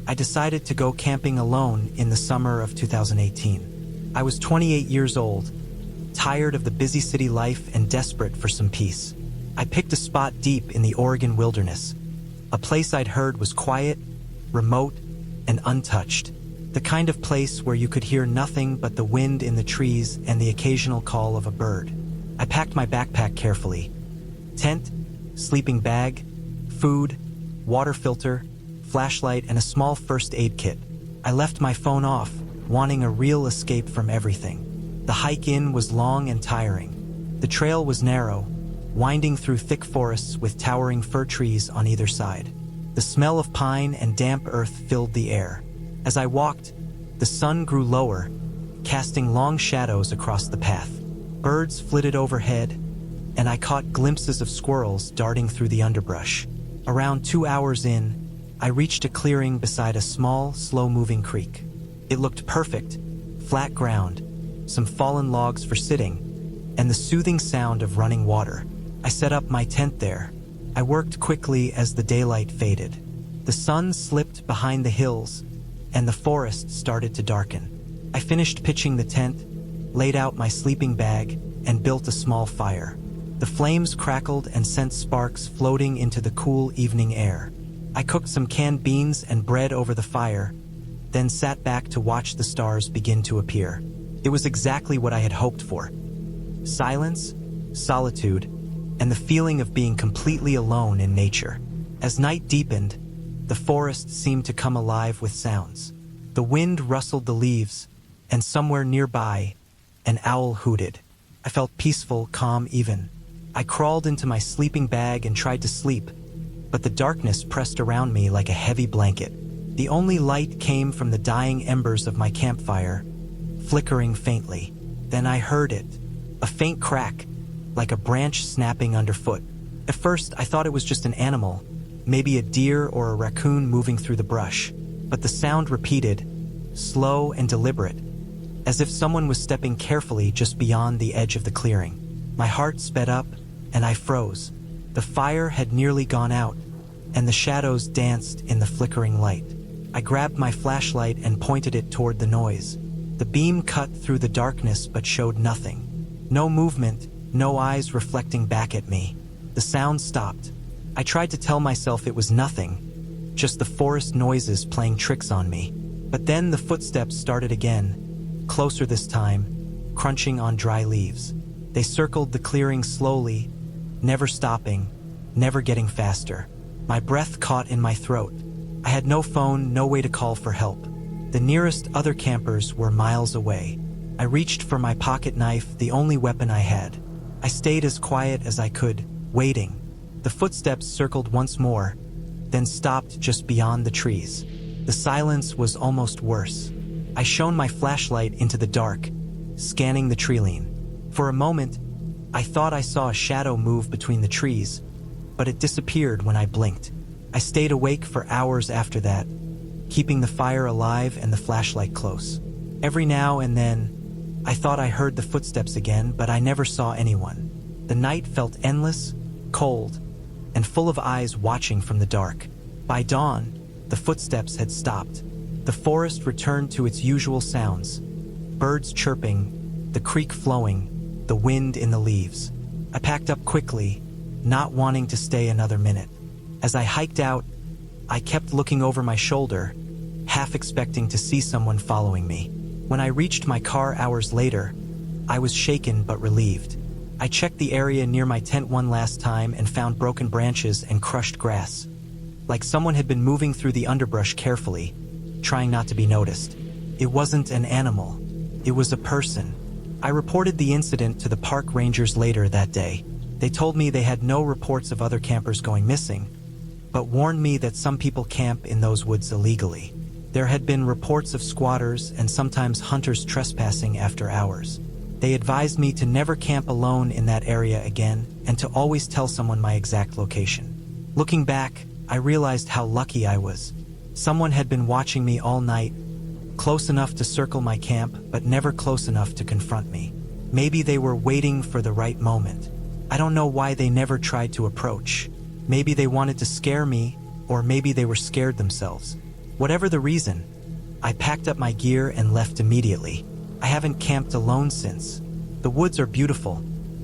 I decided to go camping alone in the summer of 2018. I was 28 years old, tired of the busy city life and desperate for some peace. I picked a spot deep in the Oregon wilderness, a place I'd heard was quiet, remote, and untouched. The kind of place where you could hear nothing but the wind in the trees and the occasional call of a bird. I packed my backpack carefully. Tent, sleeping bag, food, water filter, flashlight, and a small first aid kit. I left my phone off, wanting a real escape from everything. The hike in was long and tiring. The trail was narrow, winding through thick forests with towering fir trees on either side. The smell of pine and damp earth filled the air. As I walked, the sun grew lower, casting long shadows across the path. Birds flitted overhead, and I caught glimpses of squirrels darting through the underbrush. Around 2 hours in, I reached a clearing beside a small, slow-moving creek. It looked perfect: flat ground, some fallen logs for sitting, and the soothing sound of running water. I set up my tent there. I worked quickly as the daylight faded. The sun slipped behind the hills, and the forest started to darken. I finished pitching the tent, laid out my sleeping bag, and built a small fire. The flames crackled and sent sparks floating into the cool evening air. I cooked some canned beans and bread over the fire, then sat back to watch the stars begin to appear. It was exactly what I had hoped for. Silence, solitude, and the feeling of being completely alone in nature. As night deepened, the forest seemed to come alive with sounds. The wind rustled the leaves, and somewhere nearby, an owl hooted. I felt peaceful, calm even. I crawled into my sleeping bag and tried to sleep, but the darkness pressed around me like a heavy blanket. The only light came from the dying embers of my campfire, flickering faintly. Then I heard it, a faint crack, like a branch snapping underfoot. At first, I thought it was just an animal, maybe a deer or a raccoon moving through the brush. But the sound repeated, slow and deliberate, as if someone was stepping carefully just beyond the edge of the clearing. My heart sped up, and I froze. The fire had nearly gone out, and the shadows danced in the flickering light. I grabbed my flashlight and pointed it toward the noise. The beam cut through the darkness but showed nothing. No movement, no eyes reflecting back at me. The sound stopped. I tried to tell myself it was nothing, just the forest noises playing tricks on me. But then the footsteps started again, closer this time, crunching on dry leaves. They circled the clearing slowly, never stopping, never getting faster. My breath caught in my throat. I had no phone, no way to call for help. The nearest other campers were miles away. I reached for my pocket knife, the only weapon I had. I stayed as quiet as I could, waiting. The footsteps circled once more, then stopped just beyond the trees. The silence was almost worse. I shone my flashlight into the dark, scanning the treeline. For a moment, I thought I saw a shadow move between the trees, but it disappeared when I blinked. I stayed awake for hours after that, keeping the fire alive and the flashlight close. Every now and then, I thought I heard the footsteps again, but I never saw anyone. The night felt endless, cold, and full of eyes watching from the dark. By dawn, the footsteps had stopped. The forest returned to its usual sounds: birds chirping, the creek flowing, the wind in the leaves. I packed up quickly, not wanting to stay another minute. As I hiked out, I kept looking over my shoulder, half expecting to see someone following me. When I reached my car hours later, I was shaken but relieved. I checked the area near my tent one last time and found broken branches and crushed grass, like someone had been moving through the underbrush carefully, trying not to be noticed. It wasn't an animal, it was a person. I reported the incident to the park rangers later that day. They told me they had no reports of other campers going missing, but warned me that some people camp in those woods illegally. There had been reports of squatters and sometimes hunters trespassing after hours. They advised me to never camp alone in that area again and to always tell someone my exact location. Looking back, I realized how lucky I was. Someone had been watching me all night, close enough to circle my camp, but never close enough to confront me. Maybe they were waiting for the right moment. I don't know why they never tried to approach. Maybe they wanted to scare me, or maybe they were scared themselves. Whatever the reason, I packed up my gear and left immediately. I haven't camped alone since. The woods are beautiful,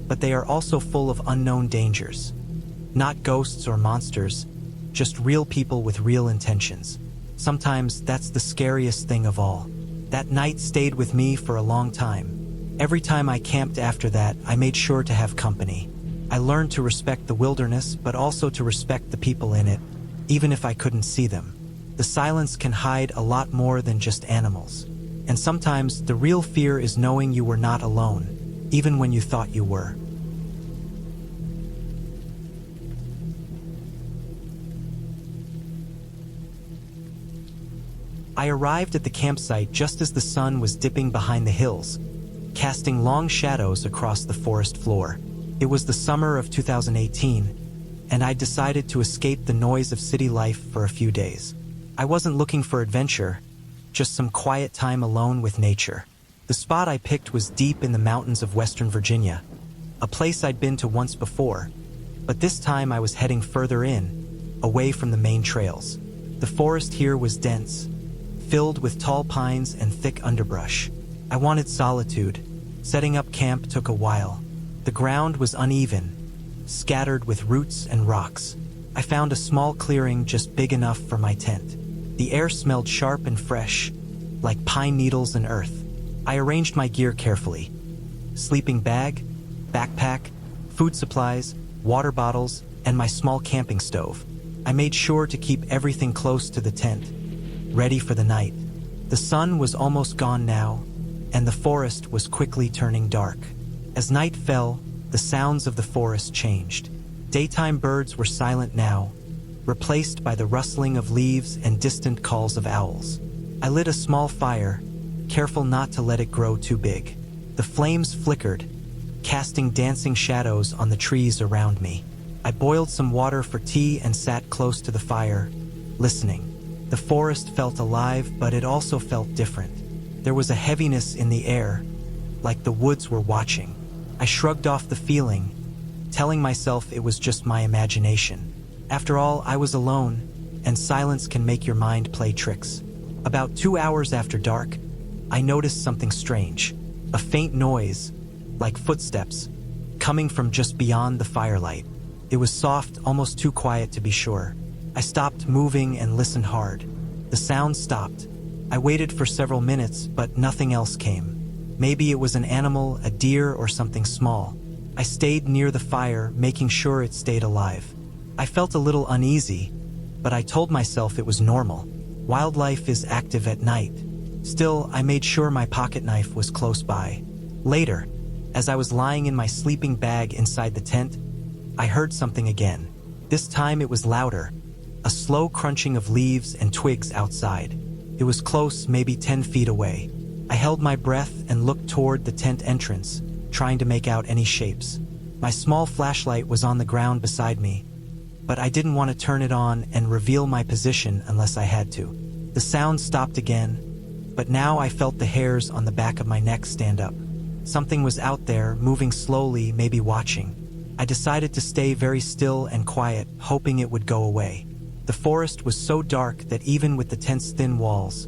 but they are also full of unknown dangers. Not ghosts or monsters, just real people with real intentions. Sometimes that's the scariest thing of all. That night stayed with me for a long time. Every time I camped after that, I made sure to have company. I learned to respect the wilderness, but also to respect the people in it, even if I couldn't see them. The silence can hide a lot more than just animals. And sometimes the real fear is knowing you were not alone, even when you thought you were. I arrived at the campsite just as the sun was dipping behind the hills, casting long shadows across the forest floor. It was the summer of 2018, and I decided to escape the noise of city life for a few days. I wasn't looking for adventure, just some quiet time alone with nature. The spot I picked was deep in the mountains of Western Virginia, a place I'd been to once before, but this time I was heading further in, away from the main trails. The forest here was dense, filled with tall pines and thick underbrush. I wanted solitude. Setting up camp took a while. The ground was uneven, scattered with roots and rocks. I found a small clearing just big enough for my tent. The air smelled sharp and fresh, like pine needles and earth. I arranged my gear carefully. Sleeping bag, backpack, food supplies, water bottles, and my small camping stove. I made sure to keep everything close to the tent, ready for the night. The sun was almost gone now, and the forest was quickly turning dark. As night fell, the sounds of the forest changed. Daytime birds were silent now, replaced by the rustling of leaves and distant calls of owls. I lit a small fire, careful not to let it grow too big. The flames flickered, casting dancing shadows on the trees around me. I boiled some water for tea and sat close to the fire, listening. The forest felt alive, but it also felt different. There was a heaviness in the air, like the woods were watching. I shrugged off the feeling, telling myself it was just my imagination. After all, I was alone, and silence can make your mind play tricks. About 2 hours after dark, I noticed something strange. A faint noise, like footsteps, coming from just beyond the firelight. It was soft, almost too quiet to be sure. I stopped moving and listened hard. The sound stopped. I waited for several minutes, but nothing else came. Maybe it was an animal, a deer, or something small. I stayed near the fire, making sure it stayed alive. I felt a little uneasy, but I told myself it was normal. Wildlife is active at night. Still, I made sure my pocket knife was close by. Later, as I was lying in my sleeping bag inside the tent, I heard something again. This time it was louder, a slow crunching of leaves and twigs outside. It was close, maybe 10 feet away. I held my breath and looked toward the tent entrance, trying to make out any shapes. My small flashlight was on the ground beside me, but I didn't want to turn it on and reveal my position unless I had to. The sound stopped again, but now I felt the hairs on the back of my neck stand up. Something was out there, moving slowly, maybe watching. I decided to stay very still and quiet, hoping it would go away. The forest was so dark that even with the tent's thin walls,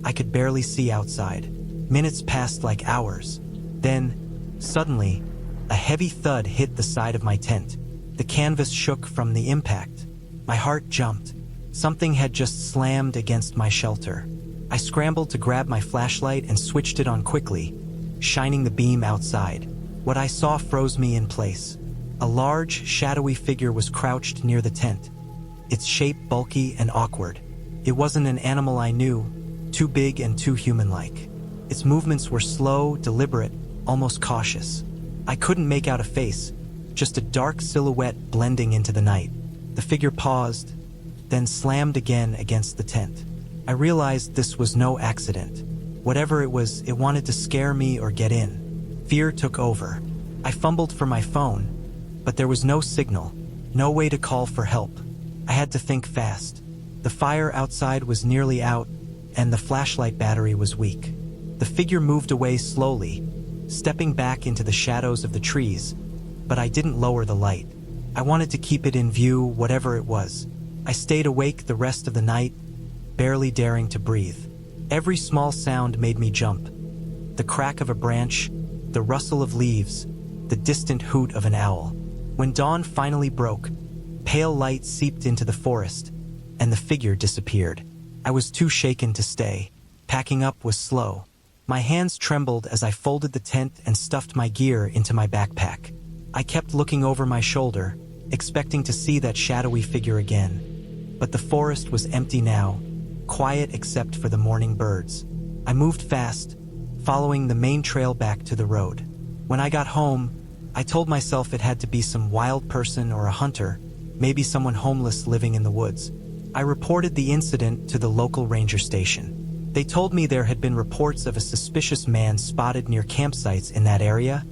I could barely see outside. Minutes passed like hours. Then, suddenly, a heavy thud hit the side of my tent. The canvas shook from the impact. My heart jumped. Something had just slammed against my shelter. I scrambled to grab my flashlight and switched it on quickly, shining the beam outside. What I saw froze me in place. A large, shadowy figure was crouched near the tent, its shape bulky and awkward. It wasn't an animal I knew, too big and too human-like. Its movements were slow, deliberate, almost cautious. I couldn't make out a face, just a dark silhouette blending into the night. The figure paused, then slammed again against the tent. I realized this was no accident. Whatever it was, it wanted to scare me or get in. Fear took over. I fumbled for my phone, but there was no signal, no way to call for help. I had to think fast. The fire outside was nearly out, and the flashlight battery was weak. The figure moved away slowly, stepping back into the shadows of the trees, but I didn't lower the light. I wanted to keep it in view, whatever it was. I stayed awake the rest of the night, barely daring to breathe. Every small sound made me jump. The crack of a branch, the rustle of leaves, the distant hoot of an owl. When dawn finally broke, pale light seeped into the forest, and the figure disappeared. I was too shaken to stay. Packing up was slow. My hands trembled as I folded the tent and stuffed my gear into my backpack. I kept looking over my shoulder, expecting to see that shadowy figure again. But the forest was empty now, quiet except for the morning birds. I moved fast, following the main trail back to the road. When I got home, I told myself it had to be some wild person or a hunter, maybe someone homeless living in the woods. I reported the incident to the local ranger station. They told me there had been reports of a suspicious man spotted near campsites in that area,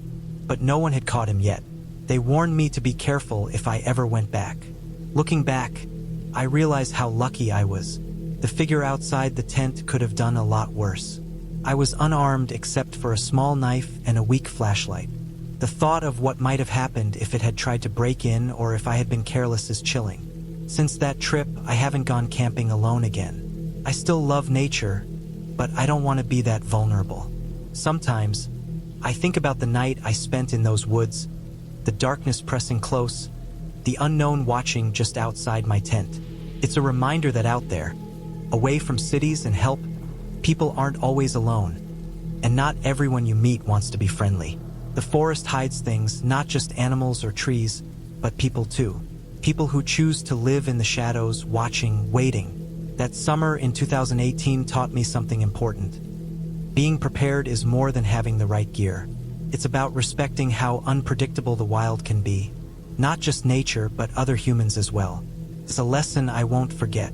but no one had caught him yet. They warned me to be careful if I ever went back. Looking back, I realized how lucky I was. The figure outside the tent could have done a lot worse. I was unarmed except for a small knife and a weak flashlight. The thought of what might have happened if it had tried to break in or if I had been careless is chilling. Since that trip, I haven't gone camping alone again. I still love nature, but I don't want to be that vulnerable. Sometimes, I think about the night I spent in those woods, the darkness pressing close, the unknown watching just outside my tent. It's a reminder that out there, away from cities and help, people aren't always alone, and not everyone you meet wants to be friendly. The forest hides things, not just animals or trees, but people too. People who choose to live in the shadows, watching, waiting. That summer in 2018 taught me something important. Being prepared is more than having the right gear. It's about respecting how unpredictable the wild can be, not just nature, but other humans as well. It's a lesson I won't forget.